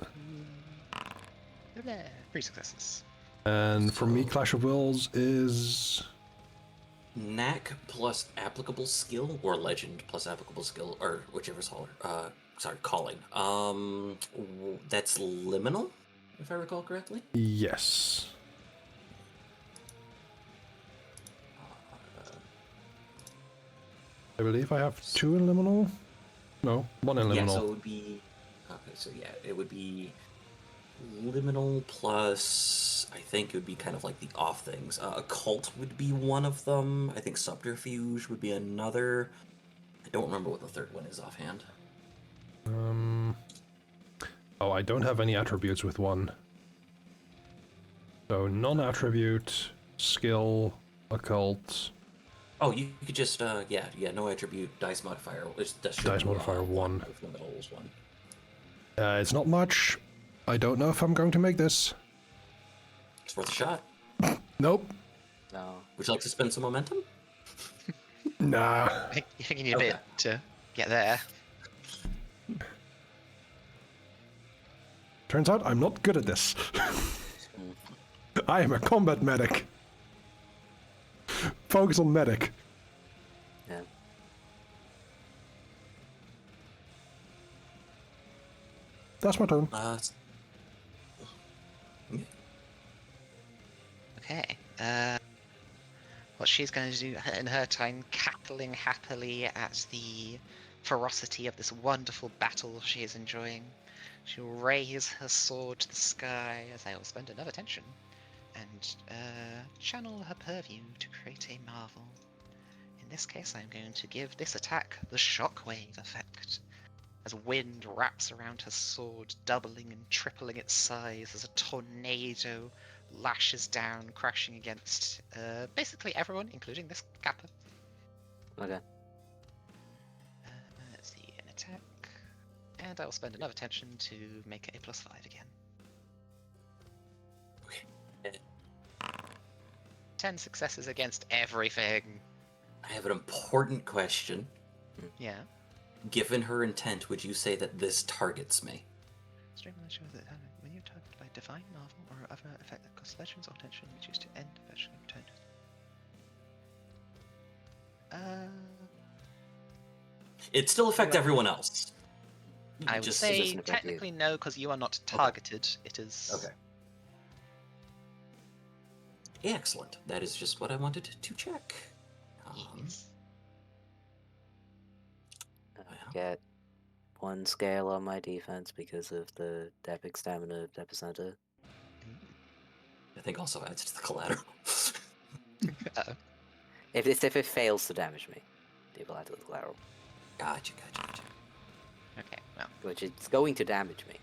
3 successes. And for me, Clash of Wills is... Knack plus applicable skill, or legend plus applicable skill, or whichever's taller. Calling. That's liminal, if I recall correctly. Yes. I believe I have 2 in Liminal. No, 1 in Liminal. Yeah, so it would be. Okay, so yeah, it would be liminal plus. I think it would be kind of like the off things. Occult would be one of them. I think subterfuge would be another. I don't remember what the third one is offhand. Oh, I don't have any attributes with 1. So non-attribute, skill, occult. Oh, you could just no attribute, dice modifier. It's Dice modifier 1. If liminal is 1. It's not much. I don't know if I'm going to make this. It's worth a shot. Nope. No. Would you like to spend some momentum? Nah. You think you need a Okay. bit to get there. Turns out I'm not good at this. I am a combat medic. Focus on medic. Yeah. That's my turn. Okay. What she's going to do in her time, cackling happily at the ferocity of this wonderful battle she is enjoying, she'll raise her sword to the sky as I will spend another tension and channel her purview to create a marvel. In this case, I'm going to give this attack the shockwave effect, as wind wraps around her sword, doubling and tripling its size as a tornado lashes down, crashing against basically everyone, including this Kappa. Okay. Let's see, an attack. And I will spend another tension to make it a +5 again. Okay. 10 successes against everything. I have an important question. Yeah. Given her intent, would you say that this targets me? Streamline shows that when you're targeted by divine marvel or other effect that costs legends or tension, you choose to end virtually return. It still affect everyone else. I would Just- it say doesn't affect you. technically no, because you are not targeted. It is. Okay. Excellent. That is just what I wanted to check. Yes. I get 1 scale on my defense because of the epic stamina of Epicenter. I think also adds to the collateral. Uh-oh. If it fails to damage me, it will add to the collateral, Gotcha. Okay, well, which it's going to damage me.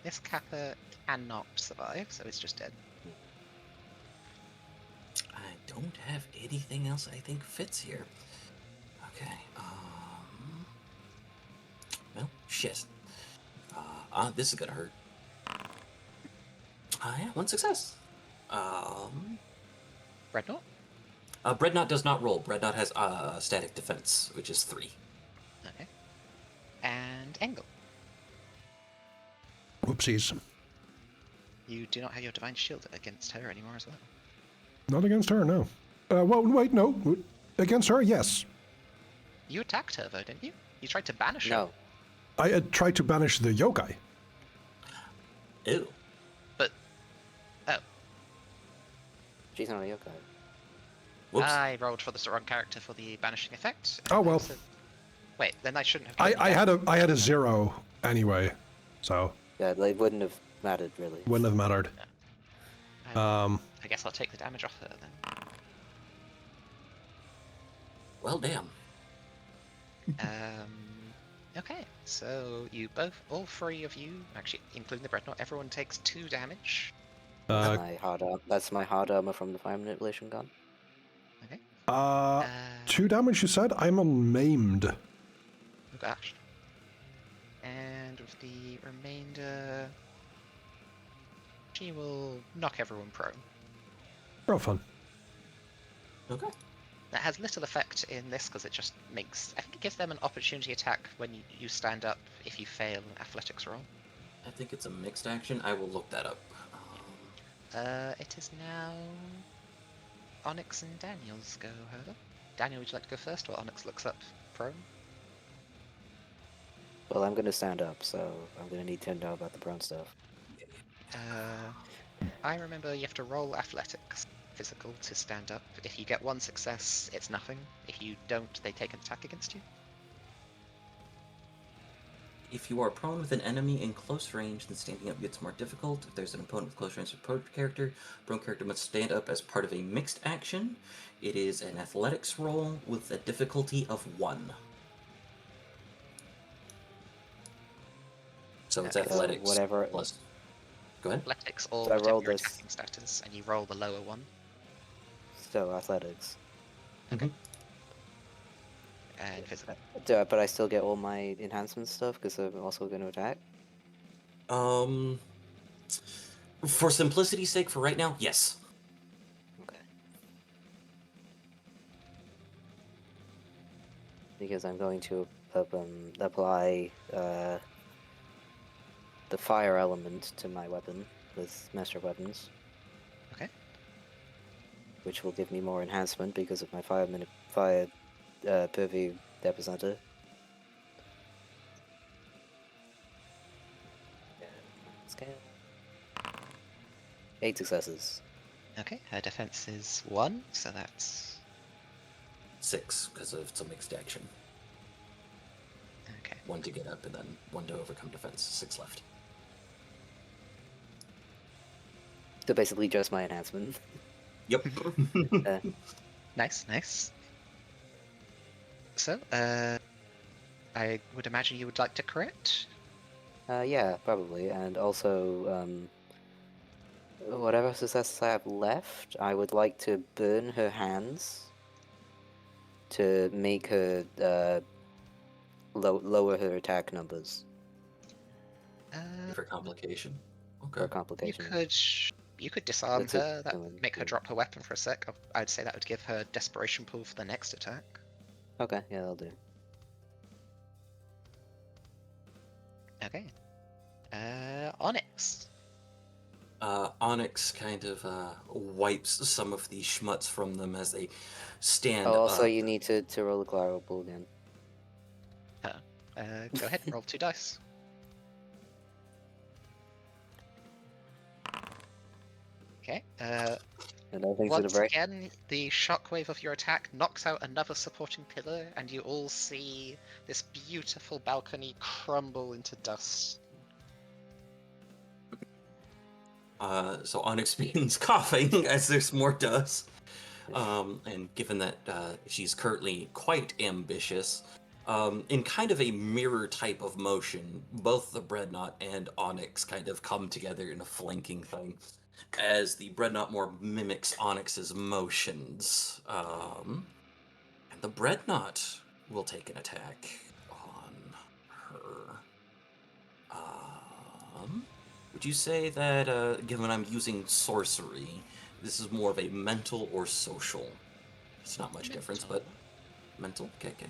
this Kappa cannot survive, so it's just dead. I don't have anything else I think fits here. Okay. Well, shit. This is gonna hurt. Yeah, 1 success. Dreadnought? Breadnought does not roll. Breadnought has static defense, which is 3. Okay. And Engel. Whoopsies. You do not have your divine shield against her anymore as well. Not against her, no. Well, wait, no. Against her, yes. You attacked her though, didn't you? You tried to banish her. No. I tried to banish the yokai. Ew. But She's not a yokai. Whoops. I rolled for the wrong character for the banishing effect. Oh, and well. also- Wait, then I shouldn't have. I had a 0 anyway, so Yeah, it wouldn't have mattered really. wouldn't have mattered. I guess I'll take the damage off her then. Well, damn. Okay, so you all 3 of you, actually including the Dreadnought, everyone takes 2 damage. That's my hard armor from the fire manipulation gun. Okay. 2 damage, you said? I'm unmaimed. Oh gosh. And with the remainder, she will knock everyone prone. Real fun. Okay. That has little effect in this because it just makes. I think it gives them an opportunity attack when you stand up if you fail an athletics roll. I think it's a mixed action. I will look that up. It is now Onyx and Daniel's go, however. Daniel, would you like to go first, or Onyx looks up prone? Well, I'm gonna stand up, so I'm gonna need to know about the prone stuff. I remember you have to roll athletics, physical, to stand up. If you get 1 success, it's nothing. If you don't, they take an attack against you. If you are prone with an enemy in close range, then standing up gets more difficult. If there's an opponent with close range with a prone character must stand up as part of a mixed action. It is an athletics roll with a difficulty of 1. So it's Okay. athletics. Whatever. Plus. Go ahead. Athletics or So I whatever roll your this. attacking status, and you roll the lower one. So athletics. And physical. But I still get all my enhancement stuff because I'm also going to attack. Um, for simplicity's sake, for right now, yes. Okay. Because I'm going to apply the fire element to my weapon with master weapons. Okay. Which will give me more enhancement because of my fire purview epicenter. Scale. 8 successes. Okay, her defense is 1, so that's 6, because of some mixed action. okay. 1 to get up, and then 1 to overcome defense. 6 left. So basically just my enhancement. Yep. Nice, nice. So, I would imagine you would like to crit? Yeah, probably. And also, whatever successes I have left, I would like to burn her hands to make her lower her attack numbers For complication. for Okay. complication. You could disarm That's it. her, that Someone- make her drop her weapon for a sec. I'd say that would give her desperation pool for the next attack. Okay, yeah, that'll do. Okay. Onyx. Onyx kind of wipes some of the schmutz from them as they stand Oh, also up. you need to roll a collateral pool again. Go ahead, roll 2 dice. Okay. And all things Once that are again, the shockwave of your attack knocks out another supporting pillar, and you all see this beautiful balcony crumble into dust. So Onyx begins coughing as there's more dust. And given that she's currently quite ambitious, in kind of a mirror type of motion, both the Dreadnought and Onyx kind of come together in a flanking thing, as the Dreadnought more mimics Onyx's motions. And the Dreadnought will take an attack on her. Would you say that, given I'm using sorcery, this is more of a mental or social? It's not much difference, but mental? Okay, okay.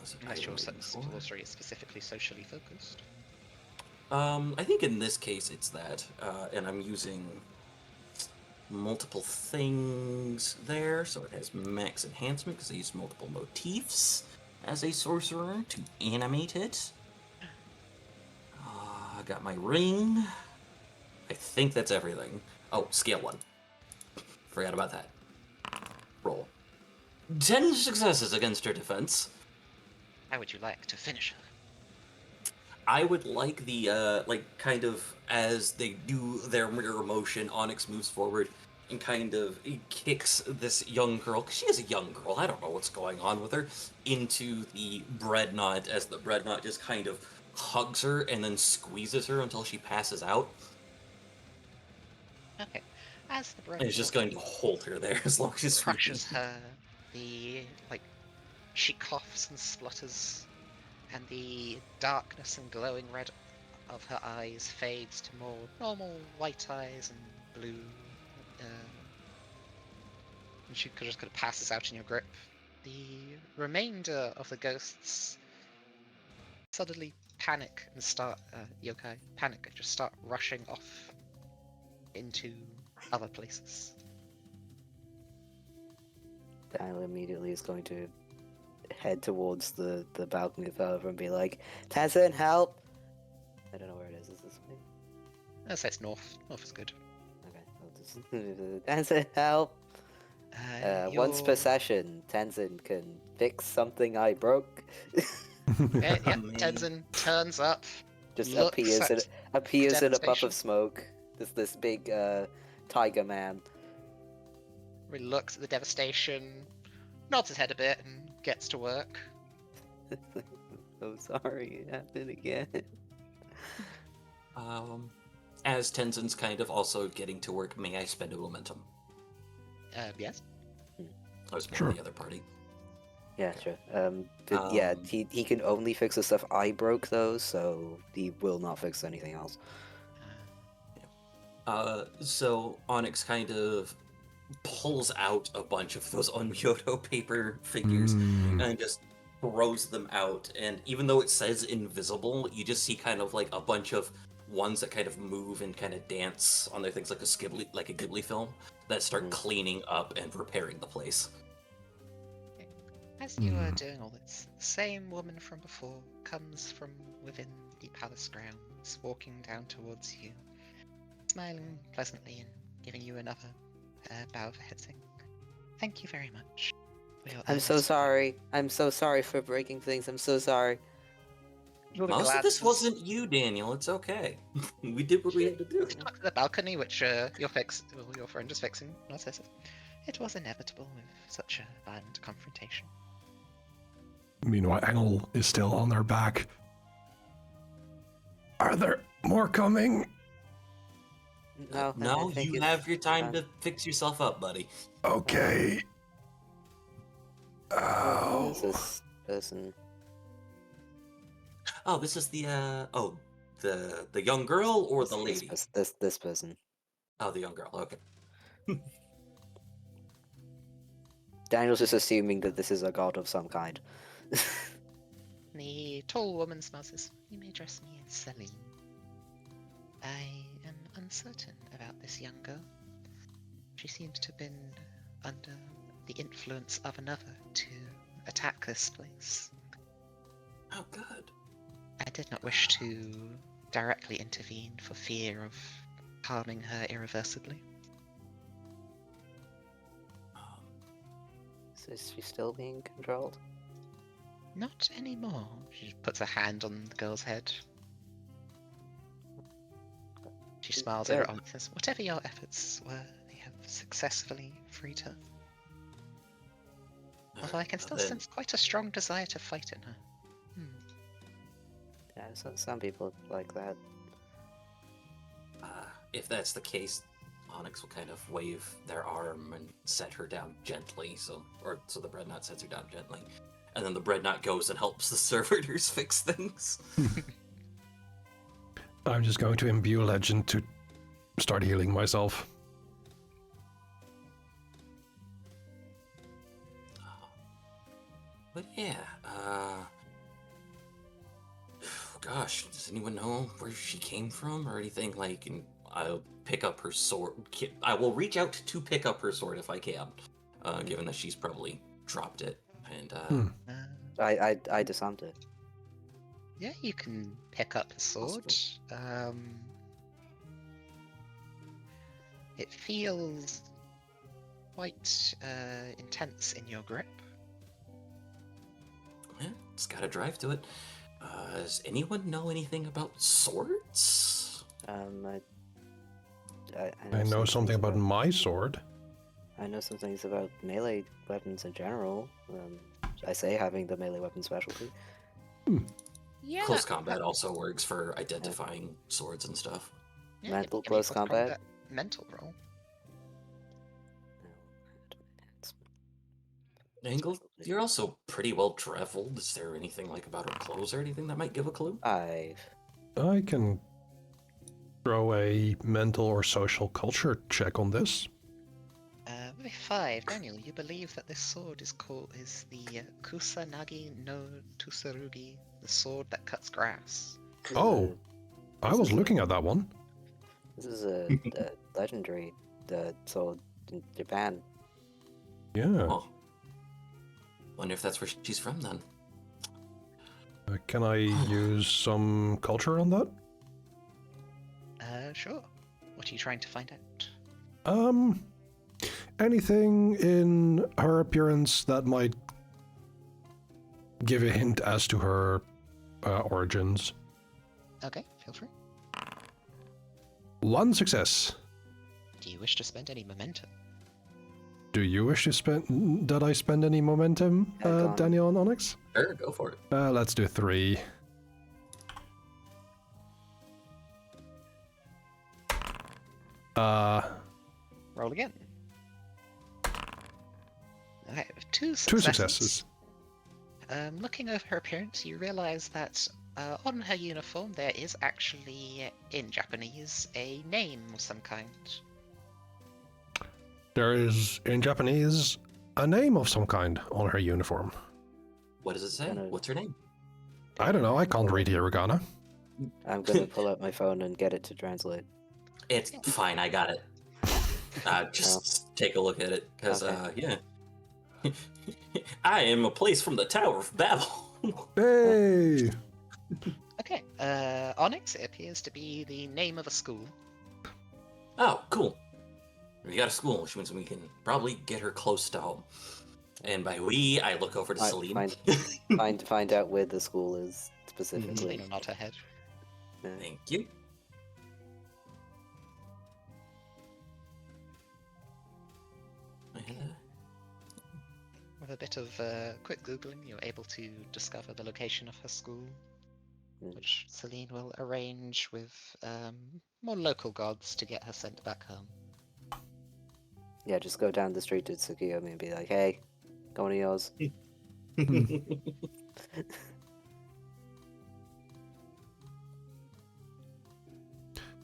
So Unless your moving forward. sorcery is specifically socially focused. I think in this case it's that, and I'm using multiple things there, so it has max enhancement because I use multiple motifs as a sorcerer to animate it. I got my ring. I think that's everything. Oh, scale 1. Forgot about that. Roll. 10 successes against her defense. How would you like to finish her? I would like the, kind of, as they do their mirror motion, Onyx moves forward and kind of kicks this young girl, because she is a young girl, I don't know what's going on with her, into the Dreadnought, as the Dreadnought just kind of hugs her and then squeezes her until she passes out. Okay. As the And is just going to hold her there as long as she's crushes her, she coughs and splutters, and the darkness and glowing red of her eyes fades to more normal white eyes and blue. And she just kind of passes out in your grip. The remainder of the ghosts suddenly panic and start, yokai, panic and just start rushing off into other places. Daniel immediately is going to head towards the balcony further and be like, Tenzin, help! I don't know where it is. Is this way? I'd say it's north. North is good. Okay, I'll just... Tenzin, help! Once per session, Tenzin can fix something I broke. Yeah, Man. Tenzin turns up. Just looks appears in a puff devastation. of smoke. This big tiger man. Really looks at the devastation, nods his head a bit, and gets to work. Oh, sorry, it happened again. As Tenzin's kind of also getting to work, may I spend a momentum? Yes. I was more Sure. the other party. Yeah, Okay. sure. But yeah, Um, he can only fix the stuff I broke though, so he will not fix anything else. So Onyx kind of pulls out a bunch of those Onmyoto paper figures and just throws them out. And even though it says invisible, you just see kind of like a bunch of ones that kind of move and kind of dance on their things like a Ghibli film that start Mhm. cleaning up and repairing the place. As you are doing all this, the same woman from before comes from within the palace grounds, walking down towards you, smiling pleasantly and giving you another bow of her head, saying, "Thank you very much for your I'm so earnest work." sorry. I'm so sorry for breaking things. I'm so sorry. You'll be Most of glad this wasn't you, Daniel. It's okay. We did what we had to do. Looking up at the balcony, which your friend is fixing. Not says it was inevitable with such a violent confrontation. Meanwhile, Engel is still on their back. Are there more coming? No, I No, think you it's have your time done. to fix yourself up, buddy. Okay. Who is Ow. this person? Oh, this is the young girl or the This, lady? this person. Oh, the young girl. Okay. Daniel's just assuming that this is a god of some kind. The tall woman smiles and says, "You may address me as Celine. I am uncertain about this young girl. She seems to have been under the influence of another to attack this place. Oh, good. I did not wish to directly intervene for fear of harming her irreversibly." Is she still being controlled? "Not anymore." She just puts a hand on the girl's head. She smiles over at Onyx and says, "Whatever your efforts were, they have successfully freed her. Although I can still Then, sense quite a strong desire to fight in her." Yeah, some people like that. if that's the case, Onyx will kind of wave their arm and set her down gently, so the Breadnought sets her down gently. And then the Breadnought goes and helps the servitors fix things. I'm just going to imbue legend to start healing myself. But yeah, gosh, does anyone know where she came from or anything? Like, and I'll pick up her sword. I will reach out to pick up her sword if I can, given that she's probably dropped it. And I disarmed it. Yeah, you can pick up the sword. It feels quite intense in your grip. yeah, it's got a drive to it. Does anyone know anything about swords? I I know some something things about my sword. I know some things about melee weapons in general. I say having the melee weapon specialty. Yeah, Close combat also works for identifying swords and stuff. yeah, Mental give me a close combat? mental roll. Angle, you're also pretty well traveled. Is there anything like about her clothes or anything that might give a clue? I can throw a mental or social culture check on this. With a 5, Daniel, you believe that this sword is the Kusanagi no Tsurugi, the sword that cuts grass. Oh, I was looking at that one. This is a legendary sword in Japan. Yeah. Oh. Wonder if that's where she's from then. Can I use some culture on that? Sure. What are you trying to find out? Anything in her appearance that might give a hint as to her origins. Okay, feel free. 1 success. Do you wish to spend any momentum? Do you wish to spend? Did I spend any momentum, go on. Daniel and Onyx? Sure, go for it. Let's do 3. Roll again. Okay, 2 successes. 2 successes. Looking over her appearance, you realize that on her uniform there is actually, in Japanese, a name of some kind. There is, in Japanese, a name of some kind on her uniform. What does it say? Kinda- What's her name? I don't know, I can't read hiragana. I'm gonna pull out my phone and get it to translate. It's fine. I got it. Just take a look at it, because Okay. yeah, I am a place from the Tower of Babel. Hey! Okay, Onyx, it appears to be the name of a school. Oh, cool. We got a school, which means we can probably get her close to home. And by we, I look over to Celine. Find out where the school is specifically. Celine will nod her head. Yeah. Thank you. With a bit of quick googling, you're able to discover the location of her school, which Celine will arrange with more local gods to get her sent back home. Yeah, just go down the street to Tsukiyomi and be like, "Hey, go to yours."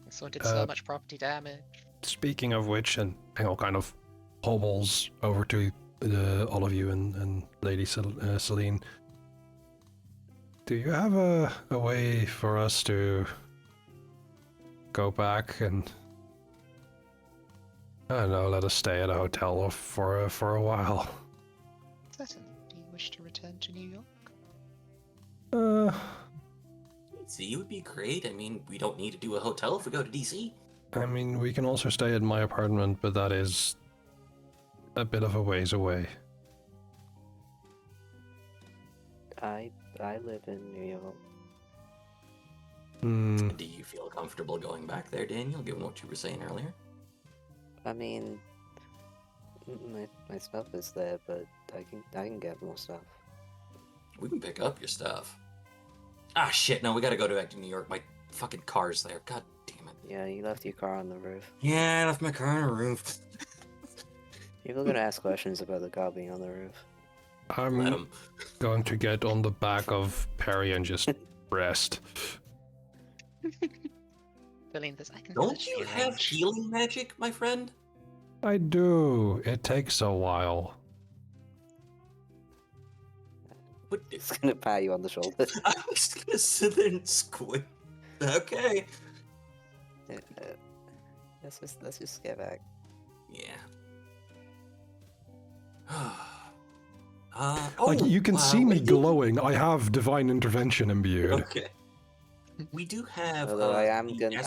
This one did so much property damage. Speaking of which, and Engel kind of hobbles over to all of you and Lady Celine. Do you have a way for us to go back and, I don't know, let us stay at a hotel for a while? Certainly. Do you wish to return to New York? DC would be great. I mean, we don't need to do a hotel if we go to DC. I mean, we can also stay at my apartment, but that is a bit of a ways away. I live in New York. Do you feel comfortable going back there, Daniel, given what you were saying earlier? I mean, my stuff is there, but I can get more stuff. We can pick up your stuff. Ah, shit, no, we gotta go back to New York. My fucking car's there. God damn it. Yeah, you left your car on the roof. Yeah, I left my car on the roof. People are gonna ask questions about the car being on the roof. Let I'm 'em. going to get on the back of Perry and just rest. Celine says, I can Don't you certainly have arrange. healing magic, my friend? I do. It takes a while. What? It's gonna pat you on the shoulder. I was gonna sit there and squint. Okay. Let's just get back. Yeah. Like, you can see me we do- glowing. I have divine intervention imbued. Okay. We do have. Although I am the gonna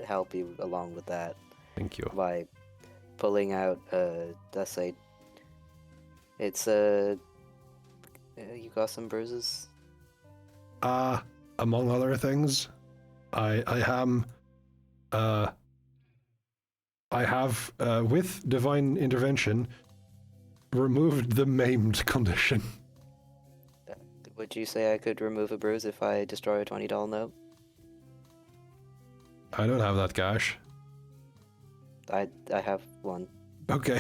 help you along with that Thank you. by pulling out let's say it's you got some bruises. Among other things, I have with divine intervention removed the maimed condition. Would you say I could remove a bruise if I destroy a $20 note? I don't have that cash. I have one. Okay.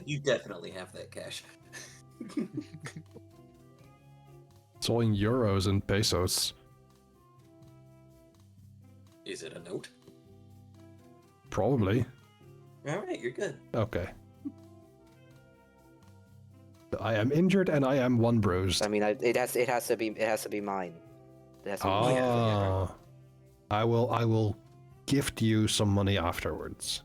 You definitely have that cash. It's all in euros and pesos. Is it a note? Probably. All right, you're good. Okay. I am injured and I am one bruised. I mean, it has to be mine. It has to be mine. Ah. I will gift you some money afterwards.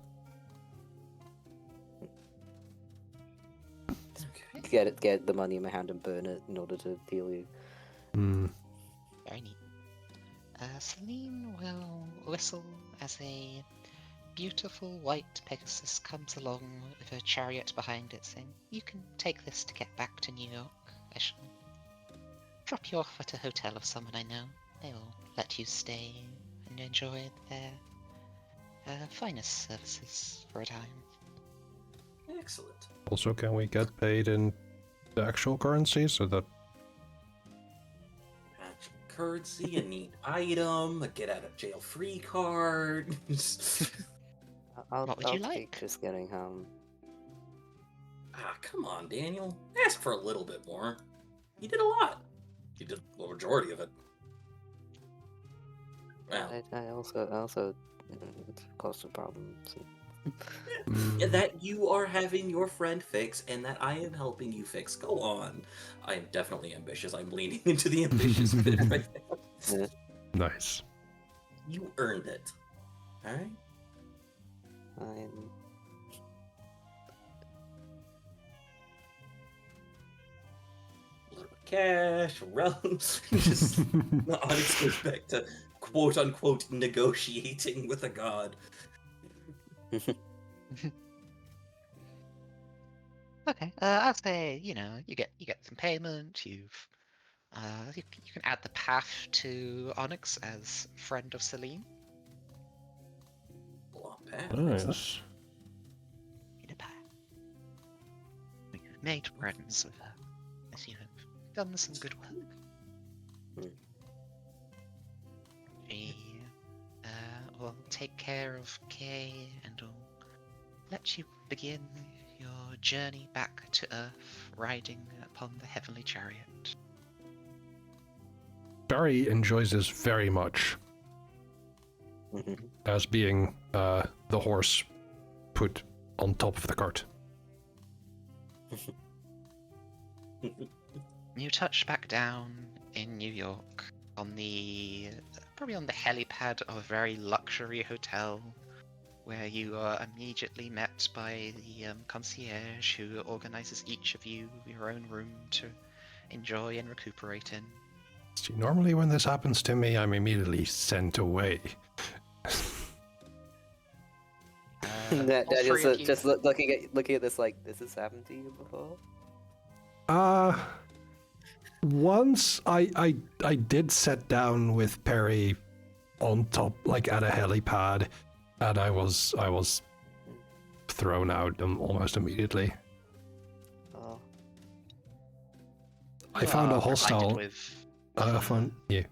Okay. Get the money in my hand and burn it in order to heal you. Very neat. Celine will whistle as a beautiful white Pegasus comes along with a chariot behind it, saying, You can take this to get back to New York. I shall drop you off at a hotel of someone I know. They will let you stay and enjoy their finest services for a time. Excellent. Also, can we get paid in the actual currency so that Match currency, a neat item, a get out of jail free card. I'll What would you take like? just getting home. come on, Daniel. Ask for a little bit more. You did a lot. You did the majority of it. Well, I also caused some problems. that you are having your friend fix, and that I am helping you fix. Go on. I am definitely ambitious. I'm leaning into the ambitious bit right now. Yeah. Nice. You earned it. All right. Fine. A little bit of cash, realms. Just Onyx goes back to quote unquote negotiating with a god. Okay, I'll say you get some payment. You can add the path to Onyx as friend of Celine. Long path. Nice. In a path. You've made friends with her, as you have done some good work. Hmm. She will take care of Kay and will let you begin your journey back to Earth, riding upon the heavenly chariot. Barry enjoys this very much, as being the horse put on top of the cart. You touch back down in New York on probably on the helipad of a very luxury hotel, where you are immediately met by the concierge who organizes each of you your own room to enjoy and recuperate in. See, normally when this happens to me, I'm immediately sent away. Daniel's just looking at this like, this has happened to you before? Once I did sit down with Perry on top, like at a helipad, and I was thrown out almost immediately. Oh. I found a Provided hostile. with Yeah.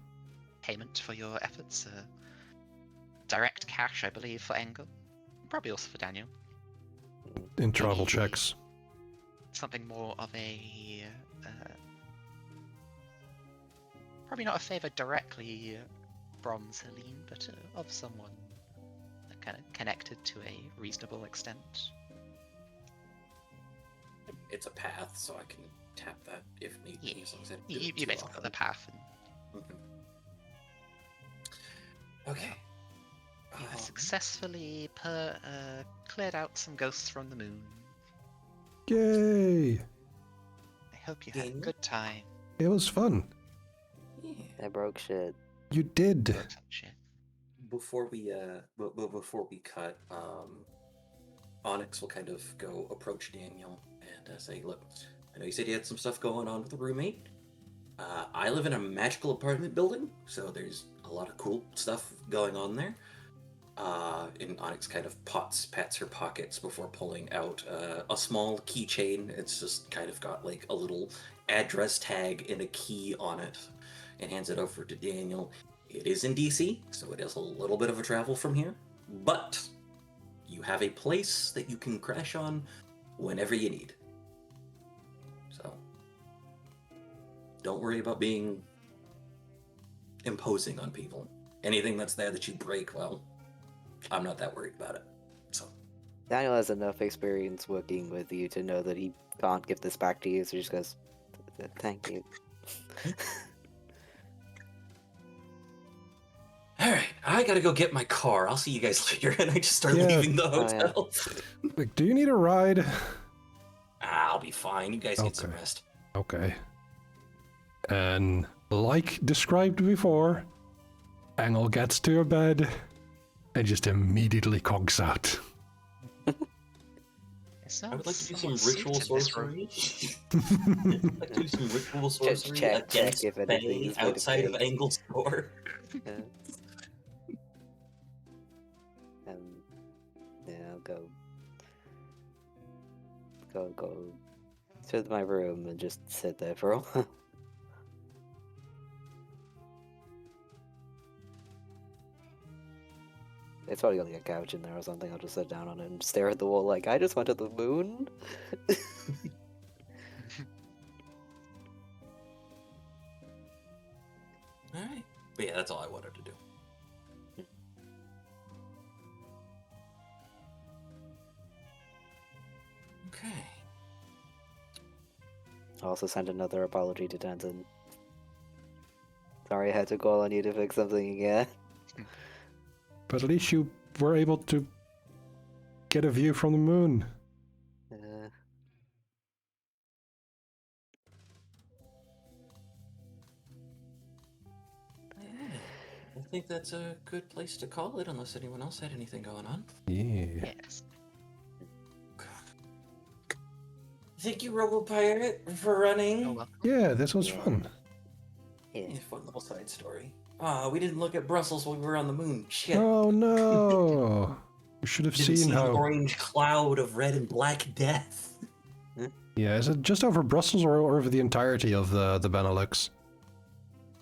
payment for your efforts. Direct cash, I believe, for Engel. Probably also for Daniel. In travel Maybe checks. Something more of a... probably not a favour directly from Celine, but of someone kind of connected to a reasonable extent. It's a path, so I can tap that if need be. As long as I don't do You it too basically got the often. path. And Okay. you have successfully cleared out some ghosts from the moon. Yay! I hope you had a Daniel? good time. It was fun. Yeah. I broke shit. You did. Some shit. Before we cut, Onyx will kind of go approach Daniel and say, "Look, I know you said you had some stuff going on with a roommate. I live in a magical apartment building, so there's a lot of cool stuff going on there." And Onyx kind of pats her pockets before pulling out a small keychain. It's just kind of got like a little address tag and a key on it, and hands it over to Daniel. It is in DC, so it is a little bit of a travel from here, but you have a place that you can crash on whenever you need. So don't worry about being imposing on people. Anything that's there that you break, well, I'm not that worried about it. So Daniel has enough experience working with you to know that he can't give this back to you, so he just goes, thank you. all right, I gotta go get my car. I'll see you guys later. And I just start Yeah. leaving the Oh, yeah. hotel. Like, do you need a ride? I'll be fine. You guys get some Okay. rest. Okay. And like described before, Engel gets to her bed and just immediately conks out. I would like to do some somewhat ritual suited this room. sorcery. I'd like to do some ritual sorcery check against if anything Faye is going to outside of break. Engel's door. Yeah. Yeah, I'll go to my room and just sit there for a while. It's probably got like a couch in there or something. I'll just sit down on it and stare at the wall like, I just went to the moon? Alright. But yeah, that's all I wanted to do. Okay. I'll also send another apology to Denton. Sorry I had to call on you to fix something again. But at least you were able to get a view from the moon. I think that's a good place to call it, unless anyone else had anything going on. Yeah. Yes. Thank you, Robo Pirate, for running. You're welcome. Yeah, this was Yeah. fun. Yeah. Yeah, fun little side story. We didn't look at Brussels while we were on the moon. Shit. Oh no! You should have Didn't seen see how. an orange cloud of red and black death. Yeah, is it just over Brussels or over the entirety of the Benelux?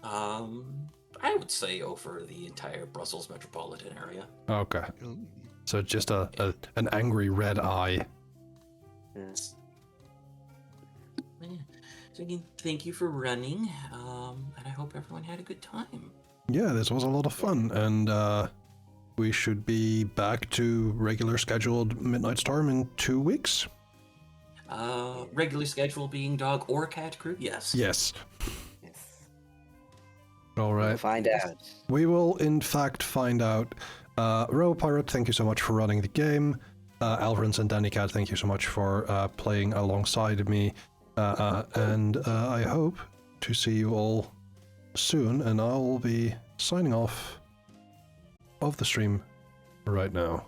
I would say over the entire Brussels metropolitan area. Okay, Ooh. so just an angry red eye. Yes. Yeah. So again, thank you for running, and I hope everyone had a good time. Yeah, this was a lot of fun, and we should be back to regular scheduled Midnight Storm in 2 weeks. Regular schedule being dog or cat crew, yes. Yes. Yes. All We'll right. find out. We will, in fact, find out. Robo Pirate, thank you so much for running the game. Alvarez and Danny Cat, thank you so much for playing alongside me. And I hope to see you all soon, and I'll be signing off of the stream right now.